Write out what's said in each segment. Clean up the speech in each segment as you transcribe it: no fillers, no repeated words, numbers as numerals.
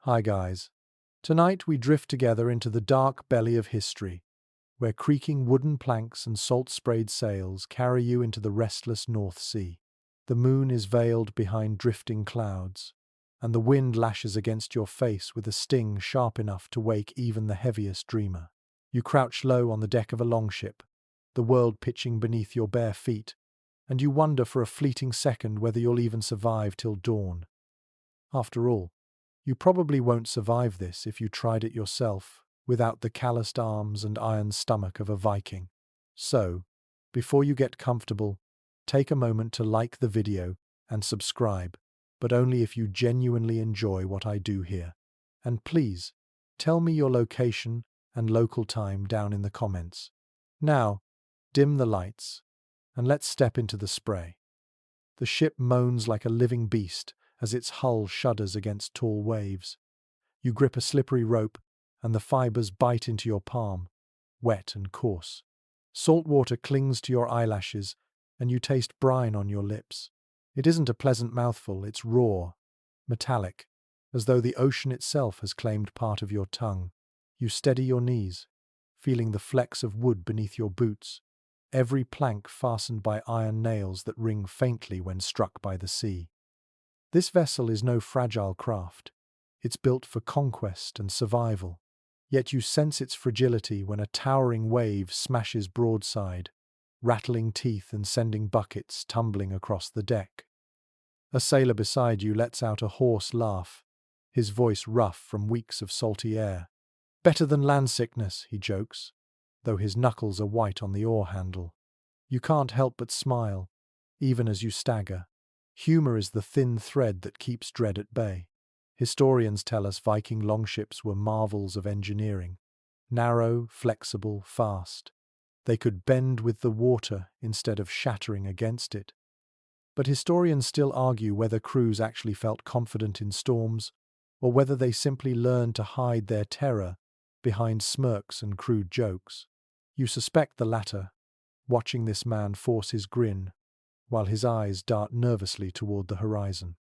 Hi guys. Tonight we drift together into the dark belly of history, where creaking wooden planks and salt-sprayed sails carry you into the restless North Sea. The moon is veiled behind drifting clouds, and the wind lashes against your face with a sting sharp enough to wake even the heaviest dreamer. You crouch low on the deck of a longship, the world pitching beneath your bare feet, and you wonder for a fleeting second whether you'll even survive till dawn. After all, you probably won't survive this if you tried it yourself, without the calloused arms and iron stomach of a Viking. So, before you get comfortable, take a moment to like the video and subscribe, but only if you genuinely enjoy what I do here. And please, tell me your location and local time down in the comments. Now, dim the lights, and let's step into the spray. The ship moans like a living beast as its hull shudders against tall waves. You grip a slippery rope, and the fibers bite into your palm, wet and coarse. Salt water clings to your eyelashes, and you taste brine on your lips. It isn't a pleasant mouthful, it's raw, metallic, as though the ocean itself has claimed part of your tongue. You steady your knees, feeling the flecks of wood beneath your boots, every plank fastened by iron nails that ring faintly when struck by the sea. This vessel is no fragile craft. It's built for conquest and survival. Yet you sense its fragility when a towering wave smashes broadside, rattling teeth and sending buckets tumbling across the deck. A sailor beside you lets out a hoarse laugh, his voice rough from weeks of salty air. Better than land sickness, he jokes, though his knuckles are white on the oar handle. You can't help but smile, even as you stagger. Humor is the thin thread that keeps dread at bay. Historians tell us Viking longships were marvels of engineering. Narrow, flexible, fast. They could bend with the water instead of shattering against it. But historians still argue whether crews actually felt confident in storms, or whether they simply learned to hide their terror behind smirks and crude jokes. You suspect the latter, watching this man force his grin, while his eyes dart nervously toward the horizon.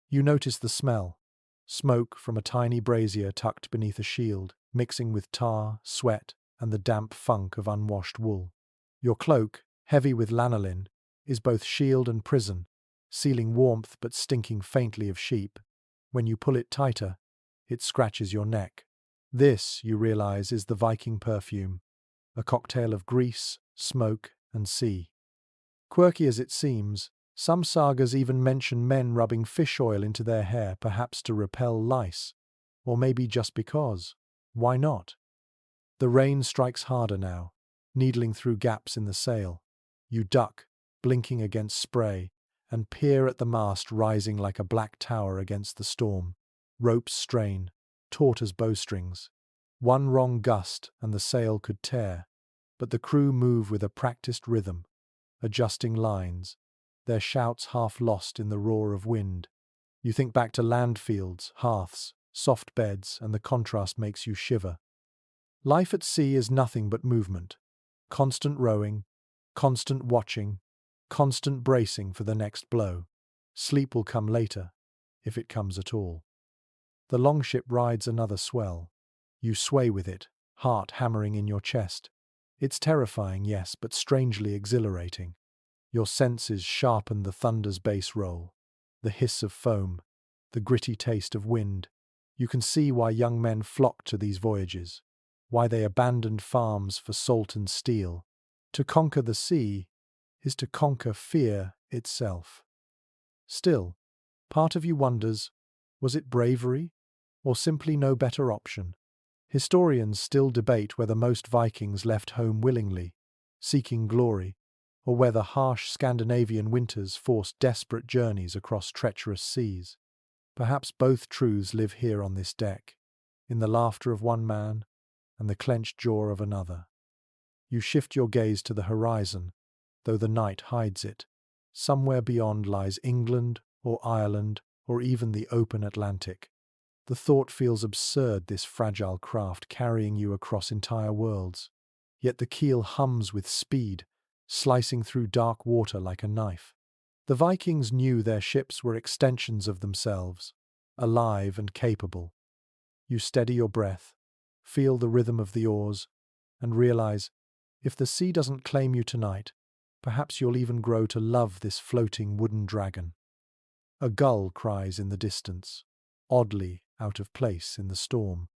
You notice the smell, smoke from a tiny brazier tucked beneath a shield, mixing with tar, sweat, and the damp funk of unwashed wool. Your cloak, heavy with lanolin, is both shield and prison, sealing warmth but stinking faintly of sheep. When you pull it tighter, it scratches your neck. This, you realize, is the Viking perfume, a cocktail of grease, smoke, and sea. Quirky as it seems, some sagas even mention men rubbing fish oil into their hair, perhaps to repel lice, or maybe just because. Why not? The rain strikes harder now, needling through gaps in the sail. You duck, blinking against spray, and peer at the mast rising like a black tower against the storm. Ropes strain, taut as bowstrings. One wrong gust and the sail could tear, but the crew move with a practiced rhythm, adjusting lines, their shouts half lost in the roar of wind. You think back to landfields, hearths, soft beds, and the contrast makes you shiver. Life at sea is nothing but movement, constant rowing, constant watching, constant bracing for the next blow. Sleep will come later, if it comes at all. The longship rides another swell. You sway with it, heart hammering in your chest. It's terrifying, yes, but strangely exhilarating. Your senses sharpen the thunder's bass roll, the hiss of foam, the gritty taste of wind. You can see why young men flock to these voyages, why they abandoned farms for salt and steel. To conquer the sea is to conquer fear itself. Still, part of you wonders, was it bravery, or simply no better option? Historians still debate whether most Vikings left home willingly, seeking glory, or whether harsh Scandinavian winters forced desperate journeys across treacherous seas. Perhaps both truths live here on this deck, in the laughter of one man and the clenched jaw of another. You shift your gaze to the horizon, though the night hides it. Somewhere beyond lies England or Ireland or even the open Atlantic. The thought feels absurd, this fragile craft carrying you across entire worlds. Yet the keel hums with speed, slicing through dark water like a knife. The Vikings knew their ships were extensions of themselves, alive and capable. You steady your breath, feel the rhythm of the oars, and realize, if the sea doesn't claim you tonight, perhaps you'll even grow to love this floating wooden dragon. A gull cries in the distance, oddly out of place in the storm.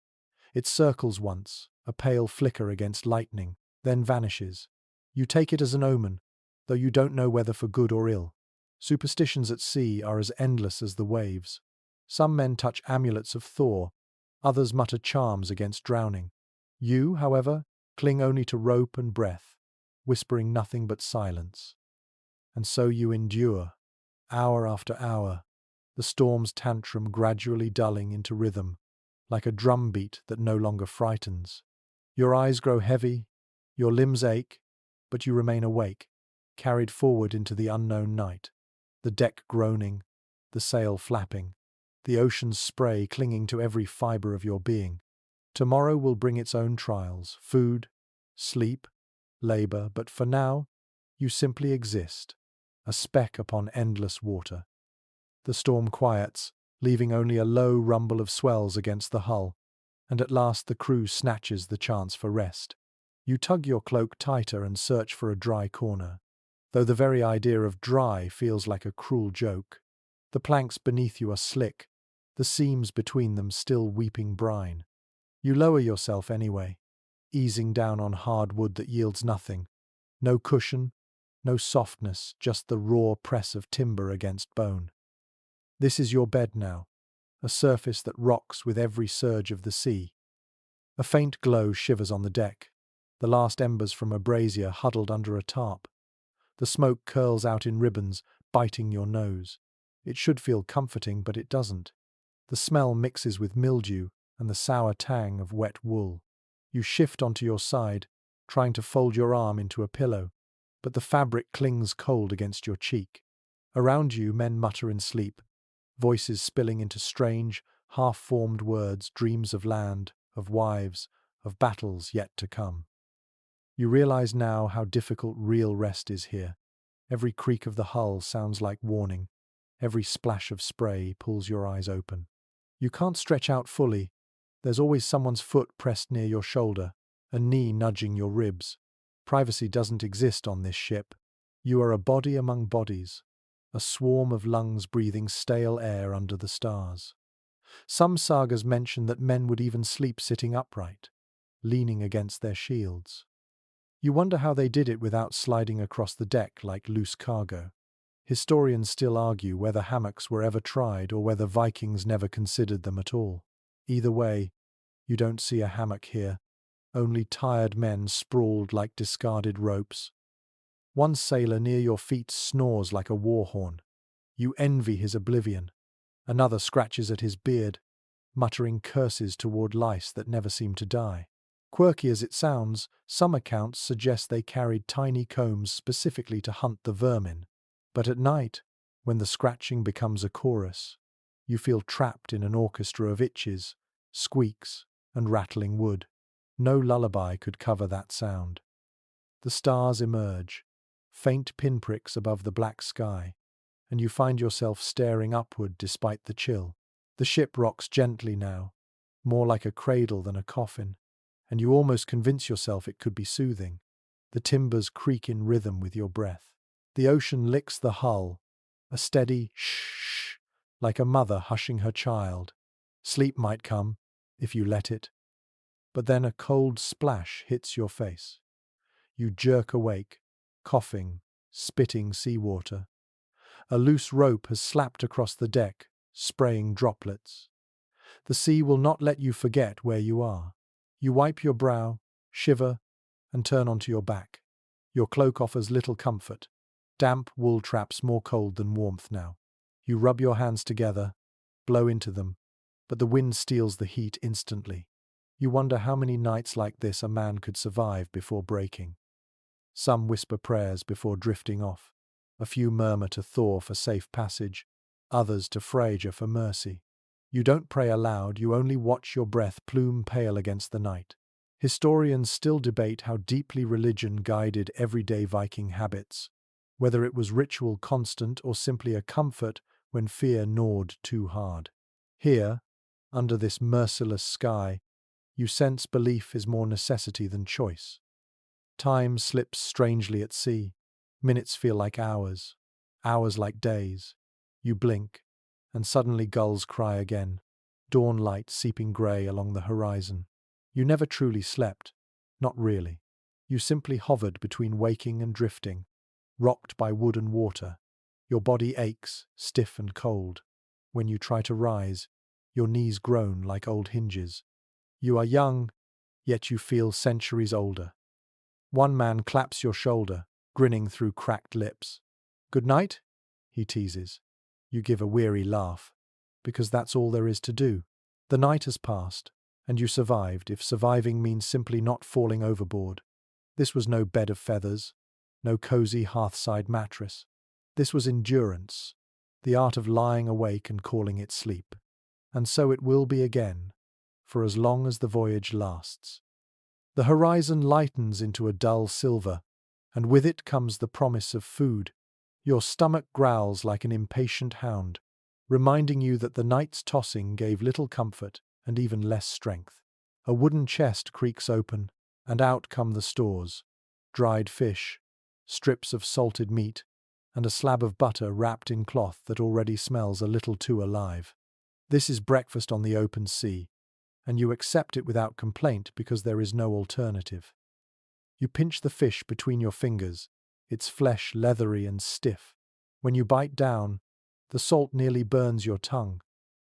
It circles once, a pale flicker against lightning, then vanishes. You take it as an omen, though you don't know whether for good or ill. Superstitions at sea are as endless as the waves. Some men touch amulets of Thor, others mutter charms against drowning. You, however, cling only to rope and breath, whispering nothing but silence. And so you endure, hour after hour, the storm's tantrum gradually dulling into rhythm, like a drumbeat that no longer frightens. Your eyes grow heavy, your limbs ache, but you remain awake, carried forward into the unknown night, the deck groaning, the sail flapping, the ocean's spray clinging to every fibre of your being. Tomorrow will bring its own trials, food, sleep, labour, but for now, you simply exist, a speck upon endless water. The storm quiets, leaving only a low rumble of swells against the hull, and at last the crew snatches the chance for rest. You tug your cloak tighter and search for a dry corner, though the very idea of dry feels like a cruel joke. The planks beneath you are slick, the seams between them still weeping brine. You lower yourself anyway, easing down on hard wood that yields nothing. No cushion, no softness, just the raw press of timber against bone. This is your bed now, a surface that rocks with every surge of the sea. A faint glow shivers on the deck, the last embers from a brazier huddled under a tarp. The smoke curls out in ribbons, biting your nose. It should feel comforting, but it doesn't. The smell mixes with mildew and the sour tang of wet wool. You shift onto your side, trying to fold your arm into a pillow, but the fabric clings cold against your cheek. Around you, men mutter in sleep, voices spilling into strange, half-formed words, dreams of land, of wives, of battles yet to come. You realize now how difficult real rest is here. Every creak of the hull sounds like warning. Every splash of spray pulls your eyes open. You can't stretch out fully. There's always someone's foot pressed near your shoulder, a knee nudging your ribs. Privacy doesn't exist on this ship. You are a body among bodies, a swarm of lungs breathing stale air under the stars. Some sagas mention that men would even sleep sitting upright, leaning against their shields. You wonder how they did it without sliding across the deck like loose cargo. Historians still argue whether hammocks were ever tried or whether Vikings never considered them at all. Either way, you don't see a hammock here, only tired men sprawled like discarded ropes. One sailor near your feet snores like a war horn. You envy his oblivion. Another scratches at his beard, muttering curses toward lice that never seem to die. Quirky as it sounds, some accounts suggest they carried tiny combs specifically to hunt the vermin. But at night, when the scratching becomes a chorus, you feel trapped in an orchestra of itches, squeaks, and rattling wood. No lullaby could cover that sound. The stars emerge, faint pinpricks above the black sky, and you find yourself staring upward despite the chill. The ship rocks gently now, more like a cradle than a coffin, and you almost convince yourself it could be soothing. The timbers creak in rhythm with your breath. The ocean licks the hull, a steady shh, like a mother hushing her child. Sleep might come, if you let it. But then a cold splash hits your face. You jerk awake, coughing, spitting seawater. A loose rope has slapped across the deck, spraying droplets. The sea will not let you forget where you are. You wipe your brow, shiver, and turn onto your back. Your cloak offers little comfort. Damp wool traps more cold than warmth now. You rub your hands together, blow into them, but the wind steals the heat instantly. You wonder how many nights like this a man could survive before breaking. Some whisper prayers before drifting off. A few murmur to Thor for safe passage, others to Freyja for mercy. You don't pray aloud, you only watch your breath plume pale against the night. Historians still debate how deeply religion guided everyday Viking habits, whether it was ritual constant or simply a comfort when fear gnawed too hard. Here, Under this merciless sky, you sense belief is more necessity than choice. Time slips strangely at sea. Minutes feel like hours, hours like days. You blink, and suddenly gulls cry again, dawn light seeping grey along the horizon. You never truly slept, not really. You simply hovered between waking and drifting, rocked by wood and water. Your body aches, stiff and cold. When you try to rise, your knees groan like old hinges. You are young, yet you feel centuries older. One man claps your shoulder, grinning through cracked lips. "Good night?" he teases. You give a weary laugh, because that's all there is to do. The night has passed, and you survived, if surviving means simply not falling overboard. This was no bed of feathers, no cozy hearthside mattress. This was endurance, the art of lying awake and calling it sleep. And so it will be again, for as long as the voyage lasts. The horizon lightens into a dull silver, and with it comes the promise of food. Your stomach growls like an impatient hound, reminding you that the night's tossing gave little comfort and even less strength. A wooden chest creaks open, and out come the stores: dried fish, strips of salted meat, and a slab of butter wrapped in cloth that already smells a little too alive. This is breakfast on the open sea, and you accept it without complaint because there is no alternative. You pinch the fish between your fingers, its flesh leathery and stiff. When you bite down, the salt nearly burns your tongue,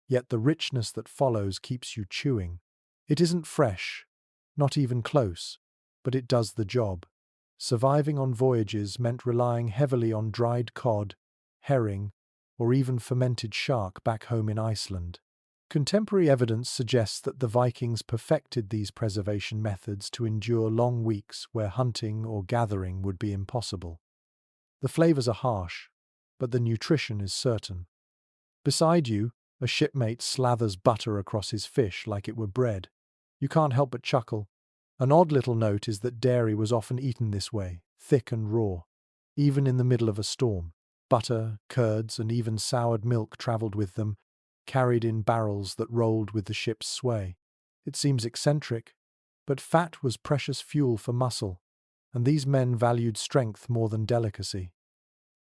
yet the richness that follows keeps you chewing. It isn't fresh, not even close, but it does the job. Surviving on voyages meant relying heavily on dried cod, herring, or even fermented shark back home in Iceland. Contemporary evidence suggests that the Vikings perfected these preservation methods to endure long weeks where hunting or gathering would be impossible. The flavors are harsh, but the nutrition is certain. Beside you, a shipmate slathers butter across his fish like it were bread. You can't help but chuckle. An odd little note is that dairy was often eaten this way, thick and raw. Even in the middle of a storm, butter, curds, and even soured milk travelled with them, carried in barrels that rolled with the ship's sway. It seems eccentric, but fat was precious fuel for muscle, and these men valued strength more than delicacy.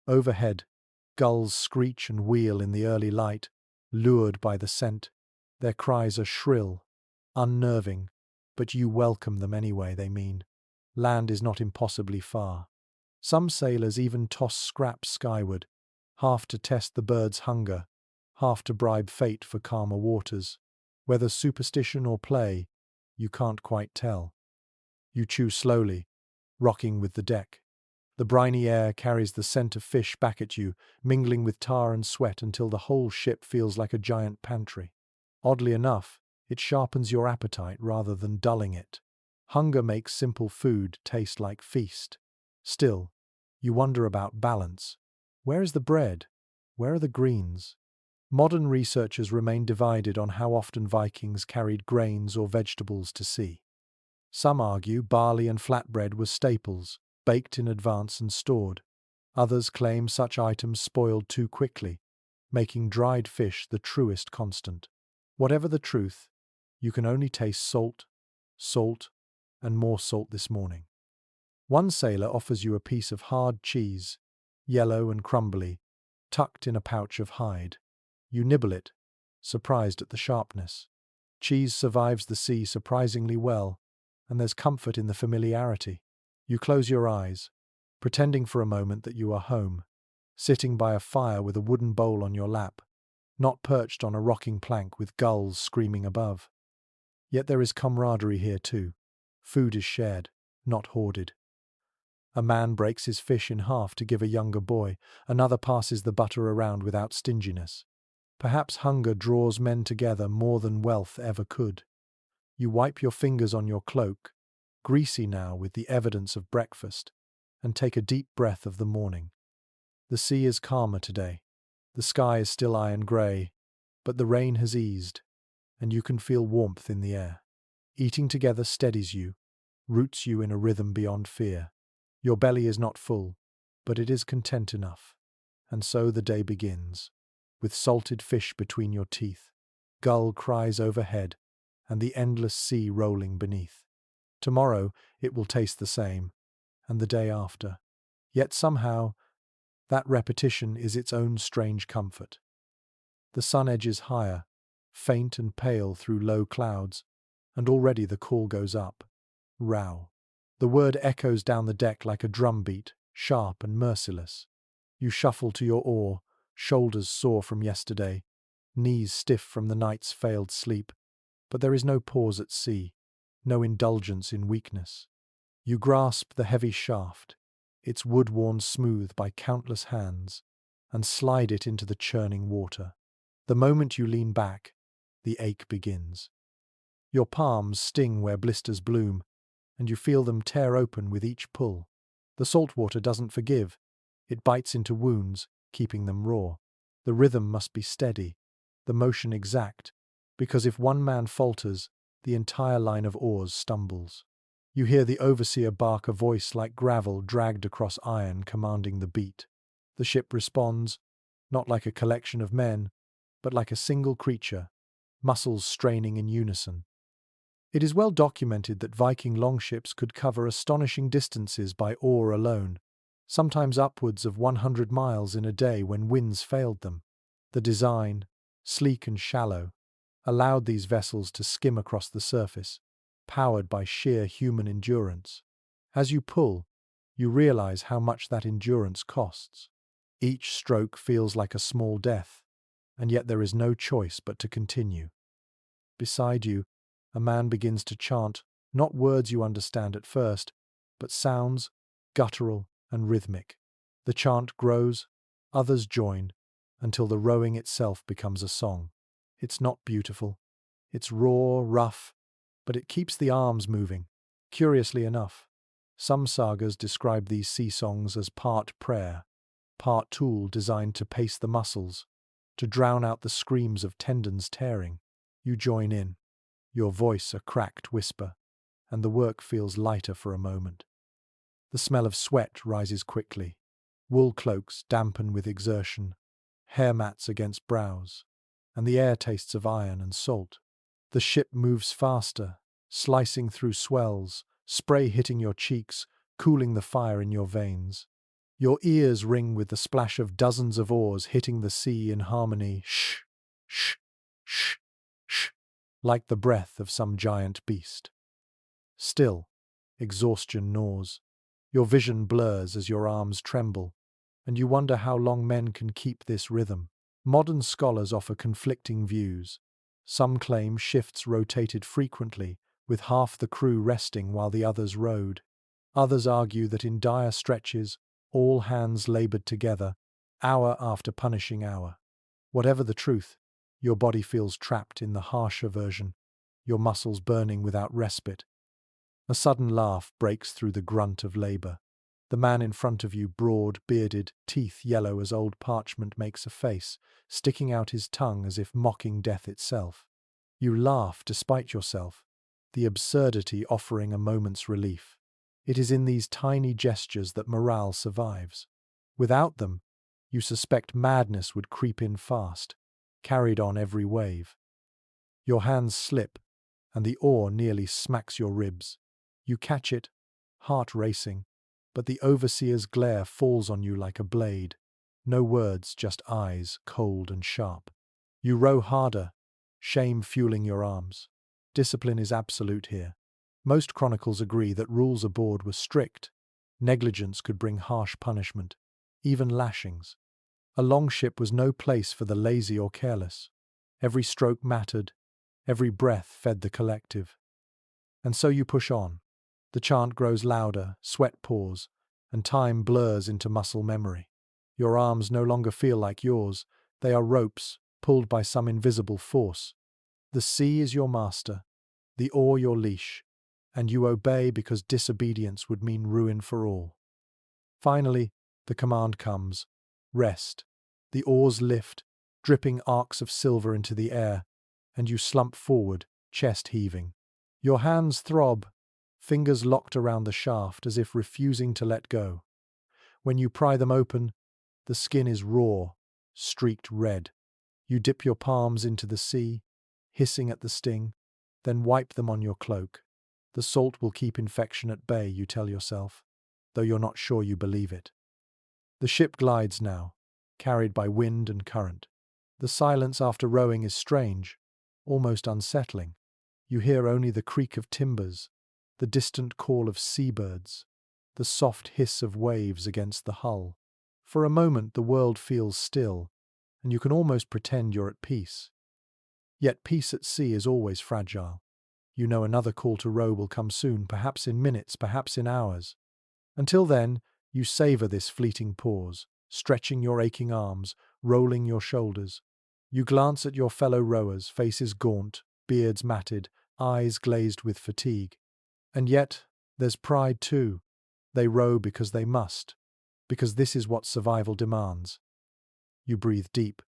Overhead, gulls screech and wheel in the early light, lured by the scent. Their cries are shrill, unnerving, but you welcome them anyway, they mean. Land is not impossibly far. Some sailors even toss scraps skyward, half to test the birds' hunger, half to bribe fate for calmer waters. Whether superstition or play, you can't quite tell. You chew slowly, rocking with the deck. The briny air carries the scent of fish back at you, mingling with tar and sweat until the whole ship feels like a giant pantry. Oddly enough, it sharpens your appetite rather than dulling it. Hunger makes simple food taste like feast. Still, you wonder about balance. Where is the bread? Where are the greens? Modern researchers remain divided on how often Vikings carried grains or vegetables to sea. Some argue barley and flatbread were staples, baked in advance and stored. Others claim such items spoiled too quickly, making dried fish the truest constant. Whatever the truth, you can only taste salt, salt, and more salt this morning. One sailor offers you a piece of hard cheese, yellow and crumbly, tucked in a pouch of hide. You nibble it, surprised at the sharpness. Cheese survives the sea surprisingly well, and there's comfort in the familiarity. You close your eyes, pretending for a moment that you are home, sitting by a fire with a wooden bowl on your lap, not perched on a rocking plank with gulls screaming above. Yet there is camaraderie here too. Food is shared, not hoarded. A man breaks his fish in half to give a younger boy, another passes the butter around without stinginess. Perhaps hunger draws men together more than wealth ever could. You wipe your fingers on your cloak, greasy now with the evidence of breakfast, and take a deep breath of the morning. The sea is calmer today. The sky is still iron grey, but the rain has eased, and you can feel warmth in the air. Eating together steadies you, roots you in a rhythm beyond fear. Your belly is not full, but it is content enough. And so the day begins, with salted fish between your teeth, gull cries overhead, and the endless sea rolling beneath. Tomorrow it will taste the same, and the day after. Yet somehow, that repetition is its own strange comfort. The sun edges higher, faint and pale through low clouds, and already the call goes up. Row. The word echoes down the deck like a drumbeat, sharp and merciless. You shuffle to your oar, shoulders sore from yesterday, knees stiff from the night's failed sleep, but there is no pause at sea, no indulgence in weakness. You grasp the heavy shaft, its wood worn smooth by countless hands, and slide it into the churning water. The moment you lean back, the ache begins. Your palms sting where blisters bloom, and you feel them tear open with each pull. The salt water doesn't forgive. It bites into wounds, keeping them raw. The rhythm must be steady, the motion exact, because if one man falters, the entire line of oars stumbles. You hear the overseer bark a voice like gravel dragged across iron commanding the beat. The ship responds, not like a collection of men, but like a single creature, muscles straining in unison. It is well documented that Viking longships could cover astonishing distances by oar alone, sometimes upwards of 100 miles in a day when winds failed them. The design, sleek and shallow, allowed these vessels to skim across the surface, powered by sheer human endurance. As you pull, you realize how much that endurance costs. Each stroke feels like a small death, and yet there is no choice but to continue. Beside you, a man begins to chant, not words you understand at first, but sounds, guttural and rhythmic. The chant grows, others join, until the rowing itself becomes a song. It's not beautiful. It's raw, rough, but it keeps the arms moving. Curiously enough, some sagas describe these sea songs as part prayer, part tool designed to pace the muscles, to drown out the screams of tendons tearing. You join in, your voice a cracked whisper, and the work feels lighter for a moment. The smell of sweat rises quickly. Wool cloaks dampen with exertion, hair mats against brows, and the air tastes of iron and salt. The ship moves faster, slicing through swells, spray hitting your cheeks, cooling the fire in your veins. Your ears ring with the splash of dozens of oars hitting the sea in harmony, shh, shh, shh, shh, like the breath of some giant beast. Still, exhaustion gnaws. Your vision blurs as your arms tremble, and you wonder how long men can keep this rhythm. Modern scholars offer conflicting views. Some claim shifts rotated frequently, with half the crew resting while the others rowed. Others argue that in dire stretches, all hands labored together, hour after punishing hour. Whatever the truth, your body feels trapped in the harsher version, your muscles burning without respite. A sudden laugh breaks through the grunt of labor. The man in front of you, broad, bearded, teeth yellow as old parchment, makes a face, sticking out his tongue as if mocking death itself. You laugh despite yourself, the absurdity offering a moment's relief. It is in these tiny gestures that morale survives. Without them, you suspect madness would creep in fast, carried on every wave. Your hands slip, and the oar nearly smacks your ribs. You catch it, heart racing, but the overseer's glare falls on you like a blade. No words, just eyes, cold and sharp. You row harder, shame fueling your arms. Discipline is absolute here. Most chronicles agree that rules aboard were strict. Negligence could bring harsh punishment, even lashings. A longship was no place for the lazy or careless. Every stroke mattered, every breath fed the collective. And so you push on. The chant grows louder, sweat pours, and time blurs into muscle memory. Your arms no longer feel like yours, they are ropes, pulled by some invisible force. The sea is your master, the oar your leash, and you obey because disobedience would mean ruin for all. Finally, the command comes. Rest. The oars lift, dripping arcs of silver into the air, and you slump forward, chest heaving. Your hands throb, fingers locked around the shaft as if refusing to let go. When you pry them open, the skin is raw, streaked red. You dip your palms into the sea, hissing at the sting, then wipe them on your cloak. The salt will keep infection at bay, you tell yourself, though you're not sure you believe it. The ship glides now, carried by wind and current. The silence after rowing is strange, almost unsettling. You hear only the creak of timbers, the distant call of seabirds, the soft hiss of waves against the hull. For a moment the world feels still, and you can almost pretend you're at peace. Yet peace at sea is always fragile. You know another call to row will come soon, perhaps in minutes, perhaps in hours. Until then, you savor this fleeting pause, stretching your aching arms, rolling your shoulders. You glance at your fellow rowers, faces gaunt, beards matted, eyes glazed with fatigue. And yet, there's pride too. They row because they must, because this is what survival demands. You breathe deep,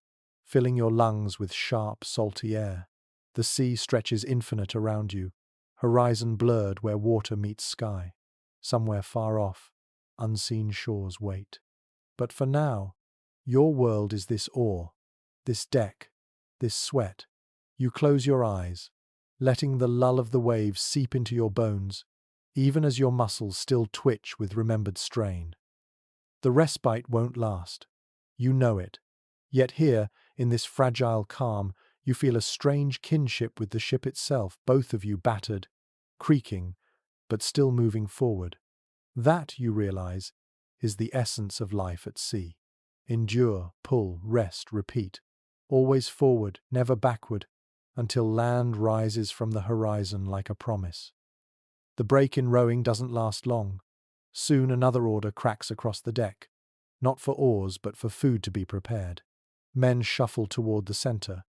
filling your lungs with sharp, salty air. The sea stretches infinite around you, horizon blurred where water meets sky. Somewhere far off, unseen shores wait. But for now, your world is this oar, this deck, this sweat. You close your eyes, letting the lull of the waves seep into your bones, even as your muscles still twitch with remembered strain. The respite won't last. You know it. Yet here, in this fragile calm, you feel a strange kinship with the ship itself, both of you battered, creaking, but still moving forward. That, you realize, is the essence of life at sea. Endure, pull, rest, repeat. Always forward, never backward, until land rises from the horizon like a promise. The break in rowing doesn't last long. Soon another order cracks across the deck, not for oars but for food to be prepared. Men shuffle toward the center,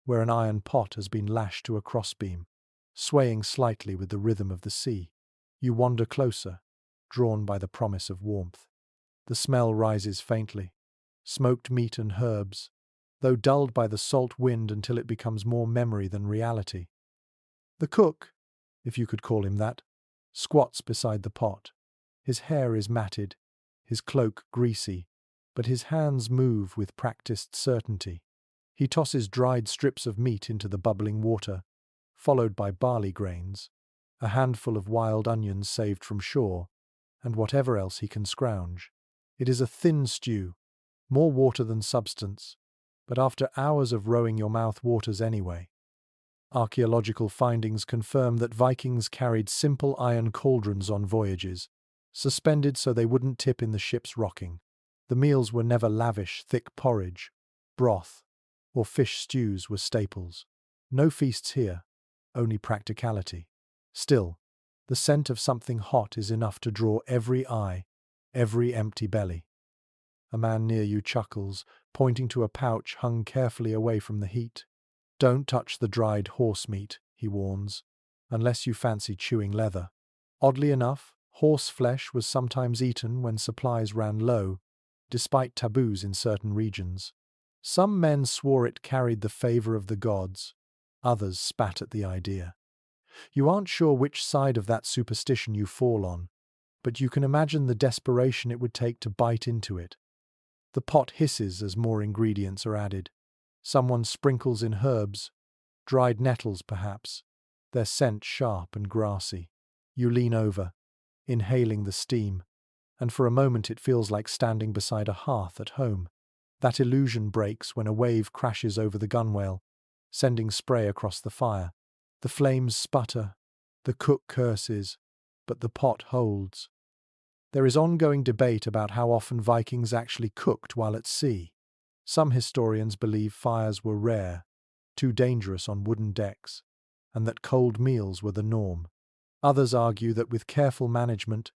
where an iron pot has been lashed to a crossbeam, swaying slightly with the rhythm of the sea. You wander closer, drawn by the promise of warmth. The smell rises faintly, smoked meat and herbs, though dulled by the salt wind until it becomes more memory than reality. The cook, if you could call him that, squats beside the pot. His hair is matted, his cloak greasy, but his hands move with practiced certainty. He tosses dried strips of meat into the bubbling water, followed by barley grains, a handful of wild onions saved from shore, and whatever else he can scrounge. It is a thin stew, more water than substance, but after hours of rowing your mouth waters anyway. Archaeological findings confirm that Vikings carried simple iron cauldrons on voyages, suspended so they wouldn't tip in the ship's rocking. The meals were never lavish, thick porridge, broth, or fish stews were staples. No feasts here, only practicality. Still, the scent of something hot is enough to draw every eye, every empty belly. A man near you chuckles, pointing to a pouch hung carefully away from the heat. Don't touch the dried horse meat, he warns, unless you fancy chewing leather. Oddly enough, horse flesh was sometimes eaten when supplies ran low, despite taboos in certain regions. Some men swore it carried the favor of the gods, others spat at the idea. You aren't sure which side of that superstition you fall on, but you can imagine the desperation it would take to bite into it. The pot hisses as more ingredients are added. Someone sprinkles in herbs, dried nettles perhaps, their scent sharp and grassy. You lean over, inhaling the steam, and for a moment it feels like standing beside a hearth at home. That illusion breaks when a wave crashes over the gunwale, sending spray across the fire. The flames sputter, the cook curses, but the pot holds. There is ongoing debate about how often Vikings actually cooked while at sea. Some historians believe fires were rare, too dangerous on wooden decks, and that cold meals were the norm. Others argue that with careful management,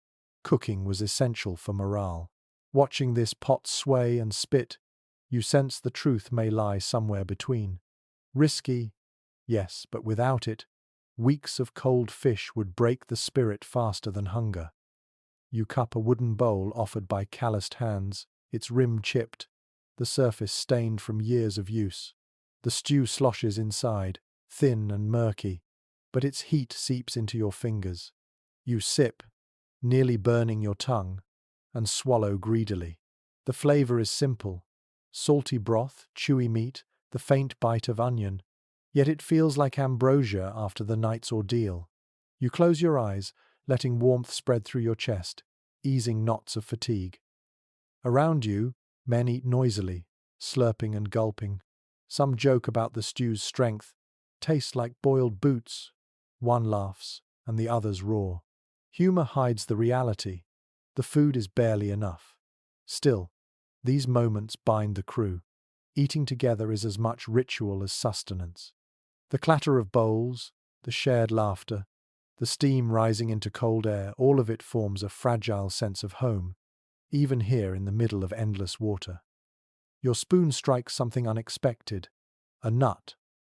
cooking was essential for morale. Watching this pot sway and spit, you sense the truth may lie somewhere between. Risky, yes, but without it, weeks of cold fish would break the spirit faster than hunger. You cup a wooden bowl offered by calloused hands, its rim chipped, the surface stained from years of use. The stew sloshes inside, thin and murky, but its heat seeps into your fingers. You sip, nearly burning your tongue, and swallow greedily. The flavor is simple: salty broth, chewy meat, the faint bite of onion, Yet it feels like ambrosia after the night's ordeal. You close your eyes, letting warmth spread through your chest, easing knots of fatigue. Around you, men eat noisily, slurping and gulping. Some joke about the stew's strength. Tastes like boiled boots. One laughs, and the others roar. Humor hides the reality. The food is barely enough. Still, these moments bind the crew. Eating together is as much ritual as sustenance. The clatter of bowls, the shared laughter, the steam rising into cold air, all of it forms a fragile sense of home, even here in the middle of endless water. Your spoon strikes something unexpected, a nut,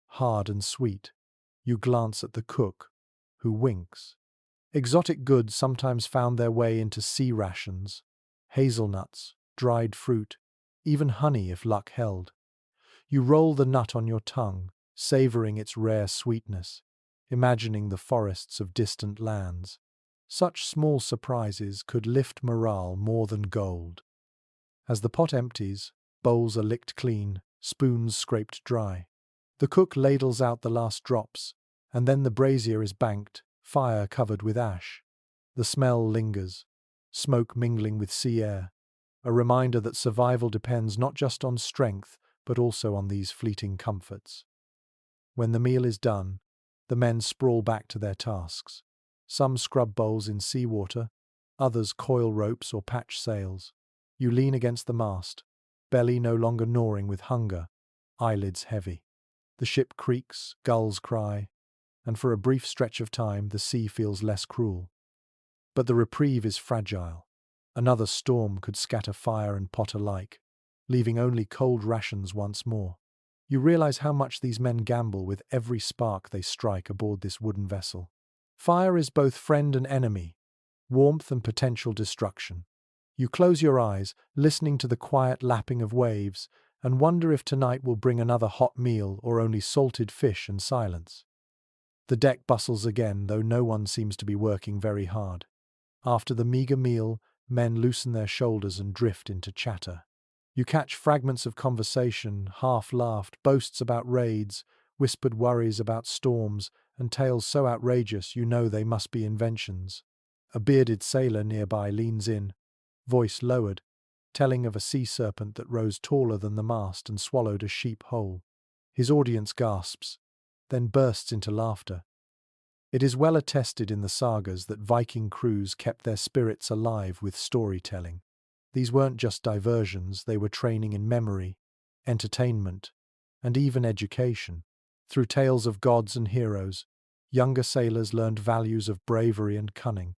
hard and sweet. You glance at the cook, who winks. Exotic goods sometimes found their way into sea rations, hazelnuts, dried fruit, even honey if luck held. You roll the nut on your tongue, savoring its rare sweetness, imagining the forests of distant lands. Such small surprises could lift morale more than gold. As the pot empties, bowls are licked clean, spoons scraped dry. The cook ladles out the last drops, and then the brazier is banked, fire covered with ash. The smell lingers, smoke mingling with sea air, a reminder that survival depends not just on strength, but also on these fleeting comforts. When the meal is done, the men sprawl back to their tasks. Some scrub bowls in seawater, others coil ropes or patch sails. You lean against the mast, belly no longer gnawing with hunger, eyelids heavy. The ship creaks, gulls cry, and for a brief stretch of time the sea feels less cruel. But the reprieve is fragile. Another storm could scatter fire and pot alike, leaving only cold rations once more. You realize how much these men gamble with every spark they strike aboard this wooden vessel. Fire is both friend and enemy, warmth and potential destruction. You close your eyes, listening to the quiet lapping of waves, and wonder if tonight will bring another hot meal or only salted fish and silence. The deck bustles again, though no one seems to be working very hard. After the meager meal, men loosen their shoulders and drift into chatter. You catch fragments of conversation, half-laughed, boasts about raids, whispered worries about storms, and tales so outrageous you know they must be inventions. A bearded sailor nearby leans in, voice lowered, telling of a sea serpent that rose taller than the mast and swallowed a sheep whole. His audience gasps, then bursts into laughter. It is well attested in the sagas that Viking crews kept their spirits alive with storytelling. These weren't just diversions, they were training in memory, entertainment, and even education. Through tales of gods and heroes, younger sailors learned values of bravery and cunning.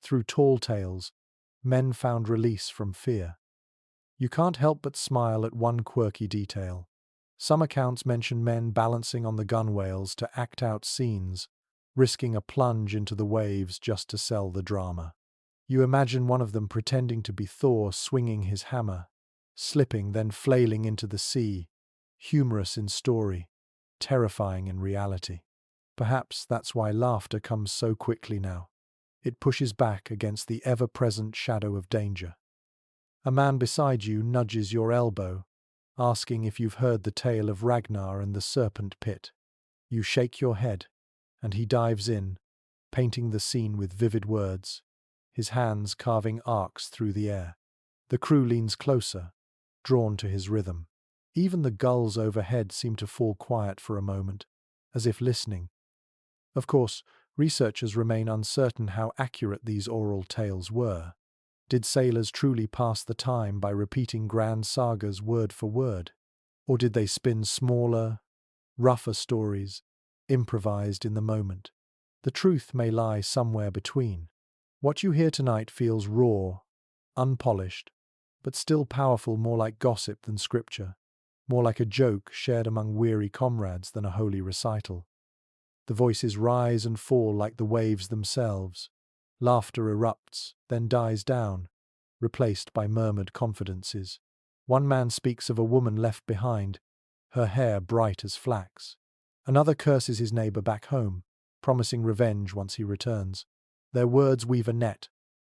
Through tall tales, men found release from fear. You can't help but smile at one quirky detail. Some accounts mention men balancing on the gunwales to act out scenes, risking a plunge into the waves just to sell the drama. You imagine one of them pretending to be Thor swinging his hammer, slipping then flailing into the sea, humorous in story, terrifying in reality. Perhaps that's why laughter comes so quickly now. It pushes back against the ever-present shadow of danger. A man beside you nudges your elbow, asking if you've heard the tale of Ragnar and the serpent pit. You shake your head, and he dives in, painting the scene with vivid words, his hands carving arcs through the air. The crew leans closer, drawn to his rhythm. Even the gulls overhead seem to fall quiet for a moment, as if listening. Of course, researchers remain uncertain how accurate these oral tales were. Did sailors truly pass the time by repeating grand sagas word for word? Or did they spin smaller, rougher stories, improvised in the moment? The truth may lie somewhere between. What you hear tonight feels raw, unpolished, but still powerful, more like gossip than scripture, more like a joke shared among weary comrades than a holy recital. The voices rise and fall like the waves themselves. Laughter erupts, then dies down, replaced by murmured confidences. One man speaks of a woman left behind, her hair bright as flax. Another curses his neighbor back home, promising revenge once he returns. Their words weave a net,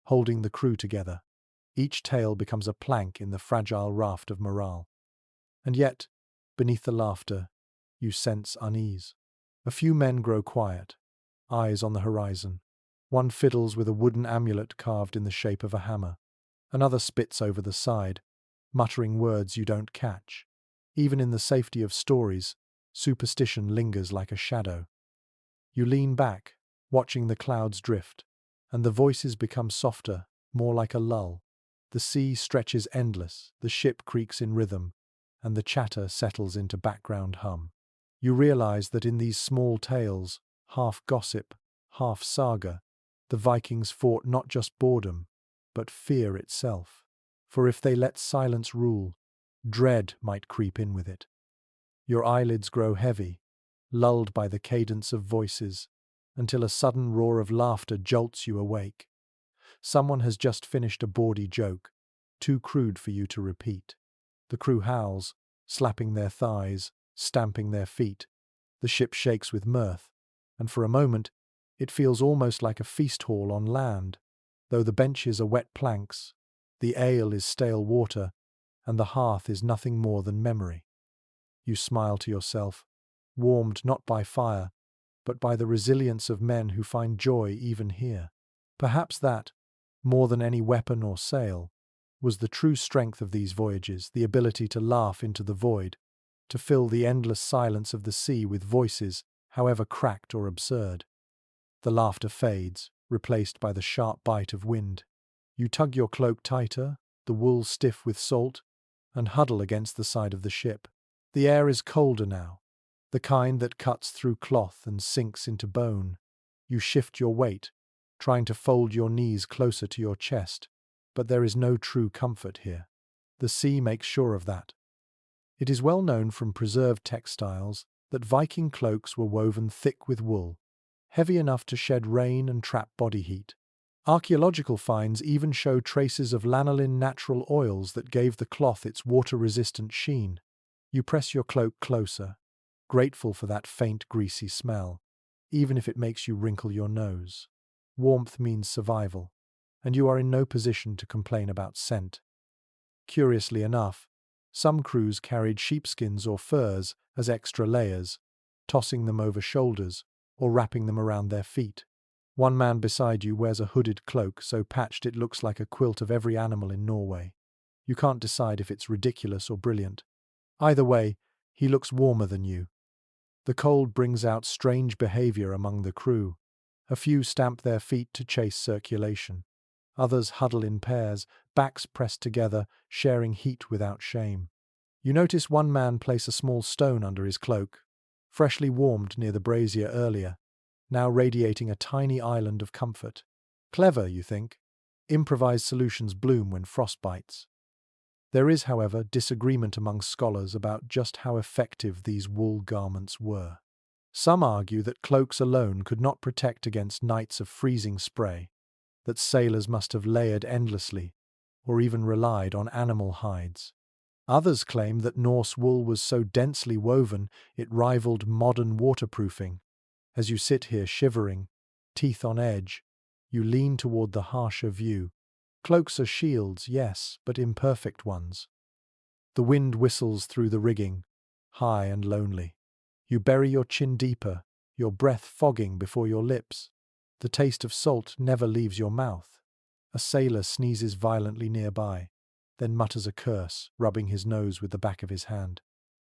holding the crew together. Each tale becomes a plank in the fragile raft of morale. And yet, beneath the laughter, you sense unease. A few men grow quiet, eyes on the horizon. One fiddles with a wooden amulet carved in the shape of a hammer. Another spits over the side, muttering words you don't catch. Even in the safety of stories, superstition lingers like a shadow. You lean back, watching the clouds drift, and the voices become softer, more like a lull. The sea stretches endless, the ship creaks in rhythm, and the chatter settles into background hum. You realize that in these small tales, half gossip, half saga, the Vikings fought not just boredom, but fear itself. For if they let silence rule, dread might creep in with it. Your eyelids grow heavy, lulled by the cadence of voices, until a sudden roar of laughter jolts you awake. Someone has just finished a bawdy joke, too crude for you to repeat. The crew howls, slapping their thighs, stamping their feet. The ship shakes with mirth, and for a moment it feels almost like a feast hall on land, though the benches are wet planks, the ale is stale water, and the hearth is nothing more than memory. You smile to yourself, warmed not by fire, but by the resilience of men who find joy even here. Perhaps that, more than any weapon or sail, was the true strength of these voyages, the ability to laugh into the void, to fill the endless silence of the sea with voices, however cracked or absurd. The laughter fades, replaced by the sharp bite of wind. You tug your cloak tighter, the wool stiff with salt, and huddle against the side of the ship. The air is colder now, the kind that cuts through cloth and sinks into bone. You shift your weight, trying to fold your knees closer to your chest, but there is no true comfort here. The sea makes sure of that. It is well known from preserved textiles that Viking cloaks were woven thick with wool, heavy enough to shed rain and trap body heat. Archaeological finds even show traces of lanolin natural oils that gave the cloth its water-resistant sheen. You press your cloak closer, grateful for that faint greasy smell, even if it makes you wrinkle your nose. Warmth means survival, and you are in no position to complain about scent. Curiously enough, some crews carried sheepskins or furs as extra layers, tossing them over shoulders or wrapping them around their feet. One man beside you wears a hooded cloak so patched it looks like a quilt of every animal in Norway. You can't decide if it's ridiculous or brilliant. Either way, he looks warmer than you. The cold brings out strange behavior among the crew. A few stamp their feet to chase circulation. Others huddle in pairs, backs pressed together, sharing heat without shame. You notice one man place a small stone under his cloak, freshly warmed near the brazier earlier, now radiating a tiny island of comfort. Clever, you think? Improvised solutions bloom when frost bites. There is, however, disagreement among scholars about just how effective these wool garments were. Some argue that cloaks alone could not protect against nights of freezing spray, that sailors must have layered endlessly, or even relied on animal hides. Others claim that Norse wool was so densely woven it rivaled modern waterproofing. As you sit here shivering, teeth on edge, you lean toward the harsher view. Cloaks are shields, yes, but imperfect ones. The wind whistles through the rigging, high and lonely. You bury your chin deeper, your breath fogging before your lips. The taste of salt never leaves your mouth. A sailor sneezes violently nearby, then mutters a curse, rubbing his nose with the back of his hand.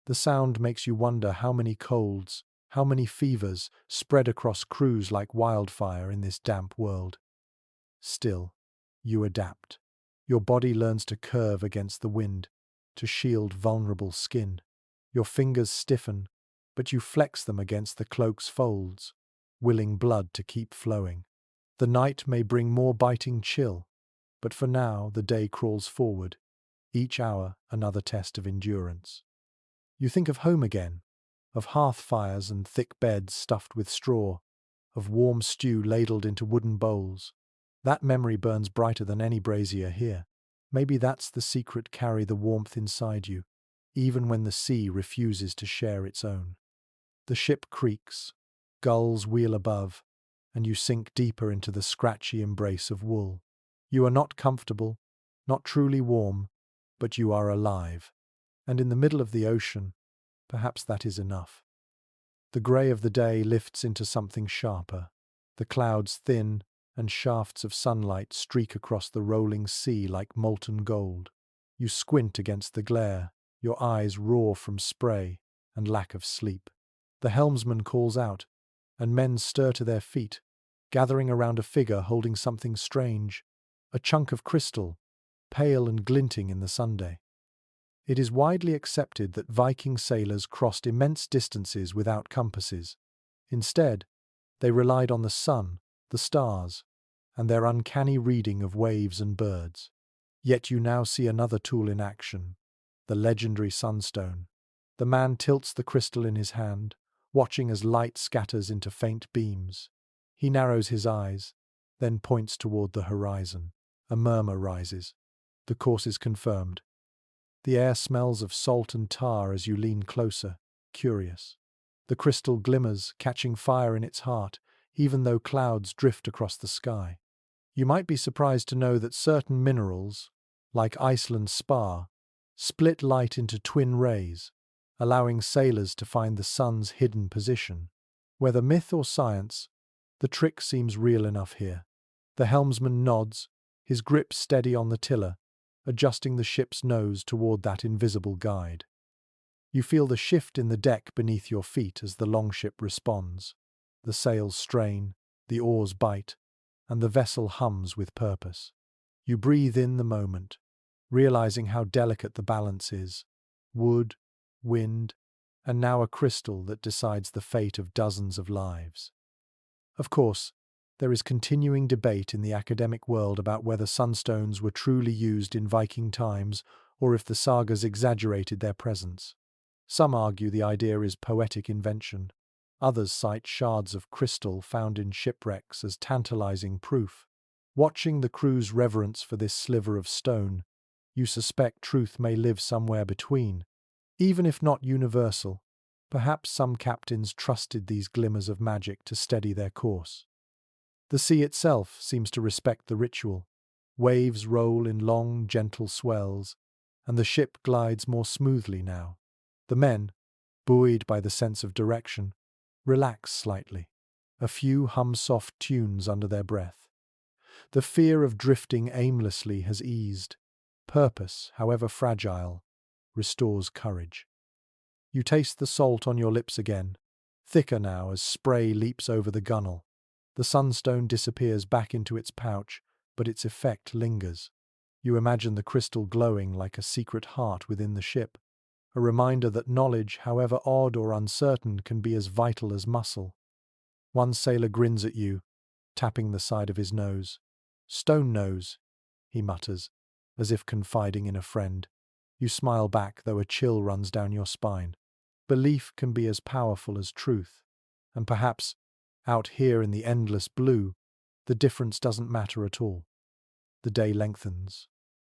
The sound makes you wonder how many colds, how many fevers spread across crews like wildfire in this damp world. Still, you adapt. Your body learns to curve against the wind, to shield vulnerable skin. Your fingers stiffen, but you flex them against the cloak's folds, willing blood to keep flowing. The night may bring more biting chill, but for now the day crawls forward, each hour another test of endurance. You think of home again, of hearth fires and thick beds stuffed with straw, of warm stew ladled into wooden bowls. That memory burns brighter than any brazier here. Maybe that's the secret: carry the warmth inside you, even when the sea refuses to share its own. The ship creaks, gulls wheel above, and you sink deeper into the scratchy embrace of wool. You are not comfortable, not truly warm, but you are alive. And in the middle of the ocean, perhaps that is enough. The grey of the day lifts into something sharper. The clouds thin, and shafts of sunlight streak across the rolling sea like molten gold. You squint against the glare, your eyes raw from spray and lack of sleep. The helmsman calls out, and men stir to their feet, gathering around a figure holding something strange, a chunk of crystal, pale and glinting in the sunday. It is widely accepted that Viking sailors crossed immense distances without compasses. Instead, they relied on the sun, the stars, and their uncanny reading of waves and birds. Yet you now see another tool in action, the legendary sunstone. The man tilts the crystal in his hand, watching as light scatters into faint beams. He narrows his eyes, then points toward the horizon. A murmur rises. The course is confirmed. The air smells of salt and tar as you lean closer, curious. The crystal glimmers, catching fire in its heart, even though clouds drift across the sky. You might be surprised to know that certain minerals, like Iceland's spar, split light into twin rays, allowing sailors to find the sun's hidden position. Whether myth or science, the trick seems real enough here. The helmsman nods, his grip steady on the tiller, adjusting the ship's nose toward that invisible guide. You feel the shift in the deck beneath your feet as the Longship responds. The sails strain, the oars bite, and the vessel hums with purpose. You breathe in the moment, realizing how delicate the balance is. Wood, wind, and now a crystal that decides the fate of dozens of lives. Of course, there is continuing debate in the academic world about whether sunstones were truly used in Viking times or if the sagas exaggerated their presence. Some argue the idea is poetic invention. Others cite shards of crystal found in shipwrecks as tantalizing proof. Watching the crew's reverence for this sliver of stone, you suspect truth may live somewhere between. Even if not universal, perhaps some captains trusted these glimmers of magic to steady their course. The sea itself seems to respect the ritual. Waves roll in long, gentle swells, and the ship glides more smoothly now. The men, buoyed by the sense of direction, relax slightly. A few hum soft tunes under their breath. The fear of drifting aimlessly has eased. Purpose, however fragile, restores courage. You taste the salt on your lips again, thicker now as spray leaps over the gunwale. The sunstone disappears back into its pouch, but its effect lingers. You imagine the crystal glowing like a secret heart within the ship, a reminder that knowledge, however odd or uncertain, can be as vital as muscle. One sailor grins at you, tapping the side of his nose. "Stone nose," he mutters, as if confiding in a friend. You smile back, though a chill runs down your spine. Belief can be as powerful as truth, and perhaps, out here in the endless blue, the difference doesn't matter at all. The day lengthens.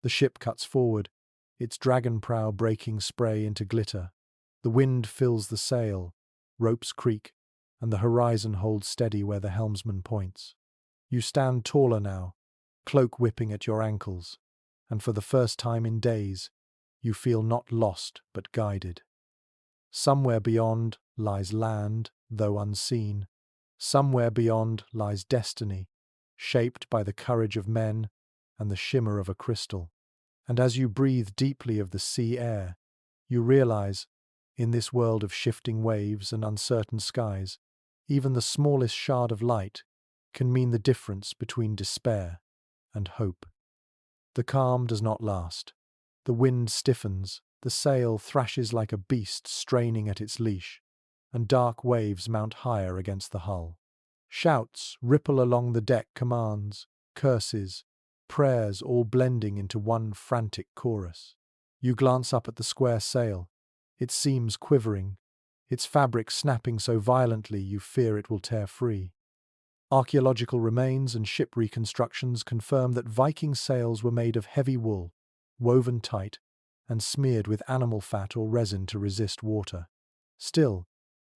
The ship cuts forward, its dragon prow breaking spray into glitter. The wind fills the sail, ropes creak, and the horizon holds steady where the helmsman points. You stand taller now, cloak whipping at your ankles, and for the first time in days, you feel not lost but guided. Somewhere beyond lies land, though unseen. Somewhere beyond lies destiny, shaped by the courage of men and the shimmer of a crystal. And as you breathe deeply of the sea air, you realize, in this world of shifting waves and uncertain skies, even the smallest shard of light can mean the difference between despair and hope. The calm does not last. The wind stiffens, the sail thrashes like a beast straining at its leash, and dark waves mount higher against the hull. Shouts ripple along the deck, commands, curses, prayers all blending into one frantic chorus. You glance up at the square sail, its seams quivering, its fabric snapping so violently you fear it will tear free. Archaeological remains and ship reconstructions confirm that Viking sails were made of heavy wool, woven tight, and smeared with animal fat or resin to resist water. Still,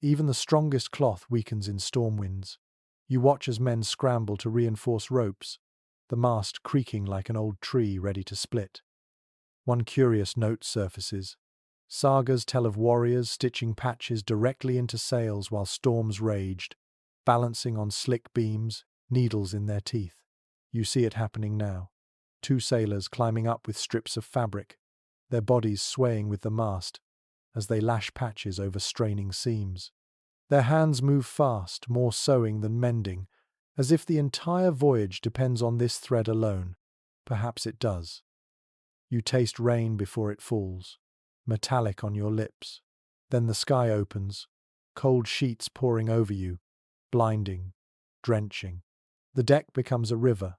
even the strongest cloth weakens in storm winds. You watch as men scramble to reinforce ropes, the mast creaking like an old tree ready to split. One curious note surfaces. Sagas tell of warriors stitching patches directly into sails while storms raged, balancing on slick beams, needles in their teeth. You see it happening now. Two sailors climbing up with strips of fabric, their bodies swaying with the mast as they lash patches over straining seams. Their hands move fast, more sewing than mending, as if the entire voyage depends on this thread alone. Perhaps it does. You taste rain before it falls, metallic on your lips. Then the sky opens, cold sheets pouring over you, blinding, drenching. The deck becomes a river,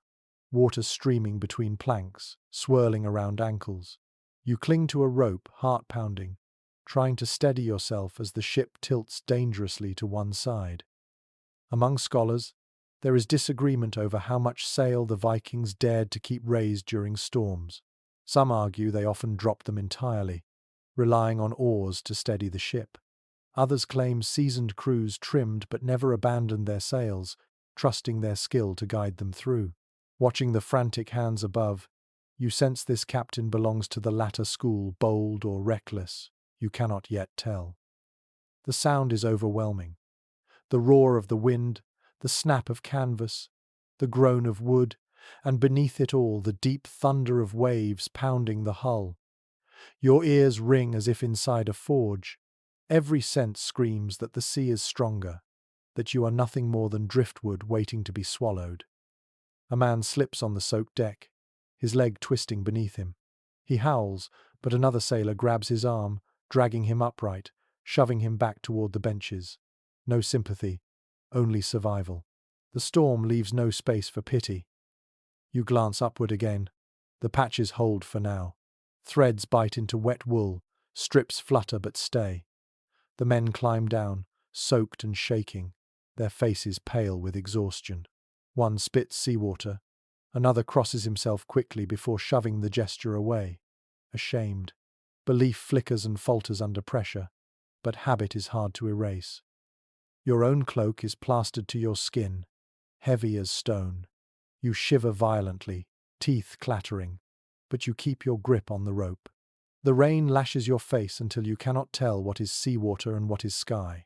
water streaming between planks, swirling around ankles. You cling to a rope, heart pounding, trying to steady yourself as the ship tilts dangerously to one side. Among scholars, there is disagreement over how much sail the Vikings dared to keep raised during storms. Some argue they often dropped them entirely, relying on oars to steady the ship. Others claim seasoned crews trimmed but never abandoned their sails, trusting their skill to guide them through. Watching the frantic hands above, you sense this captain belongs to the latter school, bold or reckless. You cannot yet tell. The sound is overwhelming. The roar of the wind, the snap of canvas, the groan of wood, and beneath it all the deep thunder of waves pounding the hull. Your ears ring as if inside a forge. Every sense screams that the sea is stronger, that you are nothing more than driftwood waiting to be swallowed. A man slips on the soaked deck, his leg twisting beneath him. He howls, but another sailor grabs his arm, dragging him upright, shoving him back toward the benches. No sympathy, only survival. The storm leaves no space for pity. You glance upward again. The patches hold for now. Threads bite into wet wool, strips flutter but stay. The men climb down, soaked and shaking, their faces pale with exhaustion. One spits seawater, another crosses himself quickly before shoving the gesture away. Ashamed. Belief flickers and falters under pressure, but habit is hard to erase. Your own cloak is plastered to your skin, heavy as stone. You shiver violently, teeth clattering, but you keep your grip on the rope. The rain lashes your face until you cannot tell what is seawater and what is sky.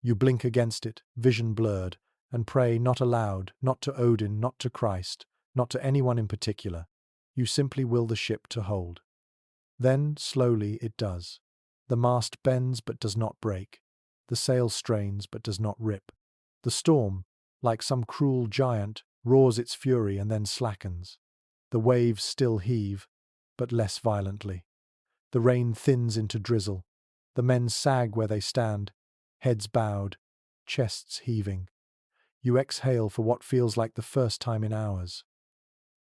You blink against it, vision blurred, and pray not aloud, not to Odin, not to Christ, not to anyone in particular. You simply will the ship to hold. Then, slowly, it does. The mast bends but does not break. The sail strains but does not rip. The storm, like some cruel giant, roars its fury and then slackens. The waves still heave, but less violently. The rain thins into drizzle. The men sag where they stand, heads bowed, chests heaving. You exhale for what feels like the first time in hours.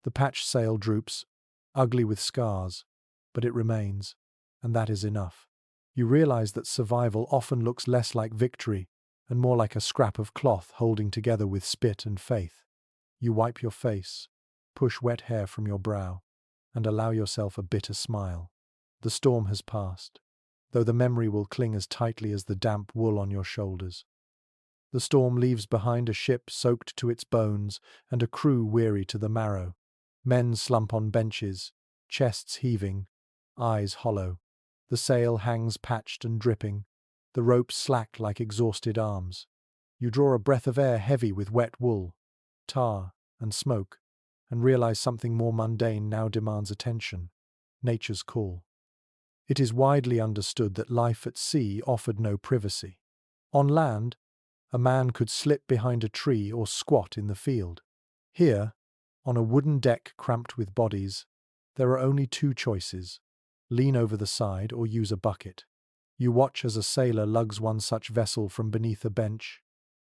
The patch sail droops, ugly with scars, but it remains, and that is enough. You realize that survival often looks less like victory and more like a scrap of cloth holding together with spit and faith. You wipe your face, push wet hair from your brow, and allow yourself a bitter smile. The storm has passed, though the memory will cling as tightly as the damp wool on your shoulders. The storm leaves behind a ship soaked to its bones and a crew weary to the marrow. Men slump on benches, chests heaving, eyes hollow. The sail hangs patched and dripping, the ropes slack like exhausted arms. You draw a breath of air heavy with wet wool, tar, and smoke, and realize something more mundane now demands attention: nature's call. It is widely understood that life at sea offered no privacy. On land, a man could slip behind a tree or squat in the field. Here, on a wooden deck cramped with bodies, there are only two choices: lean over the side or use a bucket. You watch as a sailor lugs one such vessel from beneath a bench,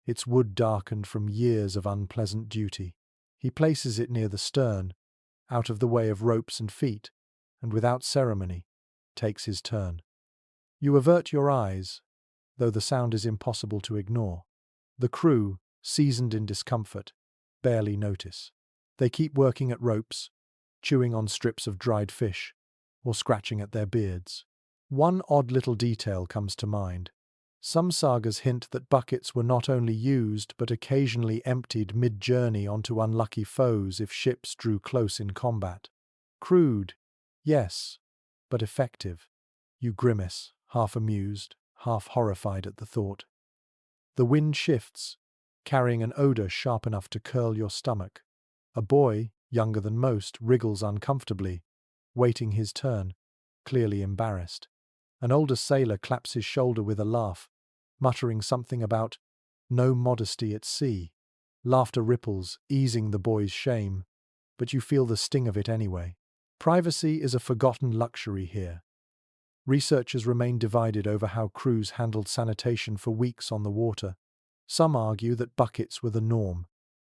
its wood darkened from years of unpleasant duty. He places it near the stern, out of the way of ropes and feet, and without ceremony, takes his turn. You avert your eyes, though the sound is impossible to ignore. The crew, seasoned in discomfort, barely notice. They keep working at ropes, chewing on strips of dried fish, or scratching at their beards. One odd little detail comes to mind. Some sagas hint that buckets were not only used but occasionally emptied mid-journey onto unlucky foes if ships drew close in combat. Crude, yes, but effective. You grimace, half amused, half horrified at the thought. The wind shifts, carrying an odor sharp enough to curl your stomach. A boy, younger than most, wriggles uncomfortably, waiting his turn, clearly embarrassed. An older sailor claps his shoulder with a laugh, muttering something about no modesty at sea. Laughter ripples, easing the boy's shame, but you feel the sting of it anyway. Privacy is a forgotten luxury here. Researchers remain divided over how crews handled sanitation for weeks on the water. Some argue that buckets were the norm,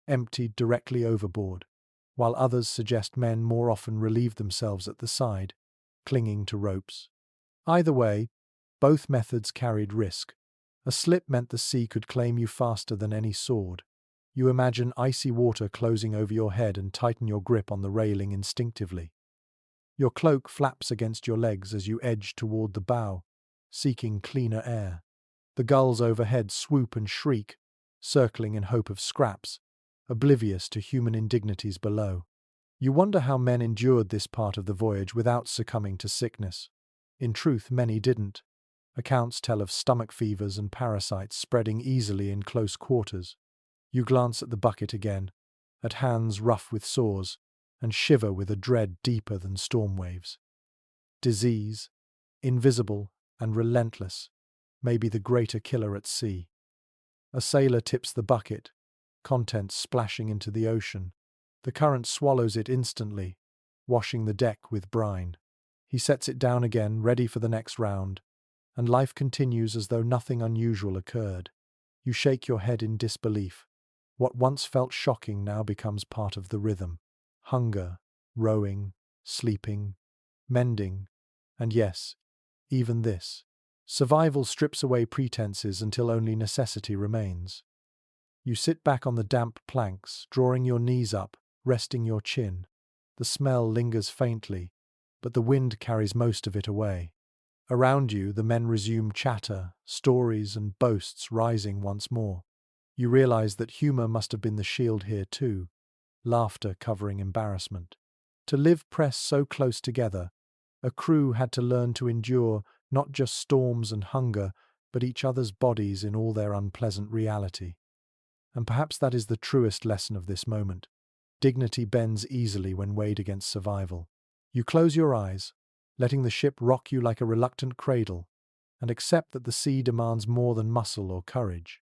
emptied directly overboard, while others suggest men more often relieved themselves at the side, clinging to ropes. Either way, both methods carried risk. A slip meant the sea could claim you faster than any sword. You imagine icy water closing over your head and tighten your grip on the railing instinctively. Your cloak flaps against your legs as you edge toward the bow, seeking cleaner air. The gulls overhead swoop and shriek, circling in hope of scraps, oblivious to human indignities below. You wonder how men endured this part of the voyage without succumbing to sickness. In truth, many didn't. Accounts tell of stomach fevers and parasites spreading easily in close quarters. You glance at the bucket again, at hands rough with sores, and shiver with a dread deeper than storm waves. Disease, invisible and relentless, may be the greater killer at sea. A sailor tips the bucket, contents splashing into the ocean. The current swallows it instantly, washing the deck with brine. He sets it down again, ready for the next round, and life continues as though nothing unusual occurred. You shake your head in disbelief. What once felt shocking now becomes part of the rhythm. Hunger, rowing, sleeping, mending, and yes, even this. Survival strips away pretenses until only necessity remains. You sit back on the damp planks, drawing your knees up, resting your chin. The smell lingers faintly, but the wind carries most of it away. Around you, the men resume chatter, stories and boasts rising once more. You realize that humor must have been the shield here too, laughter covering embarrassment. To live pressed so close together, a crew had to learn to endure not just storms and hunger, but each other's bodies in all their unpleasant reality. And perhaps that is the truest lesson of this moment. Dignity bends easily when weighed against survival. You close your eyes, letting the ship rock you like a reluctant cradle, and accept that the sea demands more than muscle or courage.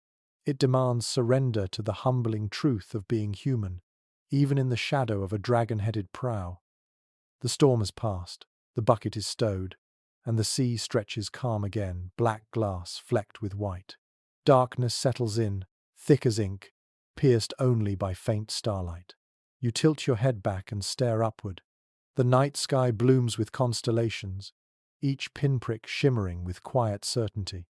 It demands surrender to the humbling truth of being human, even in the shadow of a dragon-headed prow. The storm has passed, the bucket is stowed, and the sea stretches calm again, black glass flecked with white. Darkness settles in, thick as ink, pierced only by faint starlight. You tilt your head back and stare upward. The night sky blooms with constellations, each pinprick shimmering with quiet certainty.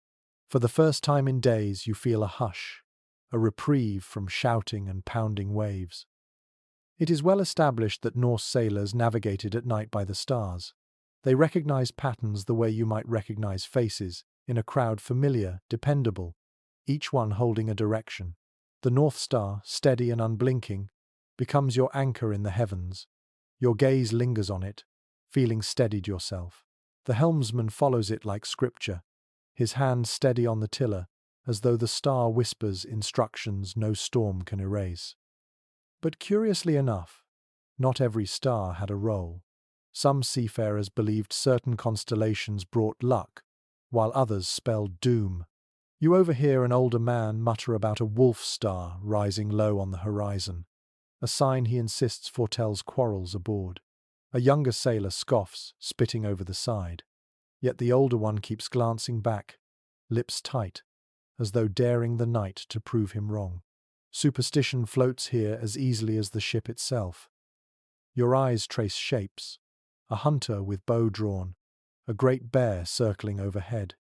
For the first time in days, you feel a hush, a reprieve from shouting and pounding waves. It is well established that Norse sailors navigated at night by the stars. They recognized patterns the way you might recognize faces, in a crowd familiar, dependable, each one holding a direction. The North Star, steady and unblinking, becomes your anchor in the heavens. Your gaze lingers on it, feeling steadied yourself. The helmsman follows it like scripture, his hand steady on the tiller, as though the star whispers instructions no storm can erase. But curiously enough, not every star had a role. Some seafarers believed certain constellations brought luck, while others spelled doom. You overhear an older man mutter about a wolf star rising low on the horizon, a sign he insists foretells quarrels aboard. A younger sailor scoffs, spitting over the side. Yet the older one keeps glancing back, lips tight, as though daring the night to prove him wrong. Superstition floats here as easily as the ship itself. Your eyes trace shapes. A hunter with bow drawn, a great bear circling overhead.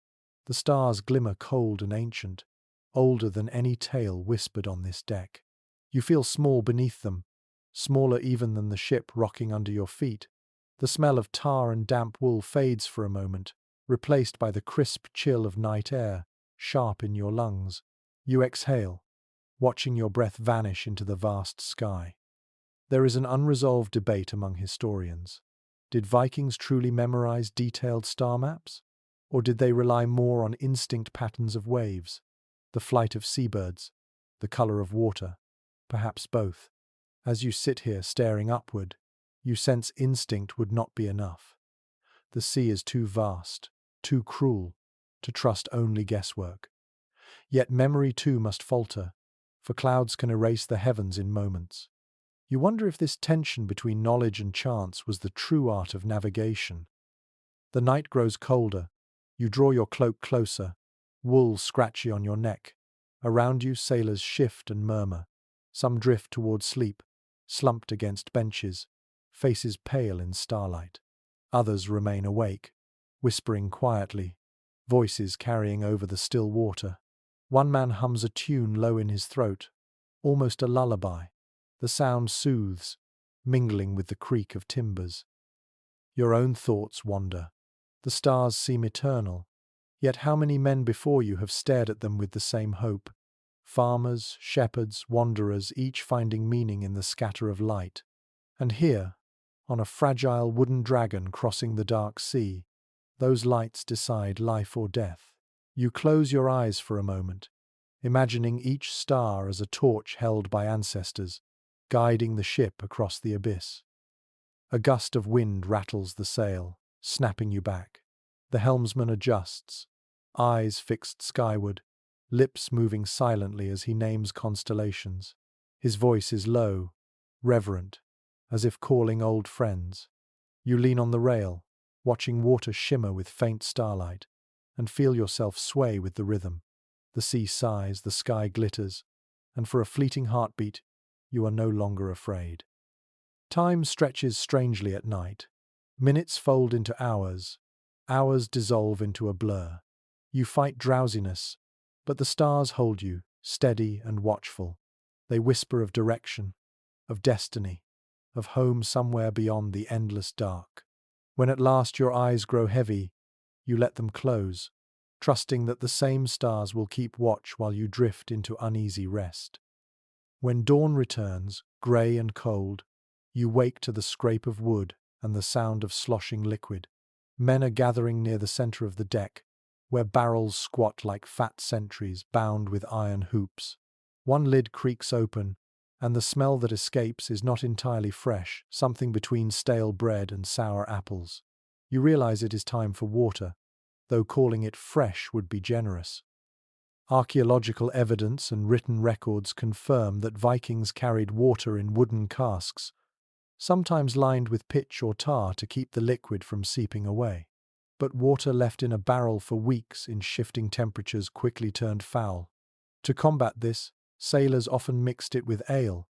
The stars glimmer cold and ancient, older than any tale whispered on this deck. You feel small beneath them, smaller even than the ship rocking under your feet. The smell of tar and damp wool fades for a moment, replaced by the crisp chill of night air, sharp in your lungs. You exhale, watching your breath vanish into the vast sky. There is an unresolved debate among historians. Did Vikings truly memorize detailed star maps? Or did they rely more on instinct patterns of waves, the flight of seabirds, the color of water? Perhaps both. As you sit here staring upward, you sense instinct would not be enough. The sea is too vast, too cruel, to trust only guesswork. Yet memory too must falter, for clouds can erase the heavens in moments. You wonder if this tension between knowledge and chance was the true art of navigation. The night grows colder. You draw your cloak closer, wool scratchy on your neck. Around you, sailors shift and murmur. Some drift toward sleep, slumped against benches, faces pale in starlight. Others remain awake, whispering quietly, voices carrying over the still water. One man hums a tune low in his throat, almost a lullaby. The sound soothes, mingling with the creak of timbers. Your own thoughts wander. The stars seem eternal, yet how many men before you have stared at them with the same hope? Farmers, shepherds, wanderers, each finding meaning in the scatter of light. And here, on a fragile wooden dragon crossing the dark sea, those lights decide life or death. You close your eyes for a moment, imagining each star as a torch held by ancestors, guiding the ship across the abyss. A gust of wind rattles the sail, snapping you back. The helmsman adjusts, eyes fixed skyward, lips moving silently as he names constellations. His voice is low, reverent, as if calling old friends. You lean on the rail, watching water shimmer with faint starlight, and feel yourself sway with the rhythm. The sea sighs, the sky glitters, and for a fleeting heartbeat, you are no longer afraid. Time stretches strangely at night. Minutes fold into hours. Hours dissolve into a blur. You fight drowsiness, but the stars hold you, steady and watchful. They whisper of direction, of destiny, of home somewhere beyond the endless dark. When at last your eyes grow heavy, you let them close, trusting that the same stars will keep watch while you drift into uneasy rest. When dawn returns, grey and cold, you wake to the scrape of wood and the sound of sloshing liquid. Men are gathering near the center of the deck, where barrels squat like fat sentries bound with iron hoops. One lid creaks open, and the smell that escapes is not entirely fresh, something between stale bread and sour apples. You realize it is time for water, though calling it fresh would be generous. Archaeological evidence and written records confirm that Vikings carried water in wooden casks, sometimes lined with pitch or tar to keep the liquid from seeping away. But water left in a barrel for weeks in shifting temperatures quickly turned foul. To combat this, sailors often mixed it with ale,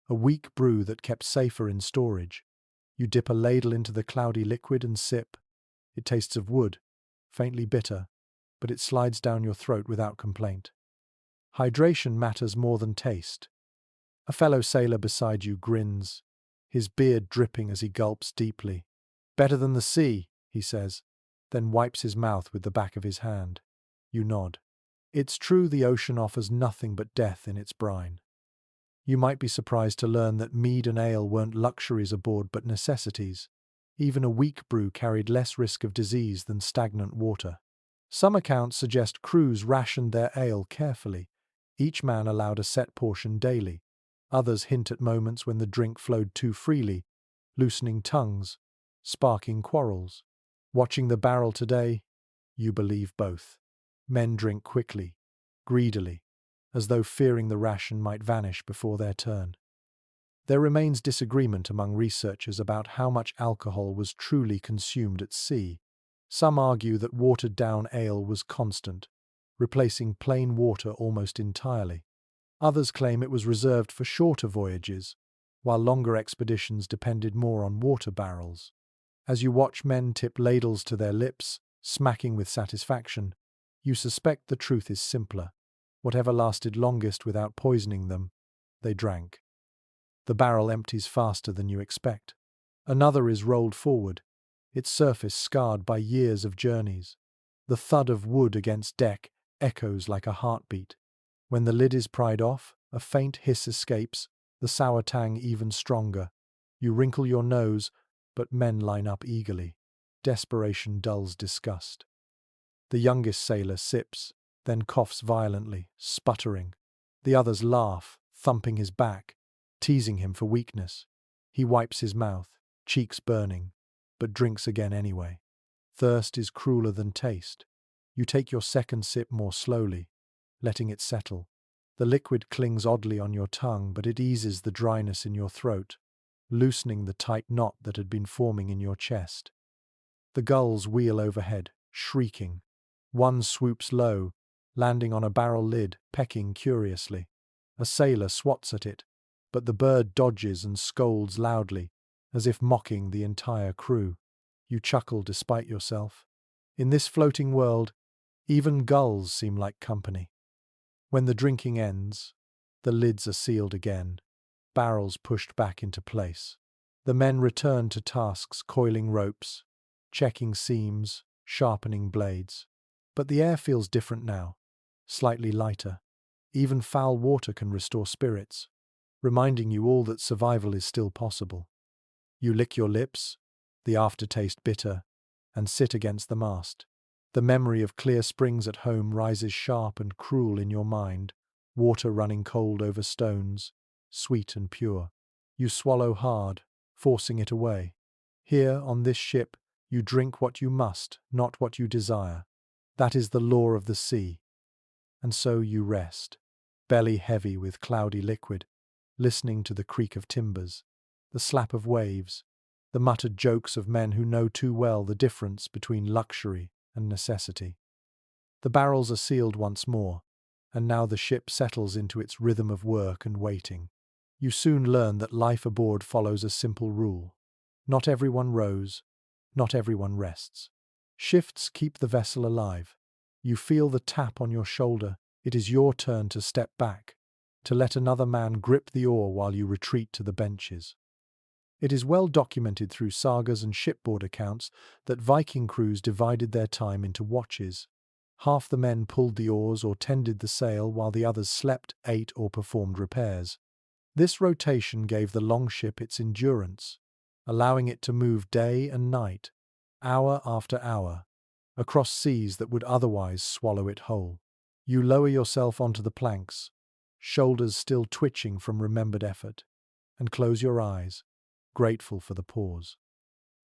a weak brew that kept safer in storage. You dip a ladle into the cloudy liquid and sip. It tastes of wood, faintly bitter, but it slides down your throat without complaint. Hydration matters more than taste. A fellow sailor beside you grins, his beard dripping as he gulps deeply. "Better than the sea," he says, then wipes his mouth with the back of his hand. You nod. It's true the ocean offers nothing but death in its brine. You might be surprised to learn that mead and ale weren't luxuries aboard but necessities. Even a weak brew carried less risk of disease than stagnant water. Some accounts suggest crews rationed their ale carefully, each man allowed a set portion daily. Others hint at moments when the drink flowed too freely, loosening tongues, sparking quarrels. Watching the barrel today, you believe both. Men drink quickly, greedily, as though fearing the ration might vanish before their turn. There remains disagreement among researchers about how much alcohol was truly consumed at sea. Some argue that watered-down ale was constant, replacing plain water almost entirely. Others claim it was reserved for shorter voyages, while longer expeditions depended more on water barrels. As you watch men tip ladles to their lips, smacking with satisfaction, you suspect the truth is simpler. Whatever lasted longest without poisoning them, they drank. The barrel empties faster than you expect. Another is rolled forward, its surface scarred by years of journeys. The thud of wood against deck echoes like a heartbeat. When the lid is pried off, a faint hiss escapes, the sour tang even stronger. You wrinkle your nose, but men line up eagerly. Desperation dulls disgust. The youngest sailor sips, then coughs violently, sputtering. The others laugh, thumping his back, teasing him for weakness. He wipes his mouth, cheeks burning, but drinks again anyway. Thirst is crueler than taste. You take your second sip more slowly, letting it settle. The liquid clings oddly on your tongue, but it eases the dryness in your throat, loosening the tight knot that had been forming in your chest. The gulls wheel overhead, shrieking. One swoops low, landing on a barrel lid, pecking curiously. A sailor swats at it, but the bird dodges and scolds loudly, as if mocking the entire crew. You chuckle despite yourself. In this floating world, even gulls seem like company. When the drinking ends, the lids are sealed again, barrels pushed back into place. The men return to tasks, coiling ropes, checking seams, sharpening blades. But the air feels different now, slightly lighter. Even foul water can restore spirits, reminding you all that survival is still possible. You lick your lips, the aftertaste bitter, and sit against the mast. The memory of clear springs at home rises sharp and cruel in your mind, water running cold over stones, sweet and pure. You swallow hard, forcing it away. Here, on this ship, you drink what you must, not what you desire. That is the law of the sea. And so you rest, belly heavy with cloudy liquid, listening to the creak of timbers, the slap of waves, the muttered jokes of men who know too well the difference between luxury and necessity. The barrels are sealed once more, and now the ship settles into its rhythm of work and waiting. You soon learn that life aboard follows a simple rule. Not everyone rows, not everyone rests. Shifts keep the vessel alive. You feel the tap on your shoulder. It is your turn to step back, to let another man grip the oar while you retreat to the benches. It is well documented through sagas and shipboard accounts that Viking crews divided their time into watches. Half the men pulled the oars or tended the sail while the others slept, ate, or performed repairs. This rotation gave the Longship its endurance, allowing it to move day and night, hour after hour, across seas that would otherwise swallow it whole. You lower yourself onto the planks, shoulders still twitching from remembered effort, and close your eyes, grateful for the pause.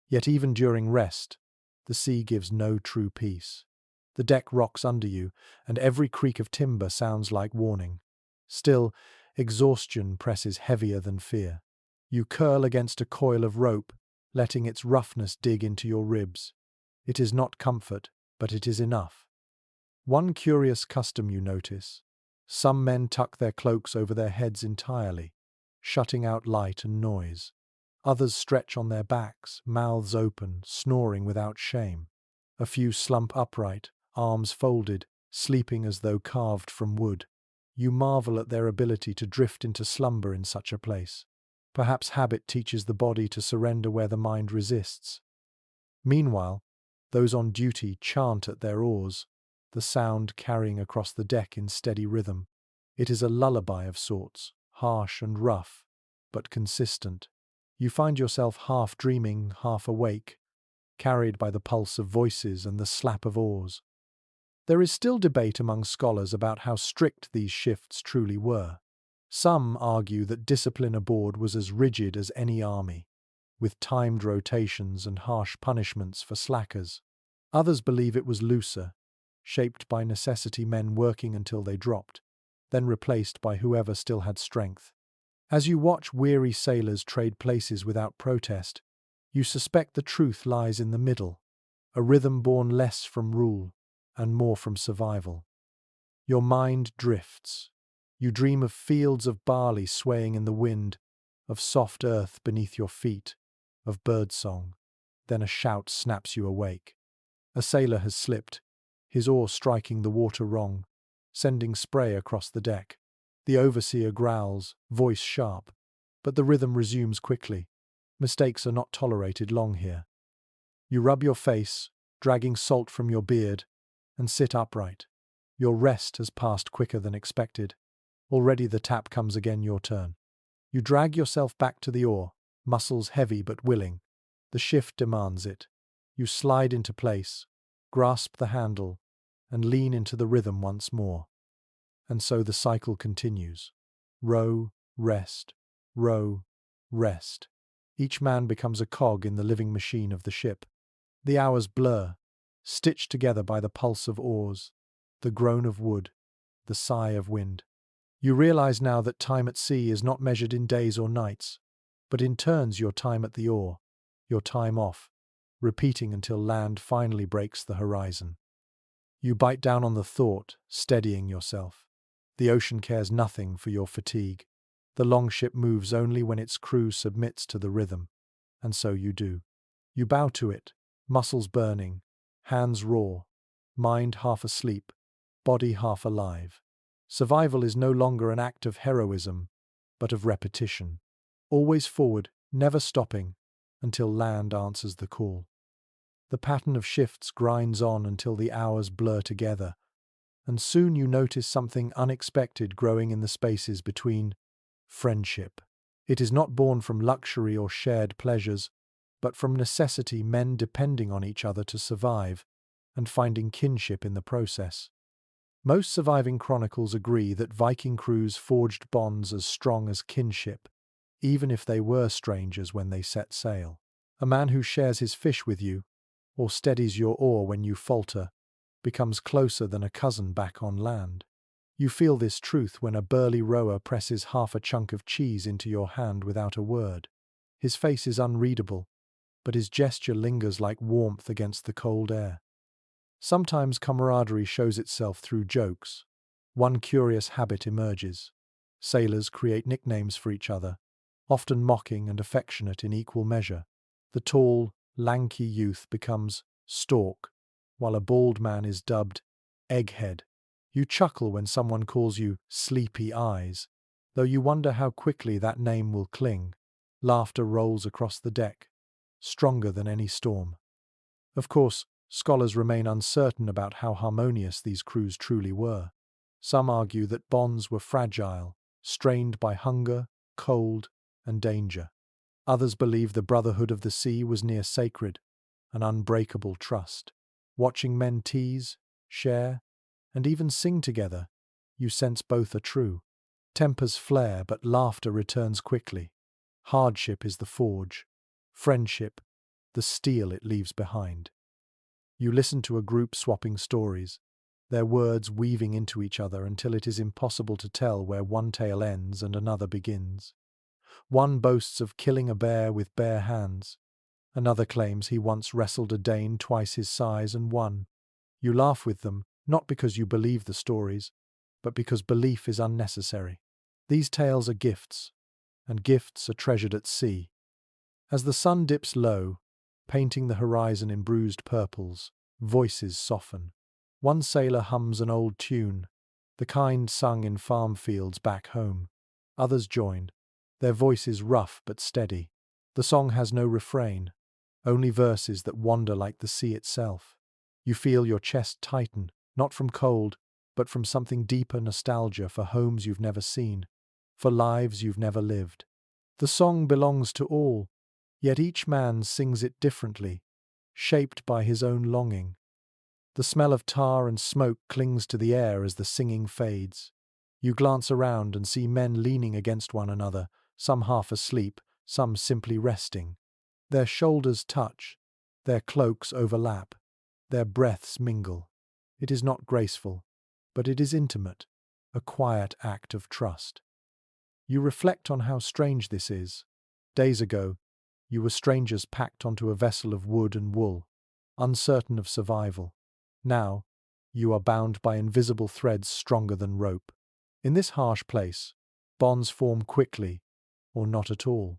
Yet even during rest, the sea gives no true peace. The deck rocks under you, and every creak of timber sounds like warning. Still, exhaustion presses heavier than fear. You curl against a coil of rope, letting its roughness dig into your ribs. It is not comfort, but it is enough. One curious custom you notice. Some men tuck their cloaks over their heads entirely, shutting out light and noise. Others stretch on their backs, mouths open, snoring without shame. A few slump upright, arms folded, sleeping as though carved from wood. You marvel at their ability to drift into slumber in such a place. Perhaps habit teaches the body to surrender where the mind resists. Meanwhile, those on duty chant at their oars, the sound carrying across the deck in steady rhythm. It is a lullaby of sorts, harsh and rough, but consistent. You find yourself half dreaming, half awake, carried by the pulse of voices and the slap of oars. There is still debate among scholars about how strict these shifts truly were. Some argue that discipline aboard was as rigid as any army, with timed rotations and harsh punishments for slackers. Others believe it was looser, shaped by necessity, men working until they dropped, then replaced by whoever still had strength. As you watch weary sailors trade places without protest, you suspect the truth lies in the middle, a rhythm born less from rule and more from survival. Your mind drifts. You dream of fields of barley swaying in the wind, of soft earth beneath your feet, of birdsong. Then a shout snaps you awake. A sailor has slipped, his oar striking the water wrong, sending spray across the deck. The overseer growls, voice sharp, but the rhythm resumes quickly. Mistakes are not tolerated long here. You rub your face, dragging salt from your beard, and sit upright. Your rest has passed quicker than expected. Already the tap comes again, your turn. You drag yourself back to the oar, muscles heavy but willing. The shift demands it. You slide into place, grasp the handle, and lean into the rhythm once more. And so the cycle continues. Row, rest, row, rest. Each man becomes a cog in the living machine of the ship. The hours blur, stitched together by the pulse of oars, the groan of wood, the sigh of wind. You realize now that time at sea is not measured in days or nights, but in turns your time at the oar, your time off, repeating until land finally breaks the horizon. You bite down on the thought, steadying yourself. The ocean cares nothing for your fatigue. The longship moves only when its crew submits to the rhythm, and so you do. You bow to it, muscles burning, hands raw, mind half asleep, body half alive. Survival is no longer an act of heroism, but of repetition. Always forward, never stopping, until land answers the call. The pattern of shifts grinds on until the hours blur together, and soon you notice something unexpected growing in the spaces between. Friendship. It is not born from luxury or shared pleasures, but from necessity, men depending on each other to survive, and finding kinship in the process. Most surviving chronicles agree that Viking crews forged bonds as strong as kinship, even if they were strangers when they set sail. A man who shares his fish with you, or steadies your oar when you falter, becomes closer than a cousin back on land. You feel this truth when a burly rower presses half a chunk of cheese into your hand without a word. His face is unreadable, but his gesture lingers like warmth against the cold air. Sometimes camaraderie shows itself through jokes. One curious habit emerges. Sailors create nicknames for each other, often mocking and affectionate in equal measure. The tall, lanky youth becomes Stork, while a bald man is dubbed Egghead. You chuckle when someone calls you Sleepy Eyes, though you wonder how quickly that name will cling. Laughter rolls across the deck, stronger than any storm. Of course, scholars remain uncertain about how harmonious these crews truly were. Some argue that bonds were fragile, strained by hunger, cold, and danger. Others believe the brotherhood of the sea was near sacred, an unbreakable trust. Watching men tease, share, and even sing together, you sense both are true. Tempers flare, but laughter returns quickly. Hardship is the forge, friendship, the steel it leaves behind. You listen to a group swapping stories, their words weaving into each other until it is impossible to tell where one tale ends and another begins. One boasts of killing a bear with bare hands. Another claims he once wrestled a Dane twice his size and won. You laugh with them, not because you believe the stories, but because belief is unnecessary. These tales are gifts, and gifts are treasured at sea. As the sun dips low, painting the horizon in bruised purples, voices soften. One sailor hums an old tune, the kind sung in farm fields back home. Others join, their voices rough but steady. The song has no refrain, only verses that wander like the sea itself. You feel your chest tighten, not from cold, but from something deeper, nostalgia for homes you've never seen, for lives you've never lived. The song belongs to all, yet each man sings it differently, shaped by his own longing. The smell of tar and smoke clings to the air as the singing fades. You glance around and see men leaning against one another, some half asleep, some simply resting. Their shoulders touch, their cloaks overlap, their breaths mingle. It is not graceful, but it is intimate, a quiet act of trust. You reflect on how strange this is. Days ago, you were strangers packed onto a vessel of wood and wool, uncertain of survival. Now, you are bound by invisible threads stronger than rope. In this harsh place, bonds form quickly, or not at all.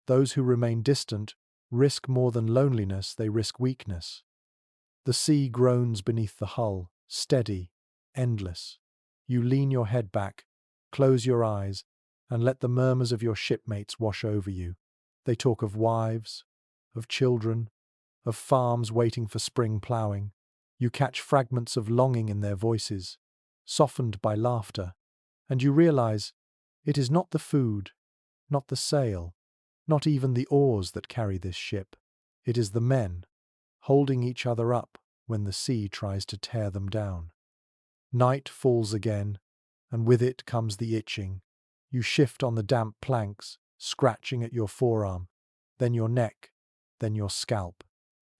Those who remain distant risk more than loneliness, they risk weakness. The sea groans beneath the hull, steady, endless. You lean your head back, close your eyes, and let the murmurs of your shipmates wash over you. They talk of wives, of children, of farms waiting for spring ploughing. You catch fragments of longing in their voices, softened by laughter, and you realize it is not the food, not the sail, not even the oars that carry this ship. It is the men, holding each other up when the sea tries to tear them down. Night falls again, and with it comes the itching. You shift on the damp planks, scratching at your forearm, then your neck, then your scalp.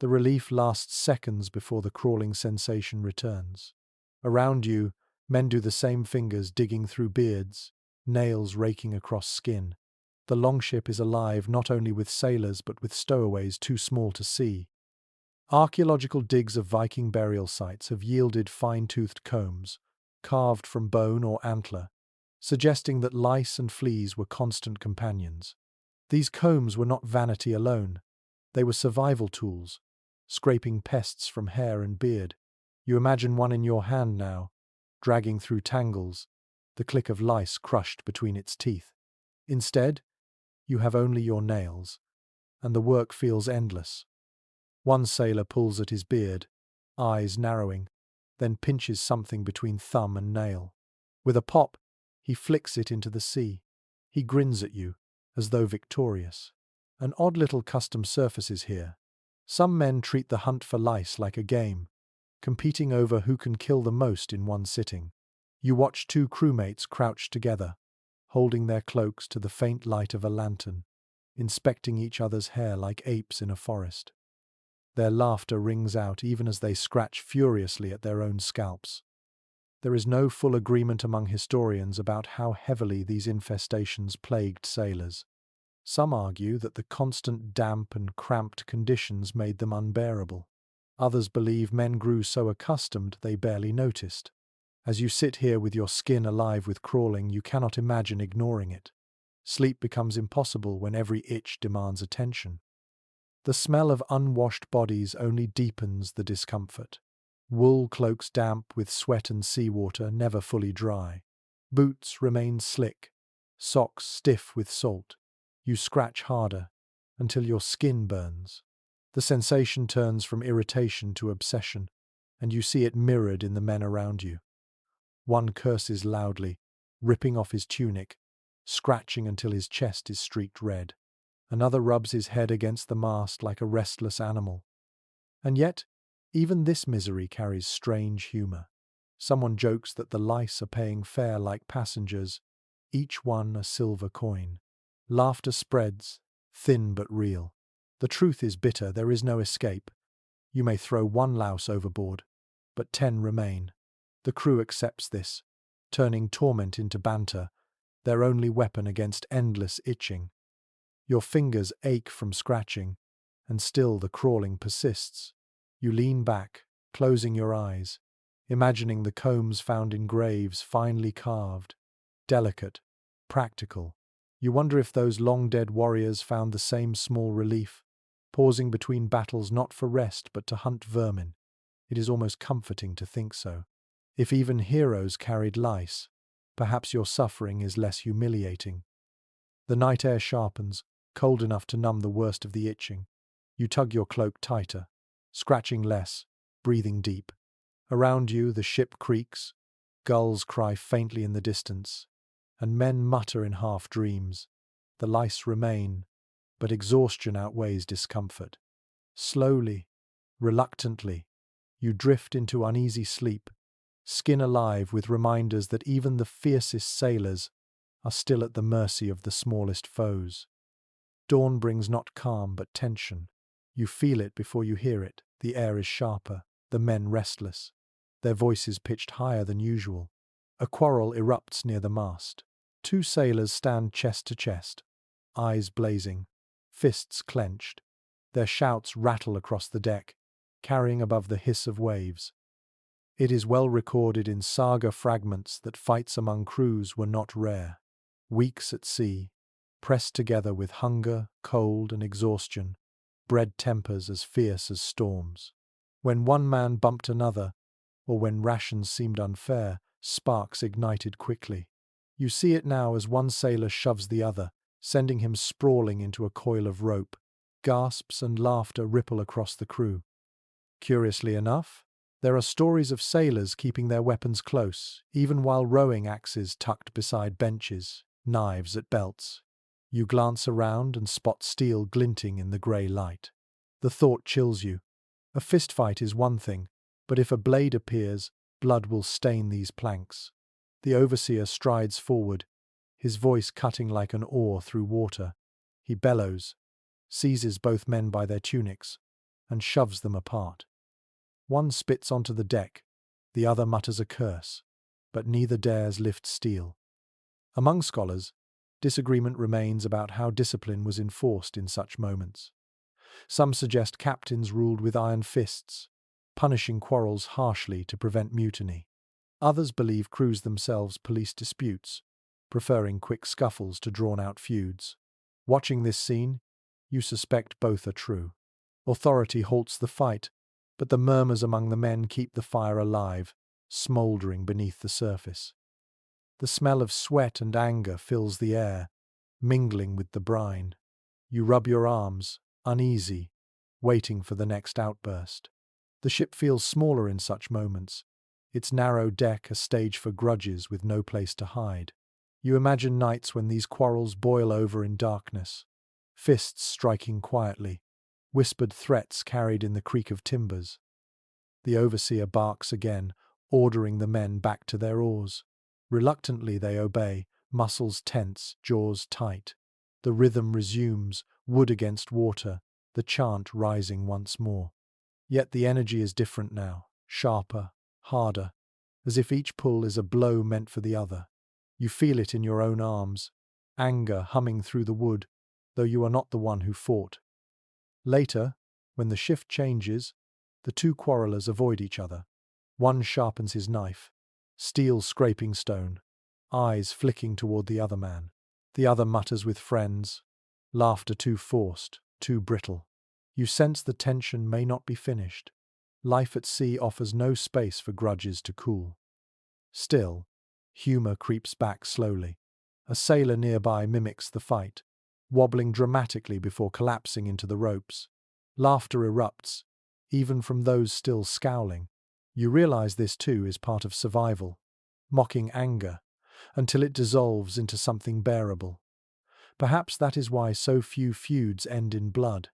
The relief lasts seconds before the crawling sensation returns. Around you, men do the same, fingers digging through beards, nails raking across skin. The Longship is alive not only with sailors but with stowaways too small to see. Archaeological digs of Viking burial sites have yielded fine-toothed combs, carved from bone or antler, suggesting that lice and fleas were constant companions. These combs were not vanity alone. They were survival tools, scraping pests from hair and beard. You imagine one in your hand now, dragging through tangles, the click of lice crushed between its teeth. Instead, you have only your nails, and the work feels endless. One sailor pulls at his beard, eyes narrowing, then pinches something between thumb and nail. With a pop, he flicks it into the sea. He grins at you, as though victorious. An odd little custom surfaces here. Some men treat the hunt for lice like a game, competing over who can kill the most in one sitting. You watch two crewmates crouched together, holding their cloaks to the faint light of a lantern, inspecting each other's hair like apes in a forest. Their laughter rings out even as they scratch furiously at their own scalps. There is no full agreement among historians about how heavily these infestations plagued sailors. Some argue that the constant damp and cramped conditions made them unbearable. Others believe men grew so accustomed they barely noticed. As you sit here with your skin alive with crawling, you cannot imagine ignoring it. Sleep becomes impossible when every itch demands attention. The smell of unwashed bodies only deepens the discomfort. Wool cloaks damp with sweat and seawater, never fully dry. Boots remain slick, socks stiff with salt. You scratch harder, until your skin burns. The sensation turns from irritation to obsession, and you see it mirrored in the men around you. One curses loudly, ripping off his tunic, scratching until his chest is streaked red. Another rubs his head against the mast like a restless animal. And yet, even this misery carries strange humour. Someone jokes that the lice are paying fare like passengers, each one a silver coin. Laughter spreads, thin but real. The truth is bitter, there is no escape. You may throw one louse overboard, but 10 remain. The crew accepts this, turning torment into banter, their only weapon against endless itching. Your fingers ache from scratching, and still the crawling persists. You lean back, closing your eyes, imagining the combs found in graves finely carved, delicate, practical. You wonder if those long-dead warriors found the same small relief, pausing between battles not for rest but to hunt vermin. It is almost comforting to think so. If even heroes carried lice, perhaps your suffering is less humiliating. The night air sharpens, cold enough to numb the worst of the itching. You tug your cloak tighter, scratching less, breathing deep. Around you the ship creaks, gulls cry faintly in the distance, and men mutter in half dreams. The lice remain, but exhaustion outweighs discomfort. Slowly, reluctantly, you drift into uneasy sleep, skin alive with reminders that even the fiercest sailors are still at the mercy of the smallest foes. Dawn brings not calm but tension. You feel it before you hear it. The air is sharper, the men restless, their voices pitched higher than usual. A quarrel erupts near the mast. Two sailors stand chest to chest, eyes blazing, fists clenched. Their shouts rattle across the deck, carrying above the hiss of waves. It is well recorded in saga fragments that fights among crews were not rare. Weeks at sea, pressed together with hunger, cold, and exhaustion, bred tempers as fierce as storms. When one man bumped another, or when rations seemed unfair, sparks ignited quickly. You see it now as one sailor shoves the other, sending him sprawling into a coil of rope. Gasps and laughter ripple across the crew. Curiously enough, there are stories of sailors keeping their weapons close, even while rowing axes tucked beside benches, knives at belts. You glance around and spot steel glinting in the grey light. The thought chills you. A fistfight is one thing, but if a blade appears, Blood will stain these planks. The overseer strides forward, his voice cutting like an oar through water. He bellows, seizes both men by their tunics, and shoves them apart. One spits onto the deck, the other mutters a curse, but neither dares lift steel. Among scholars, disagreement remains about how discipline was enforced in such moments. Some suggest captains ruled with iron fists, punishing quarrels harshly to prevent mutiny. Others believe crews themselves policed disputes, preferring quick scuffles to drawn-out feuds. Watching this scene, you suspect both are true. Authority halts the fight, but the murmurs among the men keep the fire alive, smouldering beneath the surface. The smell of sweat and anger fills the air, mingling with the brine. You rub your arms, uneasy, waiting for the next outburst. The ship feels smaller in such moments, its narrow deck a stage for grudges with no place to hide. You imagine nights when these quarrels boil over in darkness, fists striking quietly, whispered threats carried in the creak of timbers. The overseer barks again, ordering the men back to their oars. Reluctantly they obey, muscles tense, jaws tight. The rhythm resumes, wood against water, the chant rising once more. Yet the energy is different now, sharper, harder, as if each pull is a blow meant for the other. You feel it in your own arms, anger humming through the wood, though you are not the one who fought. Later, when the shift changes, the two quarrelers avoid each other. One sharpens his knife, steel scraping stone, eyes flicking toward the other man. The other mutters with friends, laughter too forced, too brittle. You sense the tension may not be finished. Life at sea offers no space for grudges to cool. Still, humor creeps back slowly. A sailor nearby mimics the fight, wobbling dramatically before collapsing into the ropes. Laughter erupts, even from those still scowling. You realize this too is part of survival, mocking anger, until it dissolves into something bearable. Perhaps that is why so few feuds end in blood.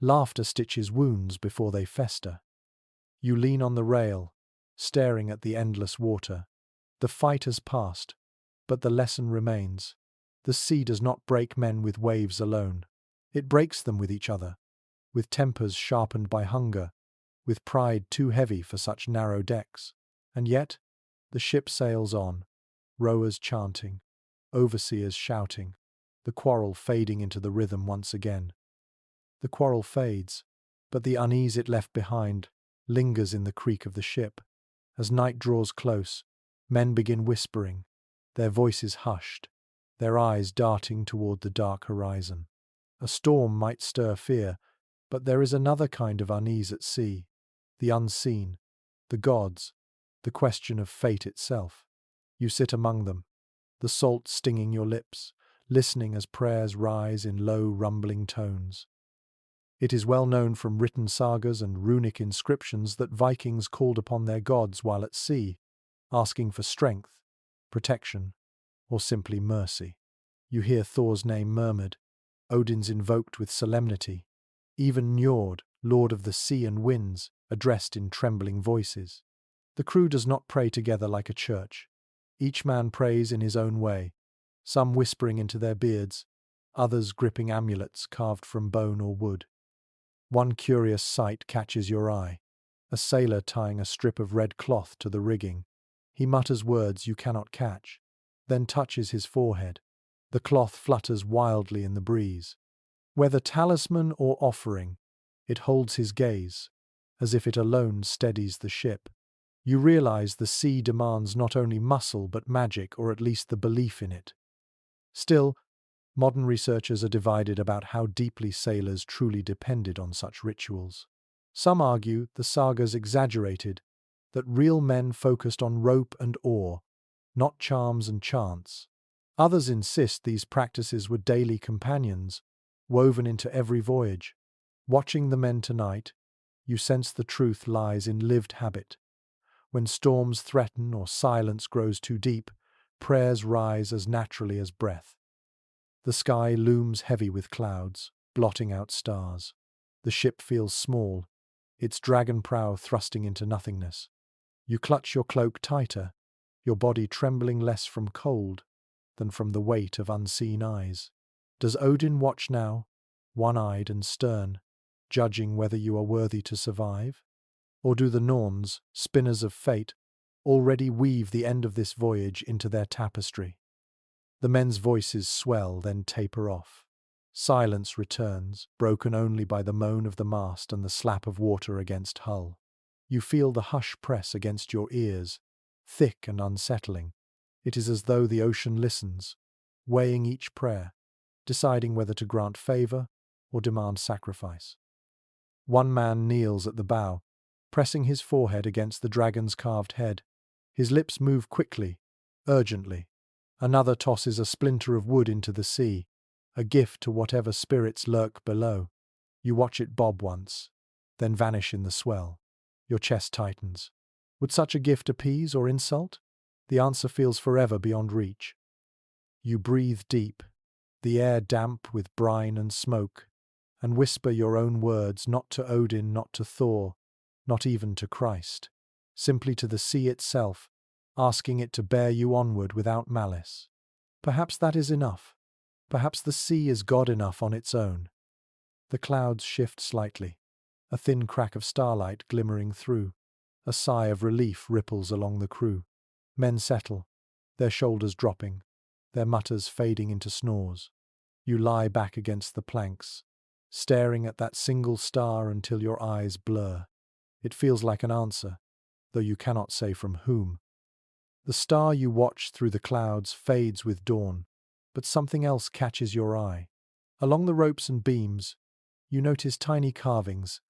Laughter stitches wounds before they fester. You lean on the rail, staring at the endless water. The fight has passed, but the lesson remains. The sea does not break men with waves alone. It breaks them with each other, with tempers sharpened by hunger, with pride too heavy for such narrow decks. And yet, the ship sails on, rowers chanting, overseers shouting, the quarrel fading into the rhythm once again. The quarrel fades, but the unease it left behind lingers in the creak of the ship. As night draws close, men begin whispering, their voices hushed, their eyes darting toward the dark horizon. A storm might stir fear, but there is another kind of unease at sea, the unseen, the gods, the question of fate itself. You sit among them, the salt stinging your lips, listening as prayers rise in low, rumbling tones. It is well known from written sagas and runic inscriptions that Vikings called upon their gods while at sea, asking for strength, protection, or simply mercy. You hear Thor's name murmured, Odin's invoked with solemnity, even Njord, lord of the sea and winds, addressed in trembling voices. The crew does not pray together like a church. Each man prays in his own way, some whispering into their beards, others gripping amulets carved from bone or wood. One curious sight catches your eye, a sailor tying a strip of red cloth to the rigging. He mutters words you cannot catch, then touches his forehead. The cloth flutters wildly in the breeze. Whether talisman or offering, it holds his gaze, as if it alone steadies the ship. You realize the sea demands not only muscle but magic, or at least the belief in it. Still, modern researchers are divided about how deeply sailors truly depended on such rituals. Some argue the sagas exaggerated, that real men focused on rope and oar, not charms and chants. Others insist these practices were daily companions, woven into every voyage. Watching the men tonight, you sense the truth lies in lived habit. When storms threaten or silence grows too deep, prayers rise as naturally as breath. The sky looms heavy with clouds, blotting out stars. The ship feels small, its dragon prow thrusting into nothingness. You clutch your cloak tighter, your body trembling less from cold than from the weight of unseen eyes. Does Odin watch now, one-eyed and stern, judging whether you are worthy to survive? Or do the Norns, spinners of fate, already weave the end of this voyage into their tapestry? The men's voices swell, then taper off. Silence returns, broken only by the moan of the mast and the slap of water against hull. You feel the hush press against your ears, thick and unsettling. It is as though the ocean listens, weighing each prayer, deciding whether to grant favor or demand sacrifice. One man kneels at the bow, pressing his forehead against the dragon's carved head. His lips move quickly, urgently. Another tosses a splinter of wood into the sea, a gift to whatever spirits lurk below. You watch it bob once, then vanish in the swell. Your chest tightens. Would such a gift appease or insult? The answer feels forever beyond reach. You breathe deep, the air damp with brine and smoke, and whisper your own words, not to Odin, not to Thor, not even to Christ, simply to the sea itself, asking it to bear you onward without malice. Perhaps that is enough. Perhaps the sea is God enough on its own. The clouds shift slightly, a thin crack of starlight glimmering through. A sigh of relief ripples along the crew. Men settle, their shoulders dropping, their mutters fading into snores. You lie back against the planks, staring at that single star until your eyes blur. It feels like an answer, though you cannot say from whom. The star you watch through the clouds fades with dawn, but something else catches your eye. Along the ropes and beams, you notice tiny carvings,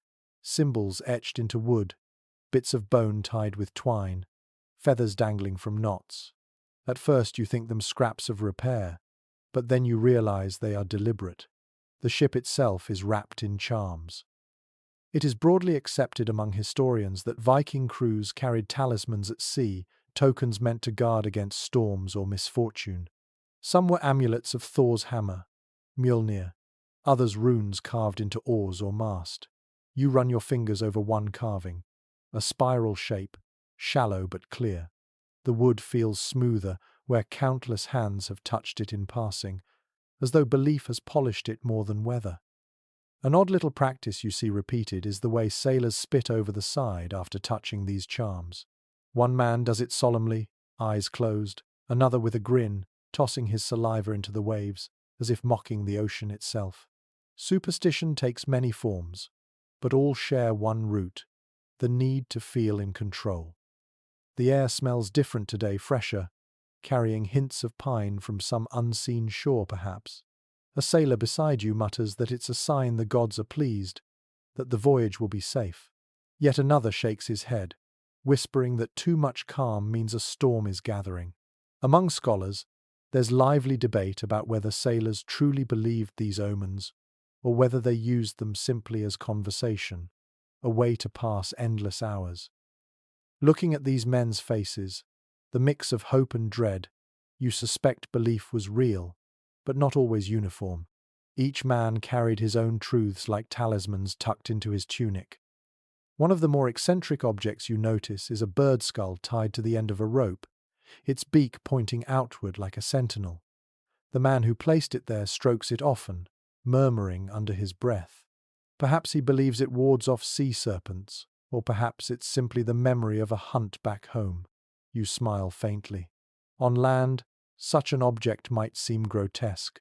symbols etched into wood, bits of bone tied with twine, feathers dangling from knots. At first you think them scraps of repair, but then you realize they are deliberate. The ship itself is wrapped in charms. It is broadly accepted among historians that Viking crews carried talismans at sea, tokens meant to guard against storms or misfortune. Some were amulets of Thor's hammer, Mjolnir, others runes carved into oars or mast. You run your fingers over one carving, a spiral shape, shallow but clear. The wood feels smoother where countless hands have touched it in passing, as though belief has polished it more than weather. An odd little practice you see repeated is the way sailors spit over the side after touching these charms. One man does it solemnly, eyes closed, another with a grin, tossing his saliva into the waves, as if mocking the ocean itself. Superstition takes many forms, but all share one root: the need to feel in control. The air smells different today, fresher, carrying hints of pine from some unseen shore perhaps. A sailor beside you mutters that it's a sign the gods are pleased, that the voyage will be safe. Yet another shakes his head, whispering that too much calm means a storm is gathering. Among scholars, there's lively debate about whether sailors truly believed these omens, or whether they used them simply as conversation, a way to pass endless hours. Looking at these men's faces, the mix of hope and dread, you suspect belief was real, but not always uniform. Each man carried his own truths like talismans tucked into his tunic. One of the more eccentric objects you notice is a bird skull tied to the end of a rope, its beak pointing outward like a sentinel. The man who placed it there strokes it often, murmuring under his breath. Perhaps he believes it wards off sea serpents, or perhaps it's simply the memory of a hunt back home. You smile faintly. On land, such an object might seem grotesque.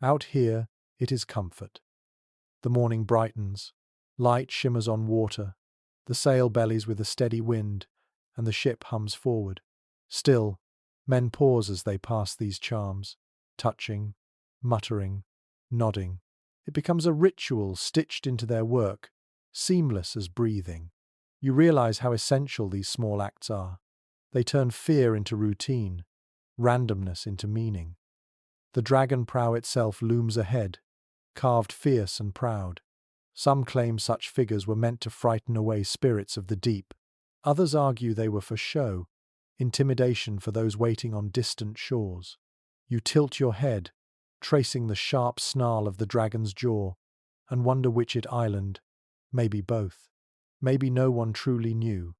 Out here, it is comfort. The morning brightens. Light shimmers on water. The sail bellies with a steady wind, and the ship hums forward. Still, men pause as they pass these charms, touching, muttering, nodding. It becomes a ritual stitched into their work, seamless as breathing. You realize how essential these small acts are. They turn fear into routine, randomness into meaning. The dragon prow itself looms ahead, carved fierce and proud. Some claim such figures were meant to frighten away spirits of the deep. Others argue they were for show, intimidation for those waiting on distant shores. You tilt your head, tracing the sharp snarl of the dragon's jaw, and wonder which it island, maybe both. Maybe no one truly knew.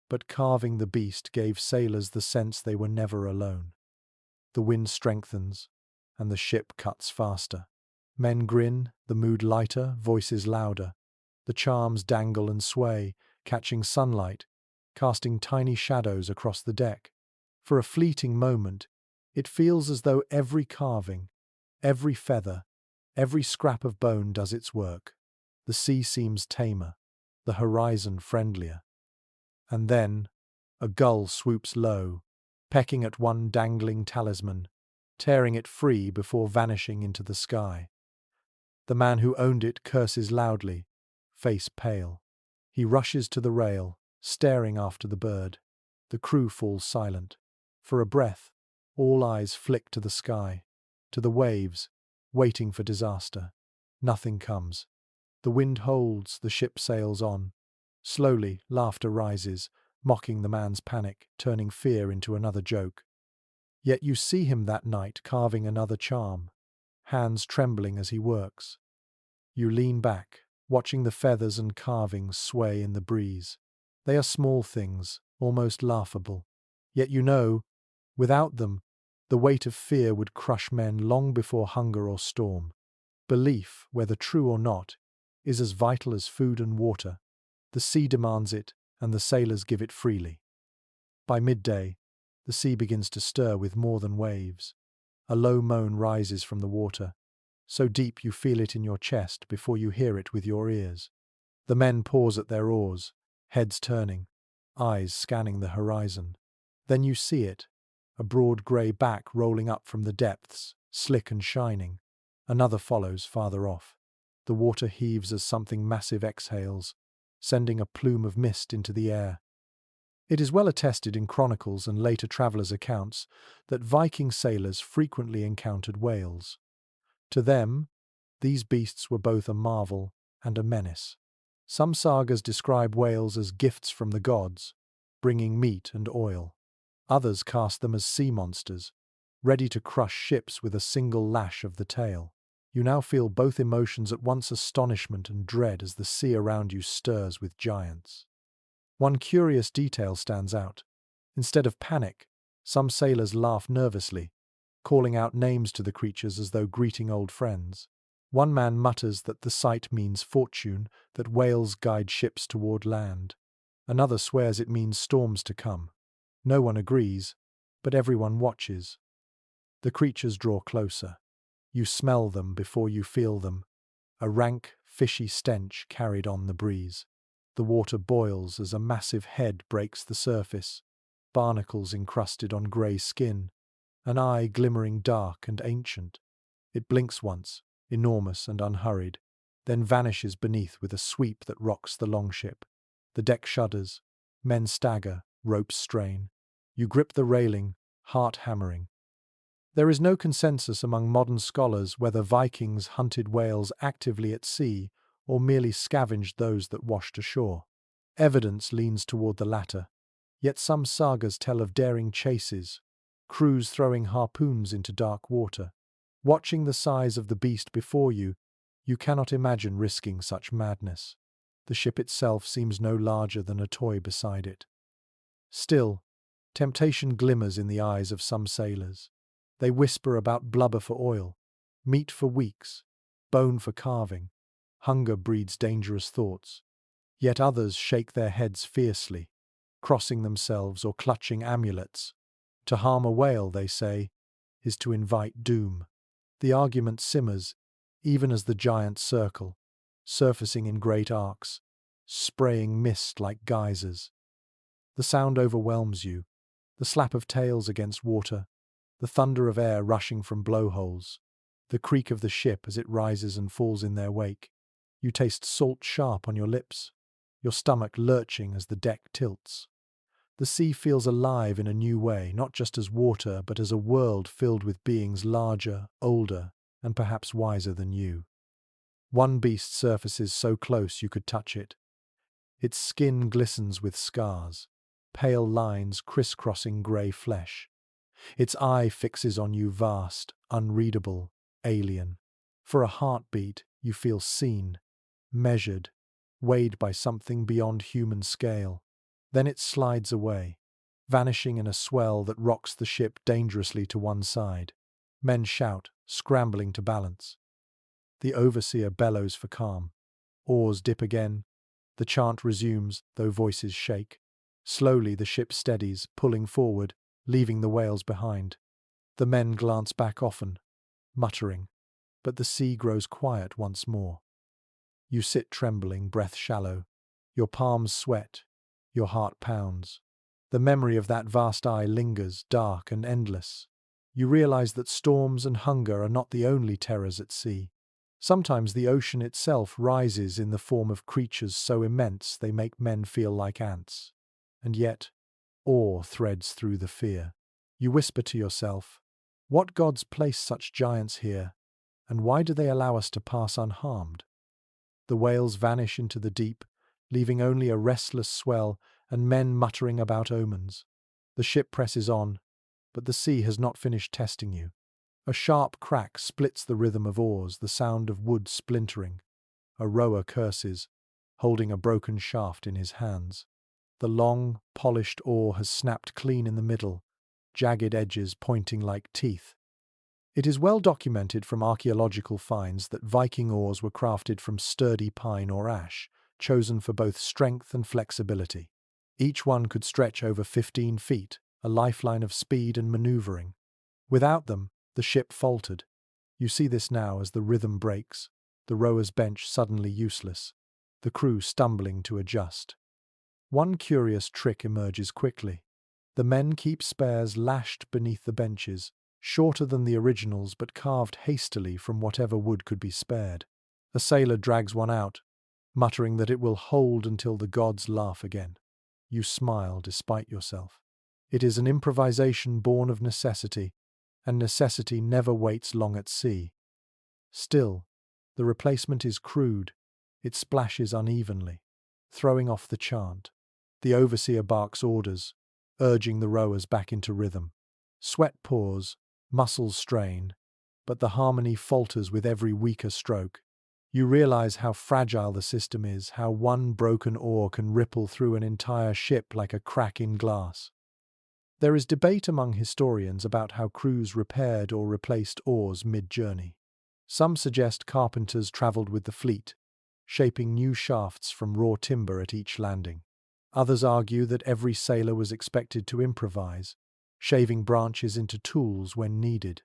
but carving the beast gave sailors the sense they were never alone. The wind strengthens, and the ship cuts faster. Men grin, the mood lighter, voices louder. The charms dangle and sway, catching sunlight, casting tiny shadows across the deck. For a fleeting moment, it feels as though every carving, every feather, every scrap of bone does its work. The sea seems tamer, the horizon friendlier. And then, a gull swoops low, pecking at one dangling talisman, tearing it free before vanishing into the sky. The man who owned it curses loudly, face pale. He rushes to the rail, staring after the bird. The crew falls silent. For a breath, all eyes flick to the sky, to the waves, waiting for disaster. Nothing comes. The wind holds, the ship sails on. Slowly, laughter rises, mocking the man's panic, turning fear into another joke. Yet you see him that night carving another charm, hands trembling as he works. You lean back, watching the feathers and carvings sway in the breeze. They are small things, almost laughable. Yet you know, without them, the weight of fear would crush men long before hunger or storm. Belief, whether true or not, is as vital as food and water. The sea demands it, and the sailors give it freely. By midday, the sea begins to stir with more than waves. A low moan rises from the water, so deep you feel it in your chest before you hear it with your ears. The men pause at their oars, heads turning, eyes scanning the horizon. Then you see it, a broad grey back rolling up from the depths, slick and shining. Another follows farther off. The water heaves as something massive exhales, sending a plume of mist into the air. It is well attested in chronicles and later travellers' accounts that Viking sailors frequently encountered whales. To them, these beasts were both a marvel and a menace. Some sagas describe whales as gifts from the gods, bringing meat and oil. Others cast them as sea monsters, ready to crush ships with a single lash of the tail. You now feel both emotions at once, astonishment and dread, as the sea around you stirs with giants. One curious detail stands out. Instead of panic, some sailors laugh nervously, calling out names to the creatures as though greeting old friends. One man mutters that the sight means fortune, that whales guide ships toward land. Another swears it means storms to come. No one agrees, but everyone watches. The creatures draw closer. You smell them before you feel them, a rank, fishy stench carried on the breeze. The water boils as a massive head breaks the surface, barnacles encrusted on grey skin, an eye glimmering dark and ancient. It blinks once, enormous and unhurried, then vanishes beneath with a sweep that rocks the Longship. The deck shudders, men stagger, ropes strain. You grip the railing, heart hammering. There is no consensus among modern scholars whether Vikings hunted whales actively at sea or merely scavenged those that washed ashore. Evidence leans toward the latter, yet some sagas tell of daring chases, crews throwing harpoons into dark water. Watching the size of the beast before you, you cannot imagine risking such madness. The ship itself seems no larger than a toy beside it. Still, temptation glimmers in the eyes of some sailors. They whisper about blubber for oil, meat for weeks, bone for carving. Hunger breeds dangerous thoughts. Yet others shake their heads fiercely, crossing themselves or clutching amulets. To harm a whale, they say, is to invite doom. The argument simmers, even as the giants circle, surfacing in great arcs, spraying mist like geysers. The sound overwhelms you, the slap of tails against water, the thunder of air rushing from blowholes, the creak of the ship as it rises and falls in their wake. You taste salt sharp on your lips, your stomach lurching as the deck tilts. The sea feels alive in a new way, not just as water, but as a world filled with beings larger, older, and perhaps wiser than you. One beast surfaces so close you could touch it. Its skin glistens with scars, pale lines crisscrossing grey flesh. Its eye fixes on you, vast, unreadable, alien. For a heartbeat, you feel seen, measured, weighed by something beyond human scale. Then it slides away, vanishing in a swell that rocks the ship dangerously to one side. Men shout, scrambling to balance. The overseer bellows for calm. Oars dip again. The chant resumes, though voices shake. Slowly the ship steadies, pulling forward, leaving the whales behind. The men glance back often, muttering, but the sea grows quiet once more. You sit trembling, breath shallow. Your palms sweat, your heart pounds. The memory of that vast eye lingers, dark and endless. You realize that storms and hunger are not the only terrors at sea. Sometimes the ocean itself rises in the form of creatures so immense they make men feel like ants. And yet, awe threads through the fear. You whisper to yourself, what gods place such giants here, and why do they allow us to pass unharmed? The whales vanish into the deep, leaving only a restless swell and men muttering about omens. The ship presses on, but the sea has not finished testing you. A sharp crack splits the rhythm of oars, the sound of wood splintering. A rower curses, holding a broken shaft in his hands. The long, polished oar has snapped clean in the middle, jagged edges pointing like teeth. It is well documented from archaeological finds that Viking oars were crafted from sturdy pine or ash, chosen for both strength and flexibility. Each one could stretch over 15 feet, a lifeline of speed and maneuvering. Without them, the ship faltered. You see this now as the rhythm breaks, the rower's bench suddenly useless, the crew stumbling to adjust. One curious trick emerges quickly. The men keep spares lashed beneath the benches, shorter than the originals but carved hastily from whatever wood could be spared. A sailor drags one out, muttering that it will hold until the gods laugh again. You smile despite yourself. It is an improvisation born of necessity, and necessity never waits long at sea. Still, the replacement is crude. It splashes unevenly, throwing off the chant. The overseer barks orders, urging the rowers back into rhythm. Sweat pours, muscles strain, but the harmony falters with every weaker stroke. You realize how fragile the system is, how one broken oar can ripple through an entire ship like a crack in glass. There is debate among historians about how crews repaired or replaced oars mid-journey. Some suggest carpenters traveled with the fleet, shaping new shafts from raw timber at each landing. Others argue that every sailor was expected to improvise, shaving branches into tools when needed.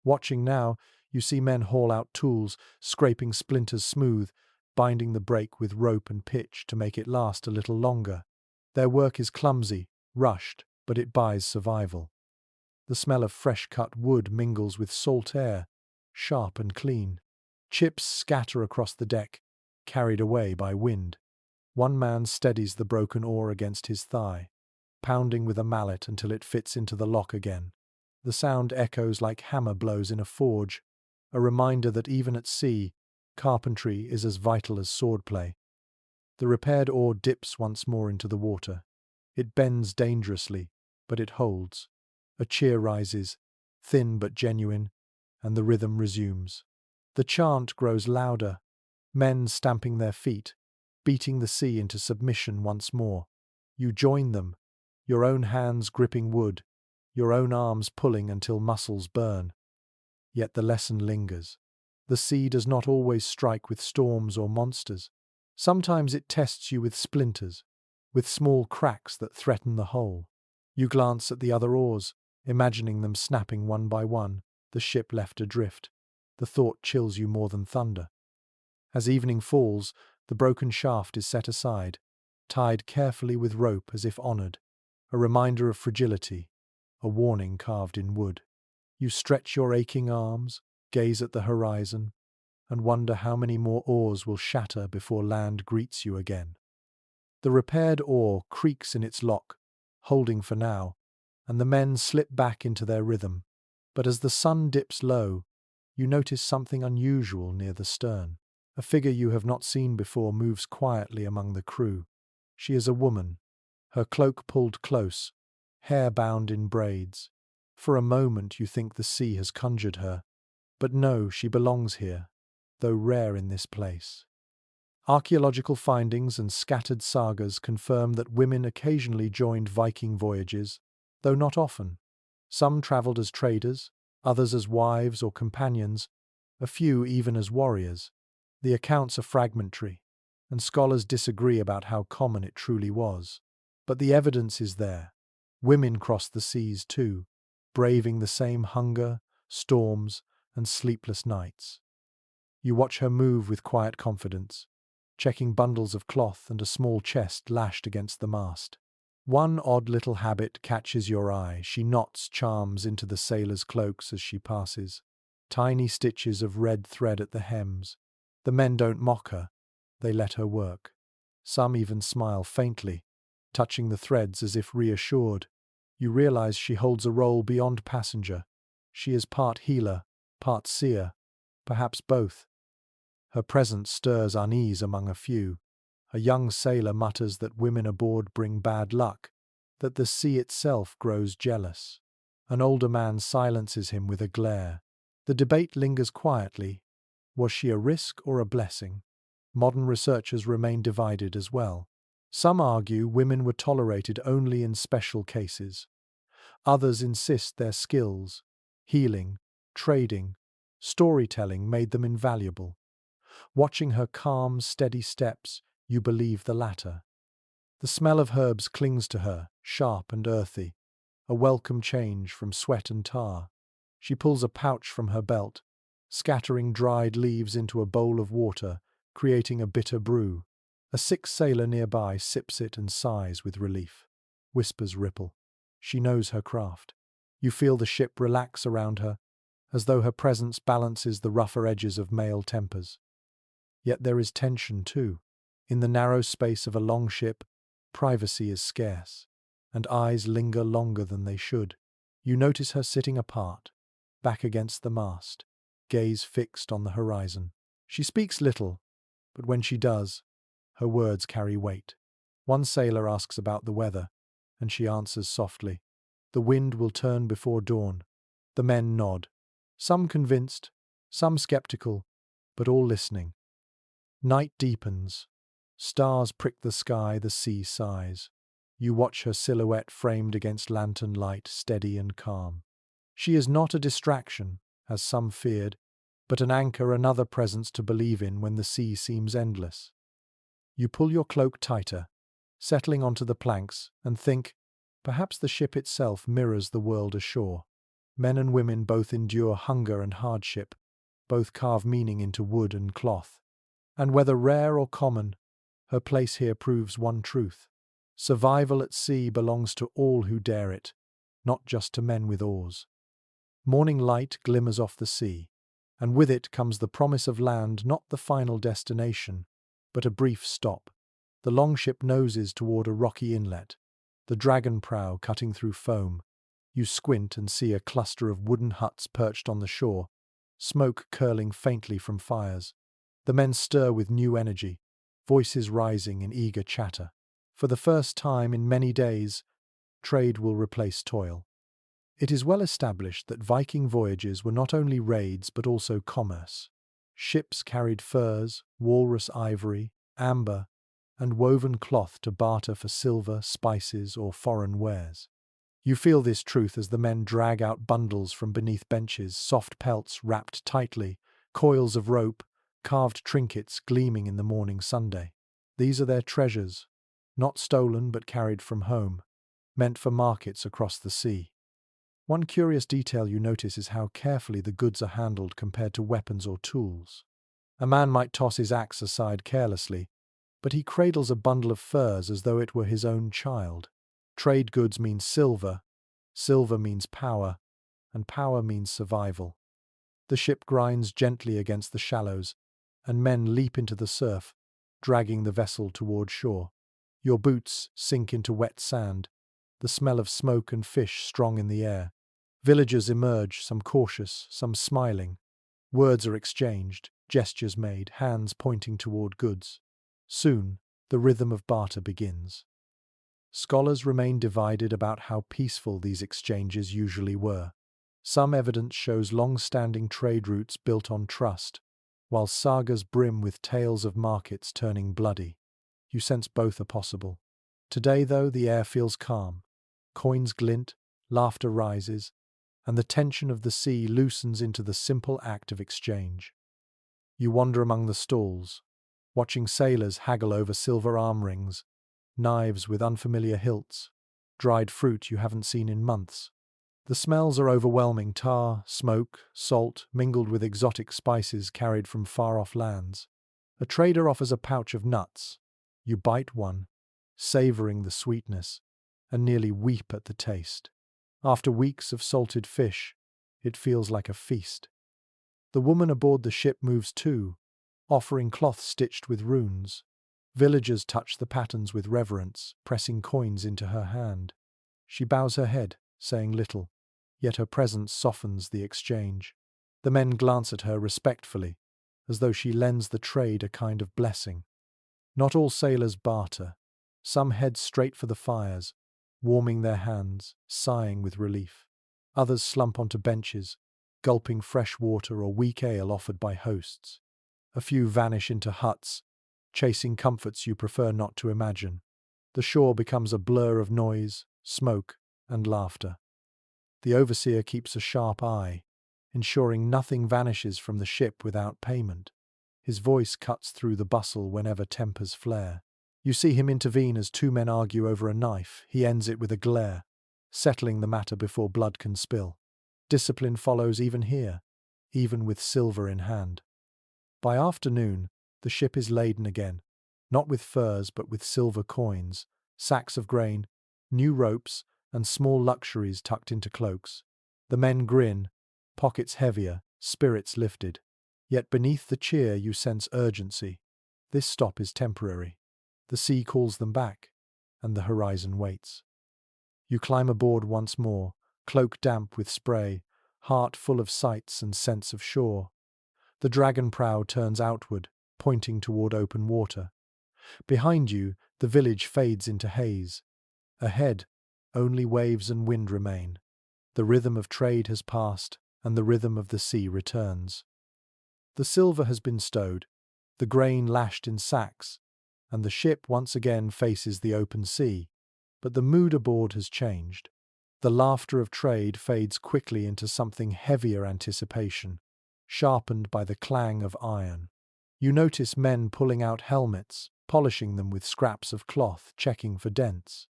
Watching now, you see men haul out tools, scraping splinters smooth, binding the break with rope and pitch to make it last a little longer. Their work is clumsy, rushed, but it buys survival. The smell of fresh-cut wood mingles with salt air, sharp and clean. Chips scatter across the deck, carried away by wind. One man steadies the broken oar against his thigh, pounding with a mallet until it fits into the lock again. The sound echoes like hammer blows in a forge, a reminder that even at sea, carpentry is as vital as swordplay. The repaired oar dips once more into the water. It bends dangerously, but it holds. A cheer rises, thin but genuine, and the rhythm resumes. The chant grows louder, men stamping their feet, beating the sea into submission once more. You join them, your own hands gripping wood, your own arms pulling until muscles burn. Yet the lesson lingers. The sea does not always strike with storms or monsters. Sometimes it tests you with splinters, with small cracks that threaten the hull. You glance at the other oars, imagining them snapping one by one, the ship left adrift. The thought chills you more than thunder. As evening falls, the broken shaft is set aside, tied carefully with rope as if honored, a reminder of fragility, a warning carved in wood. You stretch your aching arms, gaze at the horizon, and wonder how many more oars will shatter before land greets you again. The repaired oar creaks in its lock, holding for now, and the men slip back into their rhythm. But as the sun dips low, you notice something unusual near the stern. A figure you have not seen before moves quietly among the crew. She is a woman, her cloak pulled close, hair bound in braids. For a moment you think the sea has conjured her, but no, she belongs here, though rare in this place. Archaeological findings and scattered sagas confirm that women occasionally joined Viking voyages, though not often. Some travelled as traders, others as wives or companions, a few even as warriors. The accounts are fragmentary, and scholars disagree about how common it truly was. But the evidence is there. Women crossed the seas too, braving the same hunger, storms, and sleepless nights. You watch her move with quiet confidence, checking bundles of cloth and a small chest lashed against the mast. One odd little habit catches your eye. She knots charms into the sailors' cloaks as she passes, tiny stitches of red thread at the hems. The men don't mock her, they let her work. Some even smile faintly, touching the threads as if reassured. You realize she holds a role beyond passenger. She is part healer, part seer, perhaps both. Her presence stirs unease among a few. A young sailor mutters that women aboard bring bad luck, that the sea itself grows jealous. An older man silences him with a glare. The debate lingers quietly. Was she a risk or a blessing? Modern researchers remain divided as well. Some argue women were tolerated only in special cases. Others insist their skills, healing, trading, storytelling made them invaluable. Watching her calm, steady steps, you believe the latter. The smell of herbs clings to her, sharp and earthy, a welcome change from sweat and tar. She pulls a pouch from her belt, scattering dried leaves into a bowl of water, creating a bitter brew. A sick sailor nearby sips it and sighs with relief. Whispers ripple. She knows her craft. You feel the ship relax around her, as though her presence balances the rougher edges of male tempers. Yet there is tension too. In the narrow space of a longship, privacy is scarce, and eyes linger longer than they should. You notice her sitting apart, back against the mast, gaze fixed on the horizon. She speaks little, but when she does, her words carry weight. One sailor asks about the weather, and she answers softly, "The wind will turn before dawn." The men nod, some convinced, some skeptical, but all listening. Night deepens. Stars prick the sky, the sea sighs. You watch her silhouette framed against lantern light, steady and calm. She is not a distraction, as some feared, but an anchor, another presence to believe in when the sea seems endless. You pull your cloak tighter, settling onto the planks, and think, perhaps the ship itself mirrors the world ashore. Men and women both endure hunger and hardship, both carve meaning into wood and cloth. And whether rare or common, her place here proves one truth. Survival at sea belongs to all who dare it, not just to men with oars. Morning light glimmers off the sea, and with it comes the promise of land, not the final destination, but a brief stop. The longship noses toward a rocky inlet, the dragon prow cutting through foam. You squint and see a cluster of wooden huts perched on the shore, smoke curling faintly from fires. The men stir with new energy, voices rising in eager chatter. For the first time in many days, trade will replace toil. It is well established that Viking voyages were not only raids but also commerce. Ships carried furs, walrus ivory, amber, and woven cloth to barter for silver, spices, or foreign wares. You feel this truth as the men drag out bundles from beneath benches, soft pelts wrapped tightly, coils of rope, carved trinkets gleaming in the morning sunday. These are their treasures, not stolen but carried from home, meant for markets across the sea. One curious detail you notice is how carefully the goods are handled compared to weapons or tools. A man might toss his axe aside carelessly, but he cradles a bundle of furs as though it were his own child. Trade goods means silver, silver means power, and power means survival. The ship grinds gently against the shallows, and men leap into the surf, dragging the vessel toward shore. Your boots sink into wet sand, the smell of smoke and fish strong in the air. Villagers emerge, some cautious, some smiling. Words are exchanged, gestures made, hands pointing toward goods. Soon, the rhythm of barter begins. Scholars remain divided about how peaceful these exchanges usually were. Some evidence shows long-standing trade routes built on trust, while sagas brim with tales of markets turning bloody. You sense both are possible. Today, though, the air feels calm. Coins glint, laughter rises, and the tension of the sea loosens into the simple act of exchange. You wander among the stalls, watching sailors haggle over silver arm rings, knives with unfamiliar hilts, dried fruit you haven't seen in months. The smells are overwhelming: tar, smoke, salt, mingled with exotic spices carried from far-off lands. A trader offers a pouch of nuts. You bite one, savoring the sweetness, and nearly weep at the taste. After weeks of salted fish, it feels like a feast. The woman aboard the ship moves too, offering cloth stitched with runes. Villagers touch the patterns with reverence, pressing coins into her hand. She bows her head, saying little, yet her presence softens the exchange. The men glance at her respectfully, as though she lends the trade a kind of blessing. Not all sailors barter. Some head straight for the fires, warming their hands, sighing with relief. Others slump onto benches, gulping fresh water or weak ale offered by hosts. A few vanish into huts, chasing comforts you prefer not to imagine. The shore becomes a blur of noise, smoke, and laughter. The overseer keeps a sharp eye, ensuring nothing vanishes from the ship without payment. His voice cuts through the bustle whenever tempers flare. You see him intervene as two men argue over a knife. He ends it with a glare, settling the matter before blood can spill. Discipline follows even here, even with silver in hand. By afternoon, the ship is laden again, not with furs but with silver coins, sacks of grain, new ropes, and small luxuries tucked into cloaks. The men grin, pockets heavier, spirits lifted. Yet beneath the cheer you sense urgency. This stop is temporary. The sea calls them back, and the horizon waits. You climb aboard once more, cloak damp with spray, heart full of sights and sense of shore. The dragon prow turns outward, pointing toward open water. Behind you, the village fades into haze. Ahead, only waves and wind remain. The rhythm of trade has passed, and the rhythm of the sea returns. The silver has been stowed, the grain lashed in sacks, and the ship once again faces the open sea. But the mood aboard has changed. The laughter of trade fades quickly into something heavier anticipation, sharpened by the clang of iron. You notice men pulling out helmets, polishing them with scraps of cloth, checking for dents.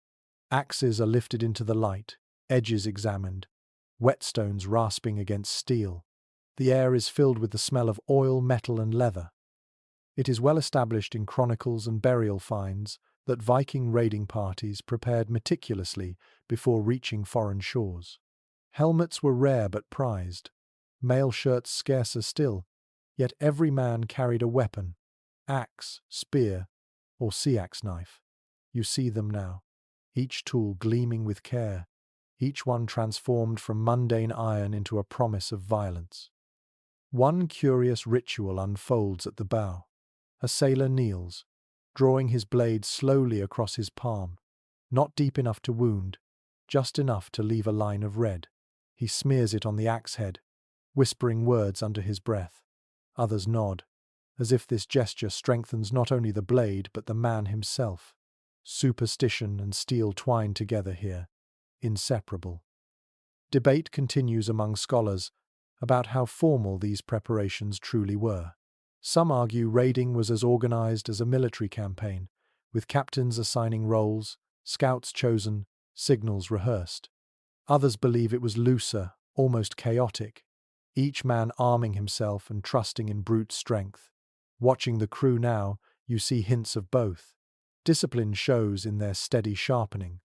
Axes are lifted into the light, edges examined, whetstones rasping against steel. The air is filled with the smell of oil, metal, and leather. It is well established in chronicles and burial finds that Viking raiding parties prepared meticulously before reaching foreign shores. Helmets were rare but prized, mail shirts scarcer still, yet every man carried a weapon, axe, spear, or sea-axe knife. You see them now, each tool gleaming with care, each one transformed from mundane iron into a promise of violence. One curious ritual unfolds at the bow. A sailor kneels, drawing his blade slowly across his palm, not deep enough to wound, just enough to leave a line of red. He smears it on the axe head, whispering words under his breath. Others nod, as if this gesture strengthens not only the blade but the man himself. Superstition and steel twine together here, inseparable. Debate continues among scholars about how formal these preparations truly were. Some argue raiding was as organized as a military campaign, with captains assigning roles, scouts chosen, signals rehearsed. Others believe it was looser, almost chaotic, each man arming himself and trusting in brute strength. Watching the crew now, you see hints of both. Discipline shows in their steady sharpening,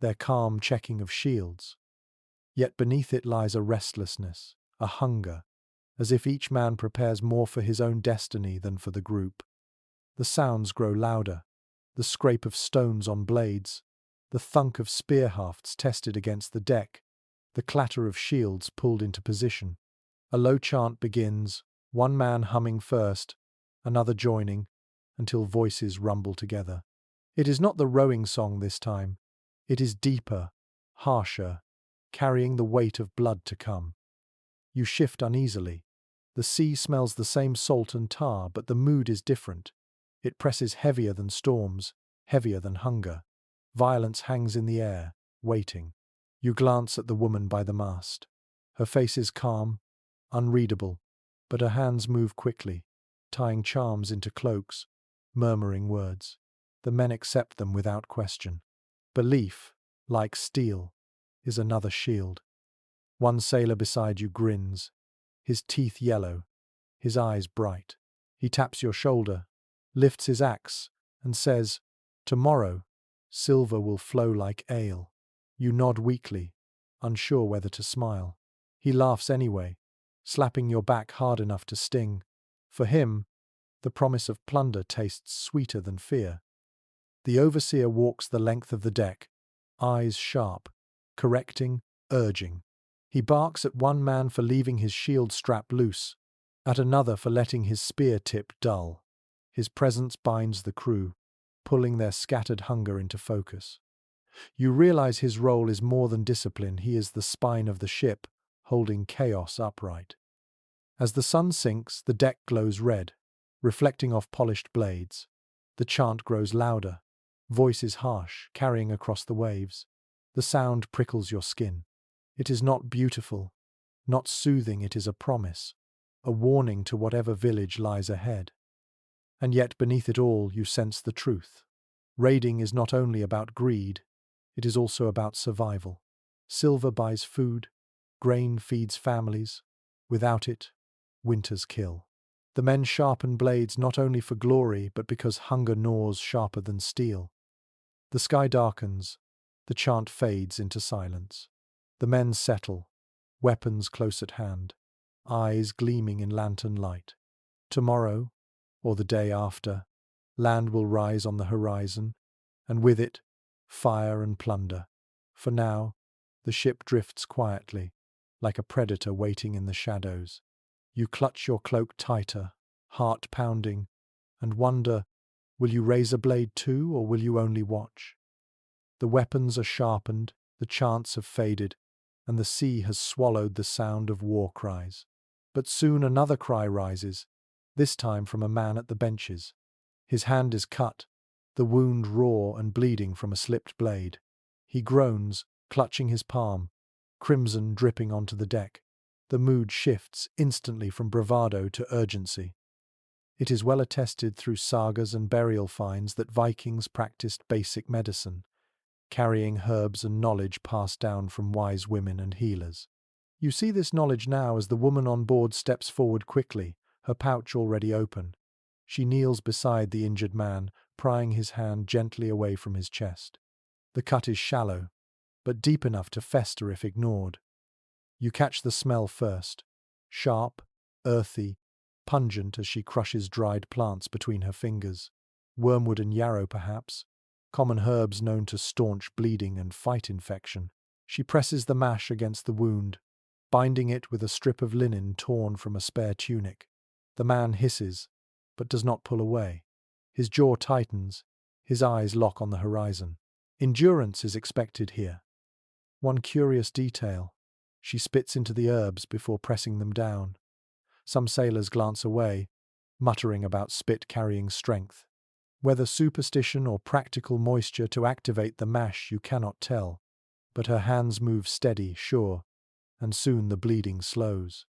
their calm checking of shields. Yet beneath it lies a restlessness, a hunger, as if each man prepares more for his own destiny than for the group. The sounds grow louder, the scrape of stones on blades, the thunk of spear hafts tested against the deck, the clatter of shields pulled into position. A low chant begins, one man humming first, another joining, until voices rumble together. It is not the rowing song this time. It is deeper, harsher, carrying the weight of blood to come. You shift uneasily. The sea smells the same salt and tar, but the mood is different. It presses heavier than storms, heavier than hunger. Violence hangs in the air, waiting. You glance at the woman by the mast. Her face is calm, unreadable, but her hands move quickly, tying charms into cloaks, murmuring words. The men accept them without question. Belief, like steel, is another shield. One sailor beside you grins, his teeth yellow, his eyes bright. He taps your shoulder, lifts his axe, and says, "Tomorrow, silver will flow like ale." You nod weakly, unsure whether to smile. He laughs anyway, slapping your back hard enough to sting. For him, the promise of plunder tastes sweeter than fear. The overseer walks the length of the deck, eyes sharp, correcting, urging. He barks at one man for leaving his shield strap loose, at another for letting his spear tip dull. His presence binds the crew, pulling their scattered hunger into focus. You realize his role is more than discipline. He is the spine of the ship, holding chaos upright. As the sun sinks, the deck glows red, reflecting off polished blades. The chant grows louder, voices harsh, carrying across the waves. The sound prickles your skin. It is not beautiful, not soothing, it is a promise, a warning to whatever village lies ahead. And yet beneath it all you sense the truth. Raiding is not only about greed, it is also about survival. Silver buys food, grain feeds families. Without it, winters kill. The men sharpen blades not only for glory, but because hunger gnaws sharper than steel. The sky darkens, the chant fades into silence. The men settle, weapons close at hand, eyes gleaming in lantern light. Tomorrow, or the day after, land will rise on the horizon, and with it, fire and plunder. For now, the ship drifts quietly, like a predator waiting in the shadows. You clutch your cloak tighter, heart pounding, and wonder, will you raise a blade too, or will you only watch? The weapons are sharpened, the chants have faded, and the sea has swallowed the sound of war cries. But soon another cry rises, this time from a man at the benches. His hand is cut, the wound raw and bleeding from a slipped blade. He groans, clutching his palm, crimson dripping onto the deck. The mood shifts instantly from bravado to urgency. It is well attested through sagas and burial finds that Vikings practiced basic medicine, carrying herbs and knowledge passed down from wise women and healers. You see this knowledge now as the woman on board steps forward quickly, her pouch already open. She kneels beside the injured man, prying his hand gently away from his chest. The cut is shallow, but deep enough to fester if ignored. You catch the smell first, sharp, earthy, pungent as she crushes dried plants between her fingers. Wormwood and yarrow, perhaps, common herbs known to staunch bleeding and fight infection. She presses the mash against the wound, binding it with a strip of linen torn from a spare tunic. The man hisses, but does not pull away. His jaw tightens, his eyes lock on the horizon. Endurance is expected here. One curious detail: she spits into the herbs before pressing them down. Some sailors glance away, muttering about spit carrying strength. Whether superstition or practical moisture to activate the mash you cannot tell, but her hands move steady, sure, and soon the bleeding slows.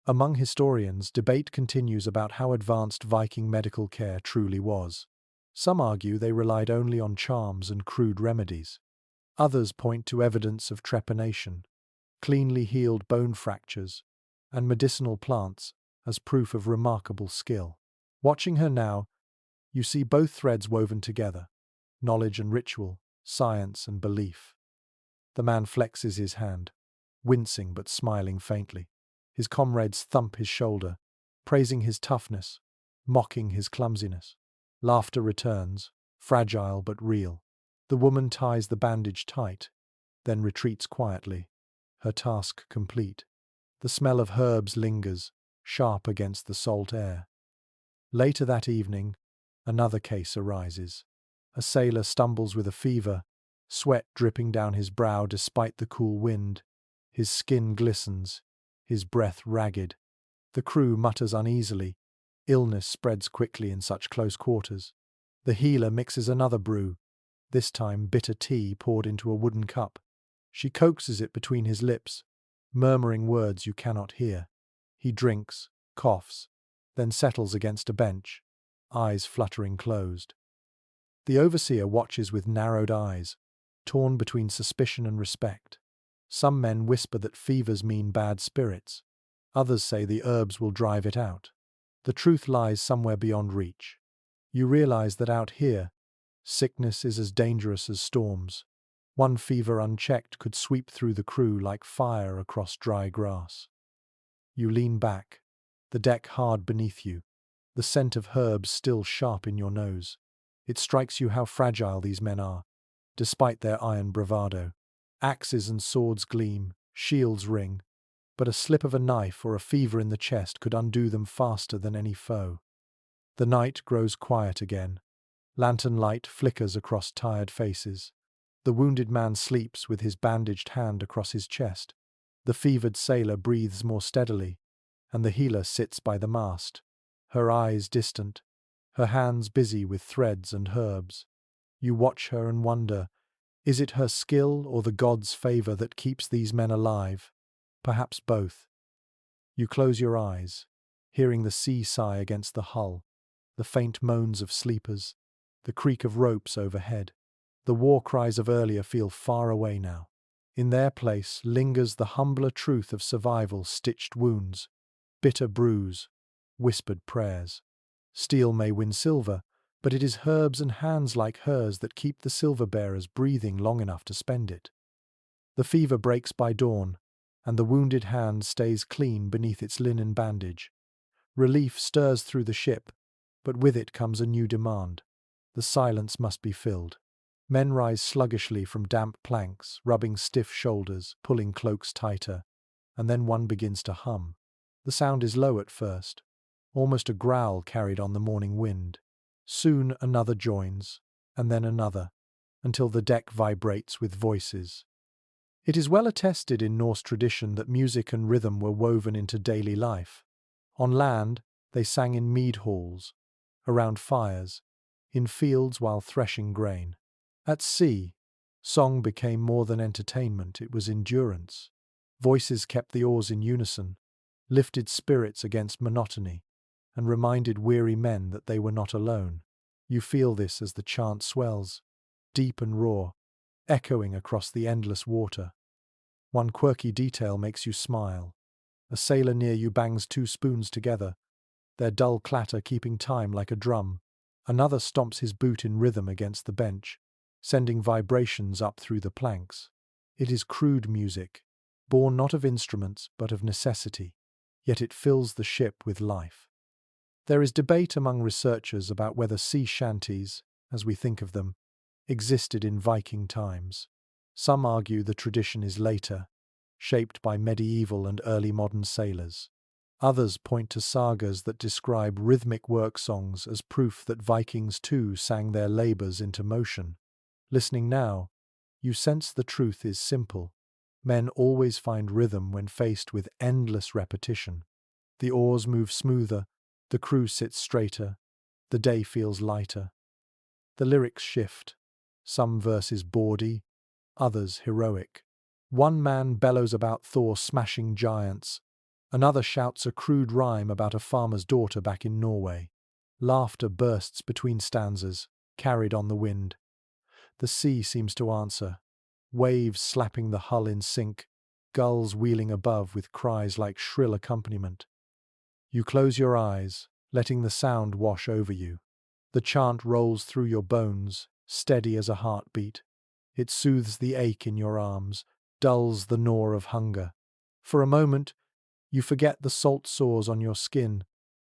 Among historians, debate continues about how advanced Viking medical care truly was. Some argue they relied only on charms and crude remedies. Others point to evidence of trepanation, cleanly healed bone fractures, and medicinal plants as proof of remarkable skill. Watching her now, you see both threads woven together, knowledge and ritual, science and belief. The man flexes his hand, wincing but smiling faintly. His comrades thump his shoulder, praising his toughness, mocking his clumsiness. Laughter returns, fragile but real. The woman ties the bandage tight, then retreats quietly, her task complete. The smell of herbs lingers, sharp against the salt air. Later that evening, another case arises. A sailor stumbles with a fever, sweat dripping down his brow despite the cool wind. His skin glistens, his breath ragged. The crew mutters uneasily. Illness spreads quickly in such close quarters. The healer mixes another brew, this time bitter tea poured into a wooden cup. She coaxes it between his lips, murmuring words you cannot hear. He drinks, coughs, then settles against a bench, eyes fluttering closed. The overseer watches with narrowed eyes, torn between suspicion and respect. Some men whisper that fevers mean bad spirits. Others say the herbs will drive it out. The truth lies somewhere beyond reach. You realize that out here, sickness is as dangerous as storms. One fever unchecked could sweep through the crew like fire across dry grass. You lean back, the deck hard beneath you, the scent of herbs still sharp in your nose. It strikes you how fragile these men are, despite their iron bravado. Axes and swords gleam, shields ring, but a slip of a knife or a fever in the chest could undo them faster than any foe. The night grows quiet again. Lantern light flickers across tired faces. The wounded man sleeps with his bandaged hand across his chest. The fevered sailor breathes more steadily, and the healer sits by the mast, her eyes distant, her hands busy with threads and herbs. You watch her and wonder, is it her skill or the gods' favor that keeps these men alive? Perhaps both. You close your eyes, hearing the sea sigh against the hull, the faint moans of sleepers, the creak of ropes overhead. The war cries of earlier feel far away now. In their place lingers the humbler truth of survival: stitched wounds, bitter brews, whispered prayers. Steel may win silver, but it is herbs and hands like hers that keep the silver bearers breathing long enough to spend it. The fever breaks by dawn, and the wounded hand stays clean beneath its linen bandage. Relief stirs through the ship, but with it comes a new demand. The silence must be filled. Men rise sluggishly from damp planks, rubbing stiff shoulders, pulling cloaks tighter, and then one begins to hum. The sound is low at first, almost a growl carried on the morning wind. Soon another joins, and then another, until the deck vibrates with voices. It is well attested in Norse tradition that music and rhythm were woven into daily life. On land, they sang in mead halls, around fires, in fields while threshing grain. At sea, song became more than entertainment, it was endurance. Voices kept the oars in unison, lifted spirits against monotony, and reminded weary men that they were not alone. You feel this as the chant swells, deep and raw, echoing across the endless water. One quirky detail makes you smile. A sailor near you bangs two spoons together, their dull clatter keeping time like a drum. Another stomps his boot in rhythm against the bench, sending vibrations up through the planks. It is crude music, born not of instruments but of necessity, yet it fills the ship with life. There is debate among researchers about whether sea shanties, as we think of them, existed in Viking times. Some argue the tradition is later, shaped by medieval and early modern sailors. Others point to sagas that describe rhythmic work songs as proof that Vikings too sang their labors into motion. Listening now, you sense the truth is simple. Men always find rhythm when faced with endless repetition. The oars move smoother, the crew sits straighter, the day feels lighter. The lyrics shift, some verses bawdy, others heroic. One man bellows about Thor smashing giants, another shouts a crude rhyme about a farmer's daughter back in Norway. Laughter bursts between stanzas, carried on the wind. The sea seems to answer, waves slapping the hull in sync, gulls wheeling above with cries like shrill accompaniment. You close your eyes, letting the sound wash over you. The chant rolls through your bones, steady as a heartbeat. It soothes the ache in your arms, dulls the gnaw of hunger. For a moment, you forget the salt sores on your skin,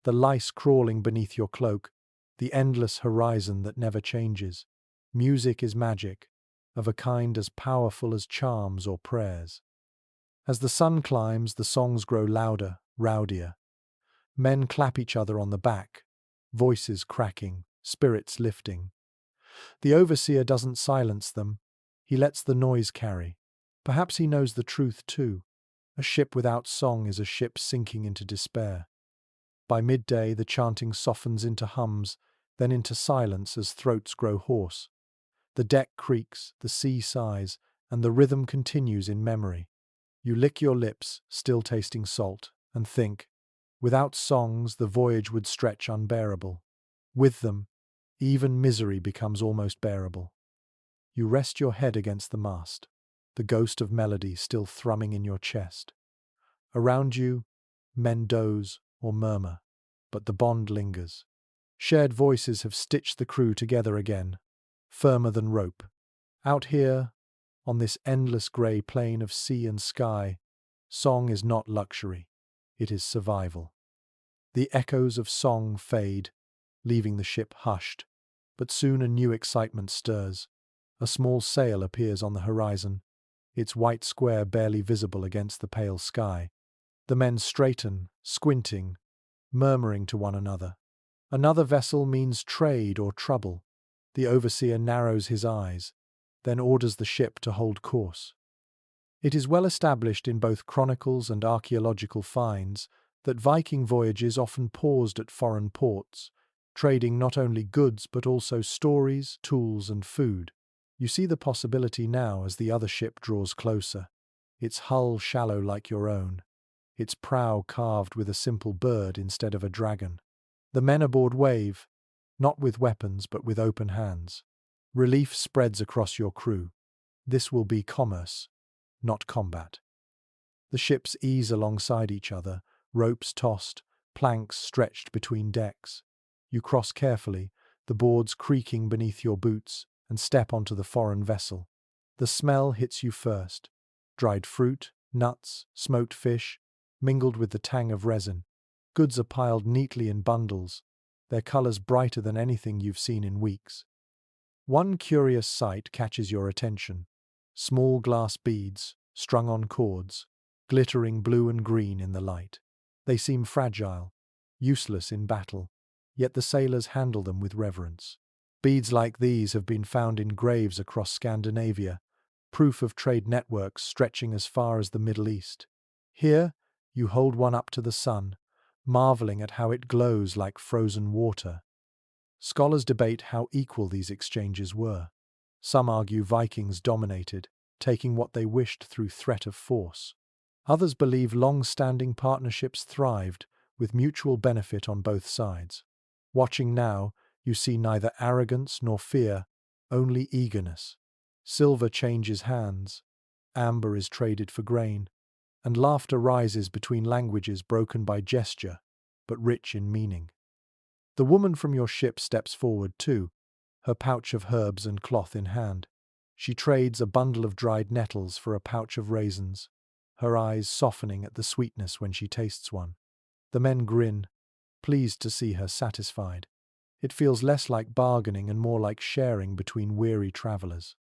the lice crawling beneath your cloak, the endless horizon that never changes. Music is magic, of a kind as powerful as charms or prayers. As the sun climbs, the songs grow louder, rowdier. Men clap each other on the back, voices cracking, spirits lifting. The overseer doesn't silence them, he lets the noise carry. Perhaps he knows the truth too. A ship without song is a ship sinking into despair. By midday, the chanting softens into hums, then into silence as throats grow hoarse. The deck creaks, the sea sighs, and the rhythm continues in memory. You lick your lips, still tasting salt, and think, without songs, the voyage would stretch unbearable. With them, even misery becomes almost bearable. You rest your head against the mast, the ghost of melody still thrumming in your chest. Around you, men doze or murmur, but the bond lingers. Shared voices have stitched the crew together again, firmer than rope. Out here, on this endless grey plain of sea and sky, song is not luxury, it is survival. The echoes of song fade, leaving the ship hushed, but soon a new excitement stirs. A small sail appears on the horizon, its white square barely visible against the pale sky. The men straighten, squinting, murmuring to one another. Another vessel means trade or trouble. The overseer narrows his eyes, then orders the ship to hold course. It is well established in both chronicles and archaeological finds that Viking voyages often paused at foreign ports, trading not only goods but also stories, tools, and food. You see the possibility now as the other ship draws closer, its hull shallow like your own, its prow carved with a simple bird instead of a dragon. The men aboard wave, not with weapons but with open hands. Relief spreads across your crew. This will be commerce, not combat. The ships ease alongside each other, ropes tossed, planks stretched between decks. You cross carefully, the boards creaking beneath your boots, and step onto the foreign vessel. The smell hits you first. Dried fruit, nuts, smoked fish, mingled with the tang of resin. Goods are piled neatly in bundles, their colors brighter than anything you've seen in weeks. One curious sight catches your attention. Small glass beads, strung on cords, glittering blue and green in the light. They seem fragile, useless in battle, yet the sailors handle them with reverence. Beads like these have been found in graves across Scandinavia, proof of trade networks stretching as far as the Middle East. Here, you hold one up to the sun, marveling at how it glows like frozen water. Scholars debate how equal these exchanges were. Some argue Vikings dominated, taking what they wished through threat of force. Others believe long-standing partnerships thrived, with mutual benefit on both sides. Watching now, you see neither arrogance nor fear, only eagerness. Silver changes hands, amber is traded for grain, and laughter rises between languages broken by gesture, but rich in meaning. The woman from your ship steps forward too, her pouch of herbs and cloth in hand. She trades a bundle of dried nettles for a pouch of raisins, her eyes softening at the sweetness when she tastes one. The men grin, pleased to see her satisfied. It feels less like bargaining and more like sharing between weary travelers.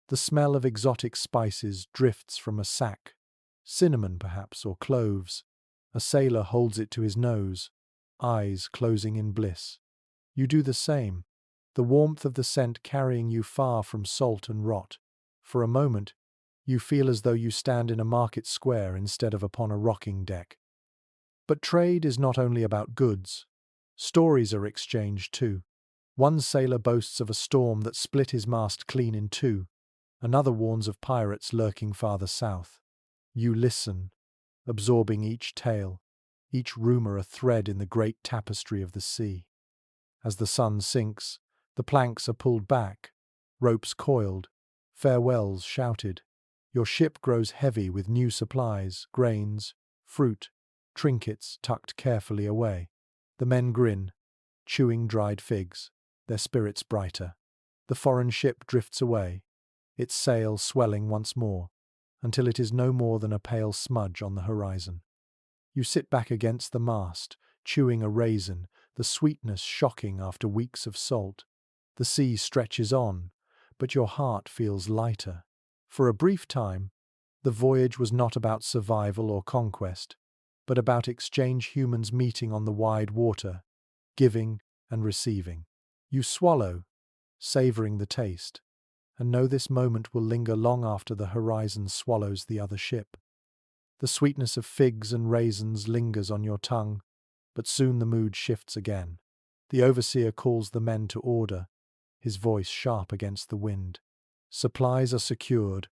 The smell of exotic spices drifts from a sack, cinnamon perhaps, or cloves. A sailor holds it to his nose, eyes closing in bliss. You do the same, the warmth of the scent carrying you far from salt and rot. For a moment, you feel as though you stand in a market square instead of upon a rocking deck. But trade is not only about goods. Stories are exchanged too. One sailor boasts of a storm that split his mast clean in two. Another warns of pirates lurking farther south. You listen, absorbing each tale, each rumor a thread in the great tapestry of the sea. As the sun sinks, the planks are pulled back, ropes coiled, farewells shouted. Your ship grows heavy with new supplies, grains, fruit, trinkets tucked carefully away. The men grin, chewing dried figs, their spirits brighter. The foreign ship drifts away, its sail swelling once more, until it is no more than a pale smudge on the horizon. You sit back against the mast, chewing a raisin, the sweetness shocking after weeks of salt. The sea stretches on, but your heart feels lighter. For a brief time, the voyage was not about survival or conquest, but about exchange humans meeting on the wide water, giving and receiving. You swallow, savoring the taste, and know this moment will linger long after the horizon swallows the other ship. The sweetness of figs and raisins lingers on your tongue, But soon the mood shifts again. The overseer calls the men to order, his voice sharp against the wind. Supplies are secured,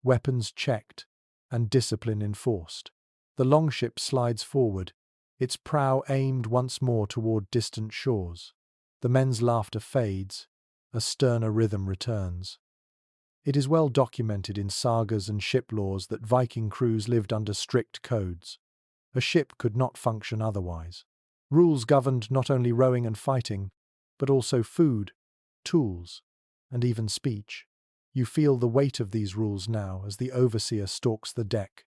weapons checked, and discipline enforced. The longship slides forward, its prow aimed once more toward distant shores. The men's laughter fades, a sterner rhythm returns. It is well documented in sagas and ship laws that Viking crews lived under strict codes. A ship could not function otherwise. Rules governed not only rowing and fighting, but also food, tools, and even speech. You feel the weight of these rules now as the overseer stalks the deck,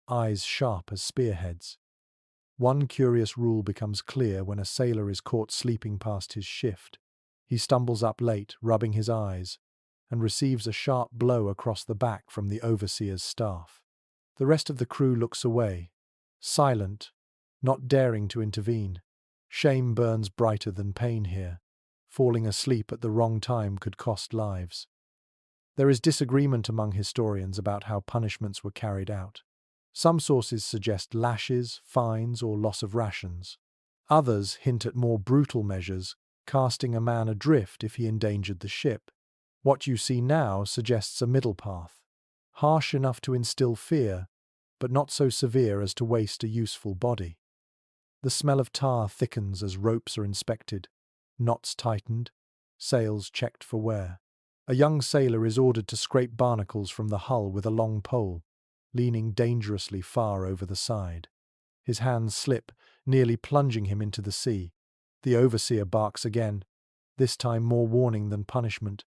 eyes sharp as spearheads. One curious rule becomes clear when a sailor is caught sleeping past his shift. He stumbles up late, rubbing his eyes, and receives a sharp blow across the back from the overseer's staff. The rest of the crew looks away, silent, not daring to intervene. Shame burns brighter than pain here. Falling asleep at the wrong time could cost lives. There is disagreement among historians about how punishments were carried out. Some sources suggest lashes, fines, or loss of rations. Others hint at more brutal measures, casting a man adrift if he endangered the ship. What you see now suggests a middle path, harsh enough to instill fear, but not so severe as to waste a useful body. The smell of tar thickens as ropes are inspected, knots tightened, sails checked for wear. A young sailor is ordered to scrape barnacles from the hull with a long pole, leaning dangerously far over the side. His hands slip, nearly plunging him into the sea. The overseer barks again, this time more warning than punishment.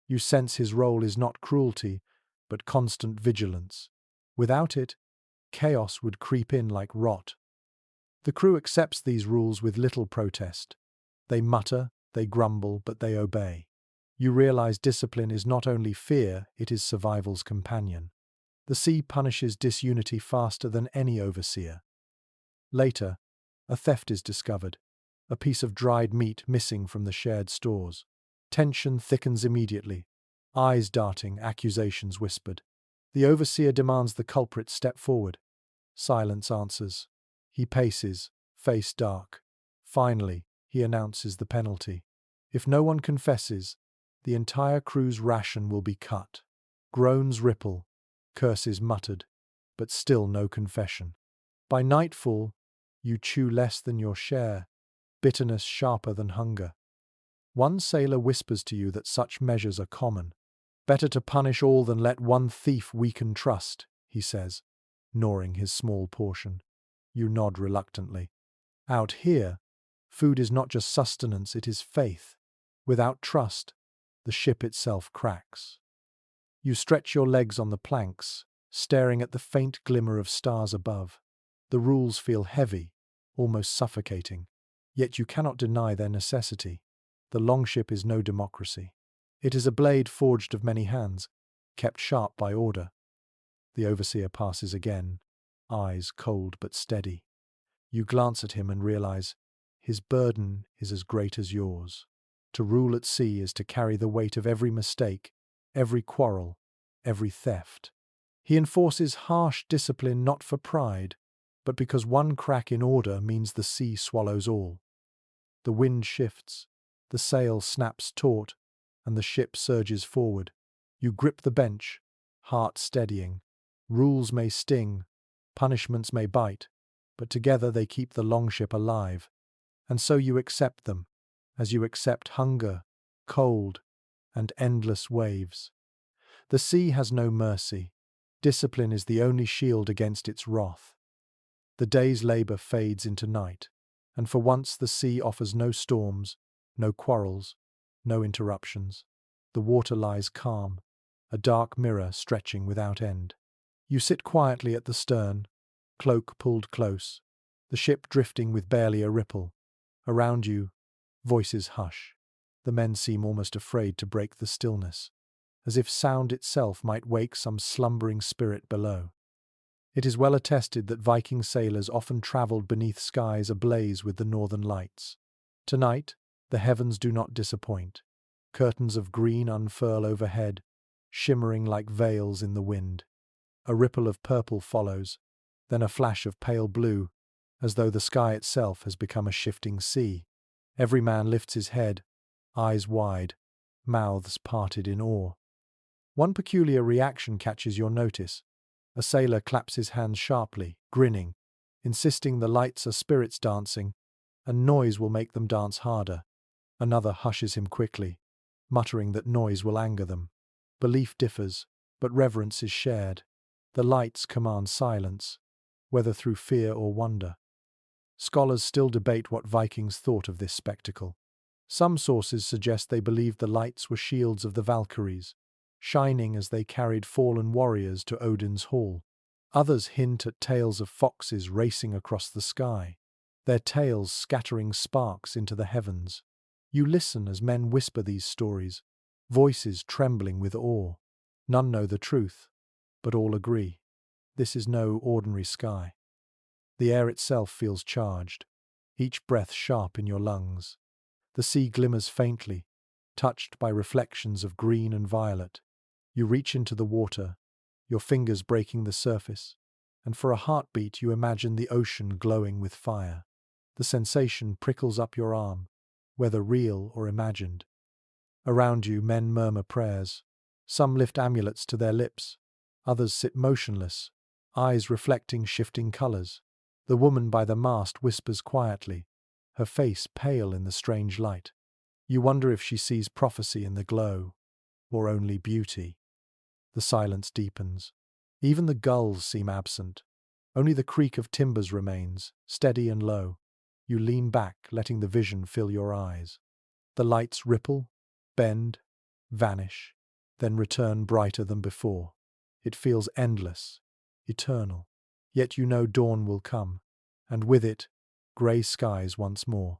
You sense his role is not cruelty, but constant vigilance. Without it, chaos would creep in like rot. The crew accepts these rules with little protest. They mutter, they grumble, but they obey. You realize discipline is not only fear, it is survival's companion. The sea punishes disunity faster than any overseer. Later, a theft is discovered, a piece of dried meat missing from the shared stores. Tension thickens immediately, eyes darting, accusations whispered. The overseer demands the culprit step forward. Silence answers. He paces, face dark. Finally, he announces the penalty. If no one confesses, the entire crew's ration will be cut. Groans ripple, curses muttered, but still no confession. By nightfall, you chew less than your share, bitterness sharper than hunger. One sailor whispers to you that such measures are common. Better to punish all than let one thief weaken trust, he says, gnawing his small portion. You nod reluctantly. Out here, food is not just sustenance, it is faith. Without trust, the ship itself cracks. You stretch your legs on the planks, staring at the faint glimmer of stars above. The rules feel heavy, almost suffocating, yet you cannot deny their necessity. The longship is no democracy. It is a blade forged of many hands, kept sharp by order. The overseer passes again, eyes cold but steady. You glance at him and realize his burden is as great as yours. To rule at sea is to carry the weight of every mistake, every quarrel, every theft. He enforces harsh discipline not for pride, but because one crack in order means the sea swallows all. The wind shifts, the sail snaps taut, and the ship surges forward. You grip the bench, heart steadying. Rules may sting, punishments may bite, but together they keep the longship alive. And so you accept them, as you accept hunger, cold, and endless waves. The sea has no mercy. Discipline is the only shield against its wrath. The day's labor fades into night, and for once the sea offers no storms, no quarrels, no interruptions. The water lies calm, a dark mirror stretching without end. You sit quietly at the stern, cloak pulled close, the ship drifting with barely a ripple. Around you, voices hush. The men seem almost afraid to break the stillness, as if sound itself might wake some slumbering spirit below. It is well attested that Viking sailors often travelled beneath skies ablaze with the northern lights. Tonight, the heavens do not disappoint. Curtains of green unfurl overhead, shimmering like veils in the wind. A ripple of purple follows, then a flash of pale blue, as though the sky itself has become a shifting sea. Every man lifts his head, eyes wide, mouths parted in awe. One peculiar reaction catches your notice. A sailor claps his hands sharply, grinning, insisting the lights are spirits dancing, and noise will make them dance harder. Another hushes him quickly, muttering that noise will anger them. Belief differs, but reverence is shared. The lights command silence, whether through fear or wonder. Scholars still debate what Vikings thought of this spectacle. Some sources suggest they believed the lights were shields of the Valkyries, shining as they carried fallen warriors to Odin's hall. Others hint at tales of foxes racing across the sky, their tails scattering sparks into the heavens. You listen as men whisper these stories, voices trembling with awe. None know the truth, but all agree. This is no ordinary sky. The air itself feels charged, each breath sharp in your lungs. The sea glimmers faintly, touched by reflections of green and violet. You reach into the water, your fingers breaking the surface, and for a heartbeat you imagine the ocean glowing with fire. The sensation prickles up your arm, whether real or imagined. Around you, men murmur prayers. Some lift amulets to their lips, others sit motionless, eyes reflecting shifting colors. The woman by the mast whispers quietly, her face pale in the strange light. You wonder if she sees prophecy in the glow, or only beauty. The silence deepens. Even the gulls seem absent. Only the creak of timbers remains, steady and low. You lean back, letting the vision fill your eyes. The lights ripple, bend, vanish, then return brighter than before. It feels endless, eternal. Yet you know dawn will come, and with it, grey skies once more.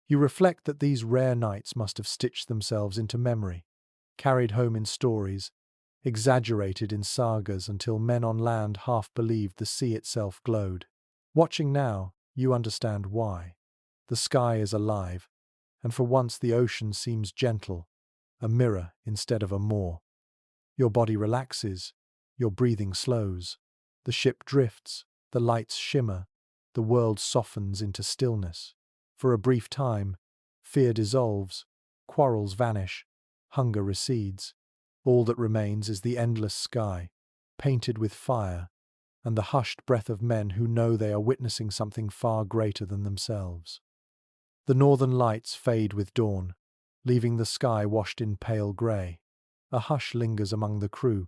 You reflect that these rare nights must have stitched themselves into memory, carried home in stories, exaggerated in sagas until men on land half believed the sea itself glowed. Watching now, you understand why. The sky is alive, and for once the ocean seems gentle, a mirror instead of a maw. Your body relaxes, your breathing slows. The ship drifts, the lights shimmer, the world softens into stillness. For a brief time, fear dissolves, quarrels vanish, hunger recedes. All that remains is the endless sky, painted with fire, and the hushed breath of men who know they are witnessing something far greater than themselves. The northern lights fade with dawn, leaving the sky washed in pale grey. A hush lingers among the crew,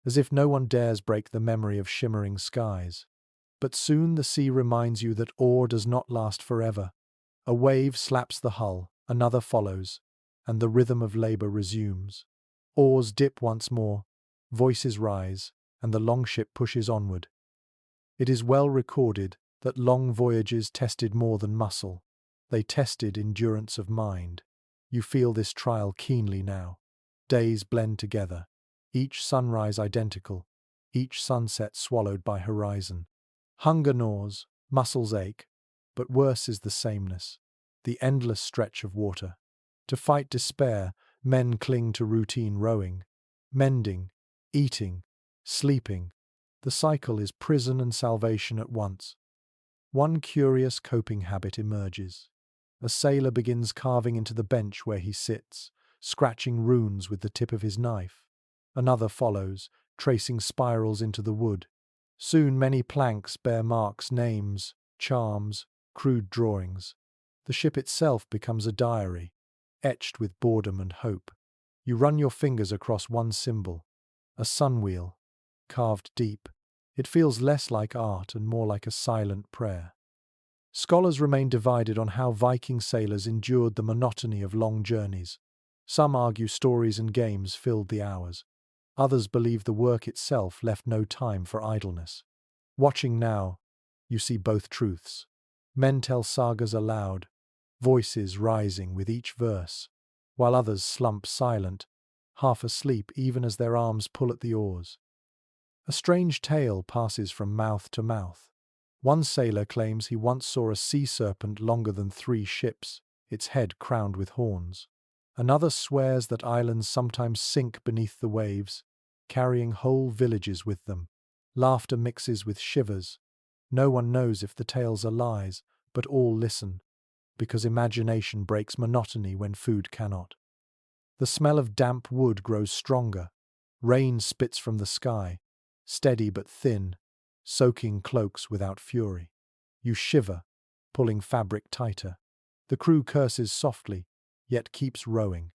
as if no one dares break the memory of shimmering skies. But soon the sea reminds you that awe does not last forever. A wave slaps the hull, another follows, and the rhythm of labour resumes. Oars dip once more, voices rise, and the Longship pushes onward. It is well recorded that long voyages tested more than muscle. They tested endurance of mind. You feel this trial keenly now. Days blend together, each sunrise identical, each sunset swallowed by horizon. Hunger gnaws, muscles ache, but worse is the sameness, the endless stretch of water. To fight despair, men cling to routine rowing, mending, eating, sleeping. The cycle is prison and salvation at once. One curious coping habit emerges. A sailor begins carving into the bench where he sits, scratching runes with the tip of his knife. Another follows, tracing spirals into the wood. Soon many planks bear marks, names, charms, crude drawings. The ship itself becomes a diary, etched with boredom and hope. You run your fingers across one symbol, a sunwheel, carved deep. It feels less like art and more like a silent prayer. Scholars remain divided on how Viking sailors endured the monotony of long journeys. Some argue stories and games filled the hours. Others believe the work itself left no time for idleness. Watching now, you see both truths. Men tell sagas aloud, voices rising with each verse, while others slump silent, half asleep even as their arms pull at the oars. A strange tale passes from mouth to mouth. One sailor claims he once saw a sea serpent longer than 3 ships, its head crowned with horns. Another swears that islands sometimes sink beneath the waves, carrying whole villages with them. Laughter mixes with shivers, No one knows if the tales are lies, but all listen, because imagination breaks monotony when food cannot. The smell of damp wood grows stronger. Rain spits from the sky, steady but thin, soaking cloaks without fury. You shiver, pulling fabric tighter. The crew curses softly, yet keeps rowing.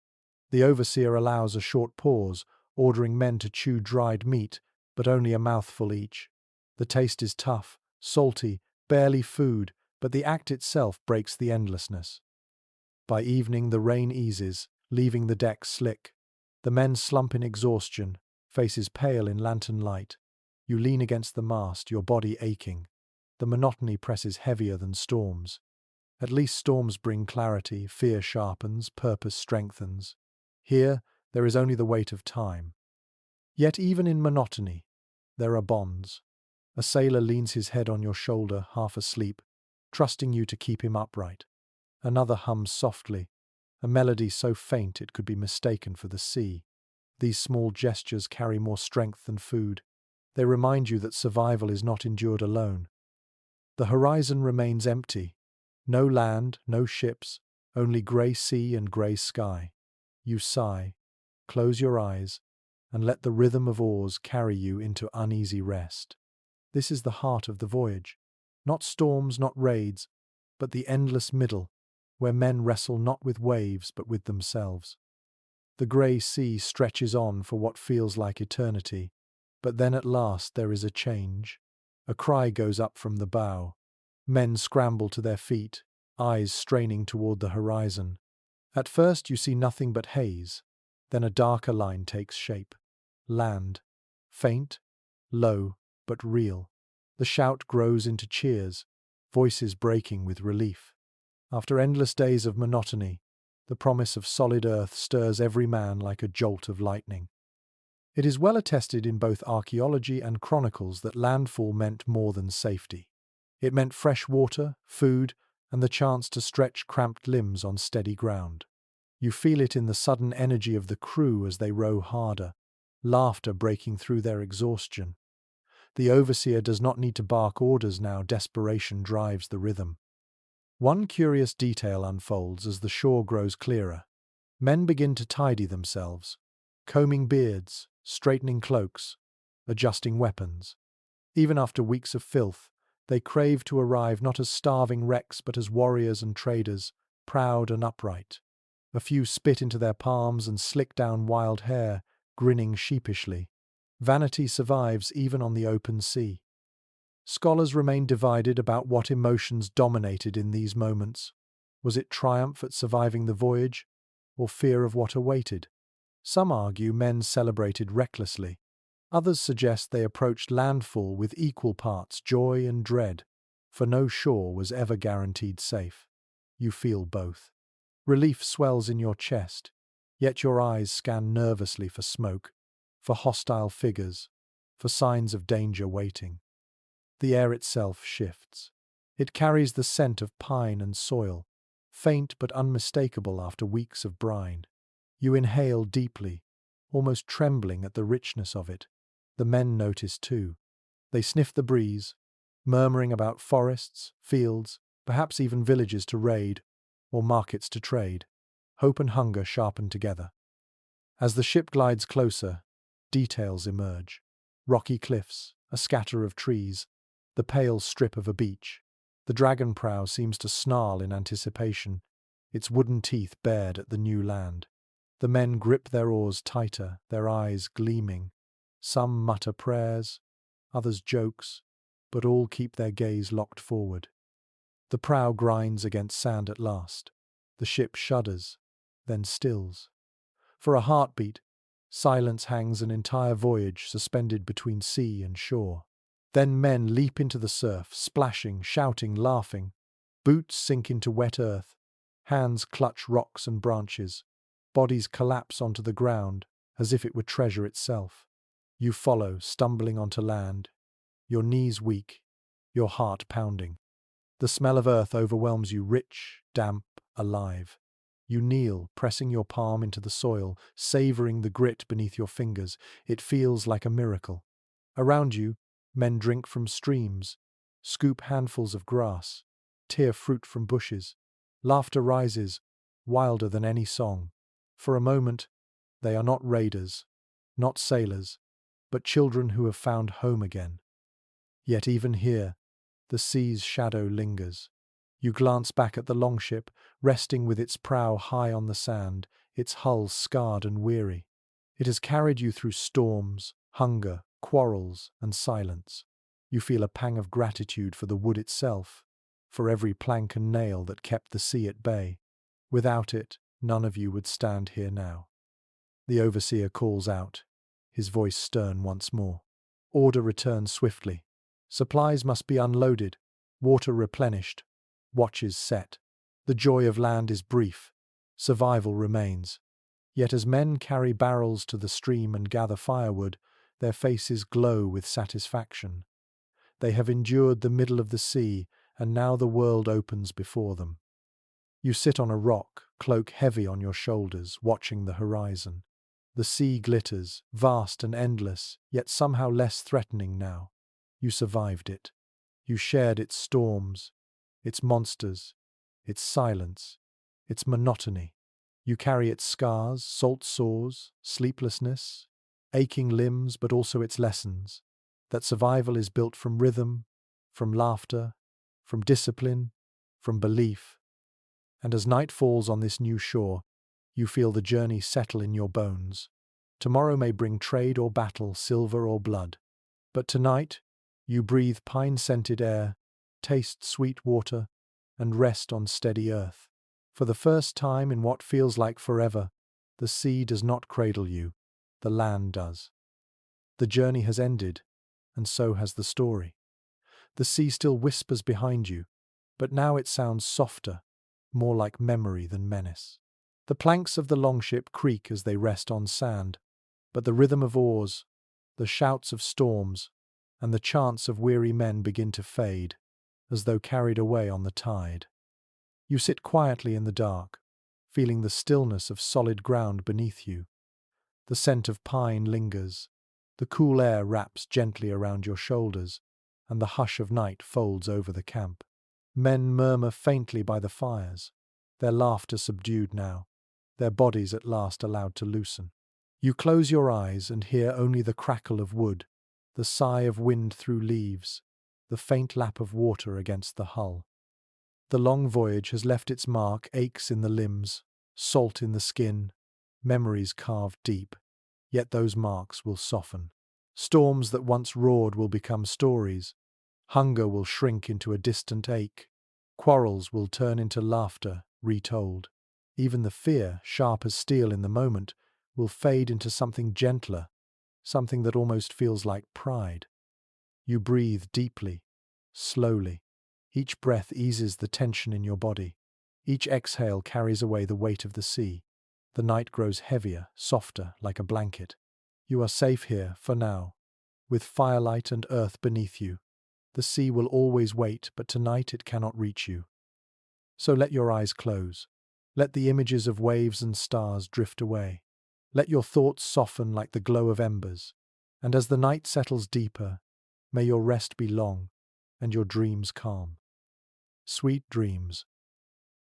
The overseer allows a short pause, ordering men to chew dried meat, but only a mouthful each. The taste is tough, salty, barely food, but the act itself breaks the endlessness. By evening the rain eases, leaving the deck slick. The men slump in exhaustion, faces pale in lantern light. You lean against the mast, your body aching. The monotony presses heavier than storms. At least storms bring clarity, fear sharpens, purpose strengthens. Here, there is only the weight of time. Yet even in monotony, there are bonds. A sailor leans his head on your shoulder, half asleep, trusting you to keep him upright. Another hums softly, a melody so faint it could be mistaken for the sea. These small gestures carry more strength than food. They remind you that survival is not endured alone. The horizon remains empty. No land, no ships, only grey sea and grey sky. You sigh, close your eyes, and let the rhythm of oars carry you into uneasy rest. This is the heart of the voyage. Not storms, not raids, but the endless middle, where men wrestle not with waves but with themselves. The grey sea stretches on for what feels like eternity, but then at last there is a change. A cry goes up from the bow. Men scramble to their feet, eyes straining toward the horizon. At first you see nothing but haze, then a darker line takes shape. Land. Faint, low, but real. The shout grows into cheers, voices breaking with relief. After endless days of monotony, the promise of solid earth stirs every man like a jolt of lightning. It is well attested in both archaeology and chronicles that landfall meant more than safety. It meant fresh water, food, and the chance to stretch cramped limbs on steady ground. You feel it in the sudden energy of the crew as they row harder, laughter breaking through their exhaustion. The overseer does not need to bark orders now, desperation drives the rhythm. One curious detail unfolds as the shore grows clearer. Men begin to tidy themselves, combing beards, straightening cloaks, adjusting weapons. Even after weeks of filth, they crave to arrive not as starving wrecks but as warriors and traders, proud and upright. A few spit into their palms and slick down wild hair, grinning sheepishly. Vanity survives even on the open sea. Scholars remain divided about what emotions dominated in these moments. Was it triumph at surviving the voyage, or fear of what awaited? Some argue men celebrated recklessly. Others suggest they approached landfall with equal parts joy and dread, for no shore was ever guaranteed safe. You feel both. Relief swells in your chest, yet your eyes scan nervously for smoke, for hostile figures, for signs of danger waiting. The air itself shifts. It carries the scent of pine and soil, faint but unmistakable after weeks of brine. You inhale deeply, almost trembling at the richness of it. The men notice too. They sniff the breeze, murmuring about forests, fields, perhaps even villages to raid, or markets to trade. Hope and hunger sharpen together. As the ship glides closer, details emerge. Rocky cliffs, a scatter of trees, the pale strip of a beach. The dragon prow seems to snarl in anticipation, its wooden teeth bared at the new land. The men grip their oars tighter, their eyes gleaming. Some mutter prayers, others jokes, but all keep their gaze locked forward. The prow grinds against sand at last. The ship shudders, then stills. For a heartbeat, silence hangs an entire voyage suspended between sea and shore. Then men leap into the surf, splashing, shouting, laughing. Boots sink into wet earth. Hands clutch rocks and branches. Bodies collapse onto the ground, as if it were treasure itself. You follow, stumbling onto land, your knees weak, your heart pounding. The smell of earth overwhelms you, rich, damp, alive. You kneel, pressing your palm into the soil, savoring the grit beneath your fingers. It feels like a miracle. Around you, men drink from streams, Scoop handfuls of grass, tear fruit from bushes. Laughter rises, wilder than any song. For a moment, they are not raiders, not sailors, but children who have found home again. Yet even here, the sea's shadow lingers. You glance back at the Longship, resting with its prow high on the sand, its hull scarred and weary. It has carried you through storms, hunger, quarrels, and silence. You feel a pang of gratitude for the wood itself, for every plank and nail that kept the sea at bay. Without it, none of you would stand here now. The overseer calls out, his voice stern once more. Order returns swiftly. Supplies must be unloaded, water replenished, watches set. The joy of land is brief, survival remains. Yet as men carry barrels to the stream and gather firewood, their faces glow with satisfaction. They have endured the middle of the sea, and now the world opens before them. You sit on a rock, cloak heavy on your shoulders, watching the horizon. The sea glitters, vast and endless, yet somehow less threatening now. You survived it. You shared its storms, its monsters, its silence, its monotony. You carry its scars, salt sores, sleeplessness, aching limbs, but also its lessons. That survival is built from rhythm, from laughter, from discipline, from belief. And as night falls on this new shore, you feel the journey settle in your bones. Tomorrow may bring trade or battle, silver or blood. But tonight, you breathe pine-scented air, taste sweet water, and rest on steady earth. For the first time in what feels like forever, the sea does not cradle you, the land does. The journey has ended, and so has the story. The sea still whispers behind you, but now it sounds softer, more like memory than menace. The planks of the Longship creak as they rest on sand, but the rhythm of oars, the shouts of storms, and the chants of weary men begin to fade, as though carried away on the tide. You sit quietly in the dark, feeling the stillness of solid ground beneath you. The scent of pine lingers, the cool air wraps gently around your shoulders, and the hush of night folds over the camp. Men murmur faintly by the fires, their laughter subdued now, their bodies at last allowed to loosen. You close your eyes and hear only the crackle of wood, the sigh of wind through leaves, the faint lap of water against the hull. The long voyage has left its mark, aches in the limbs, salt in the skin, memories carved deep, yet those marks will soften. Storms that once roared will become stories, hunger will shrink into a distant ache, quarrels will turn into laughter, retold. Even the fear, sharp as steel in the moment, will fade into something gentler, something that almost feels like pride. You breathe deeply, slowly. Each breath eases the tension in your body. Each exhale carries away the weight of the sea. The night grows heavier, softer, like a blanket. You are safe here, for now, with firelight and earth beneath you. The sea will always wait, but tonight it cannot reach you. So let your eyes close. Let the images of waves and stars drift away. Let your thoughts soften like the glow of embers. And as the night settles deeper, may your rest be long and your dreams calm. Sweet dreams.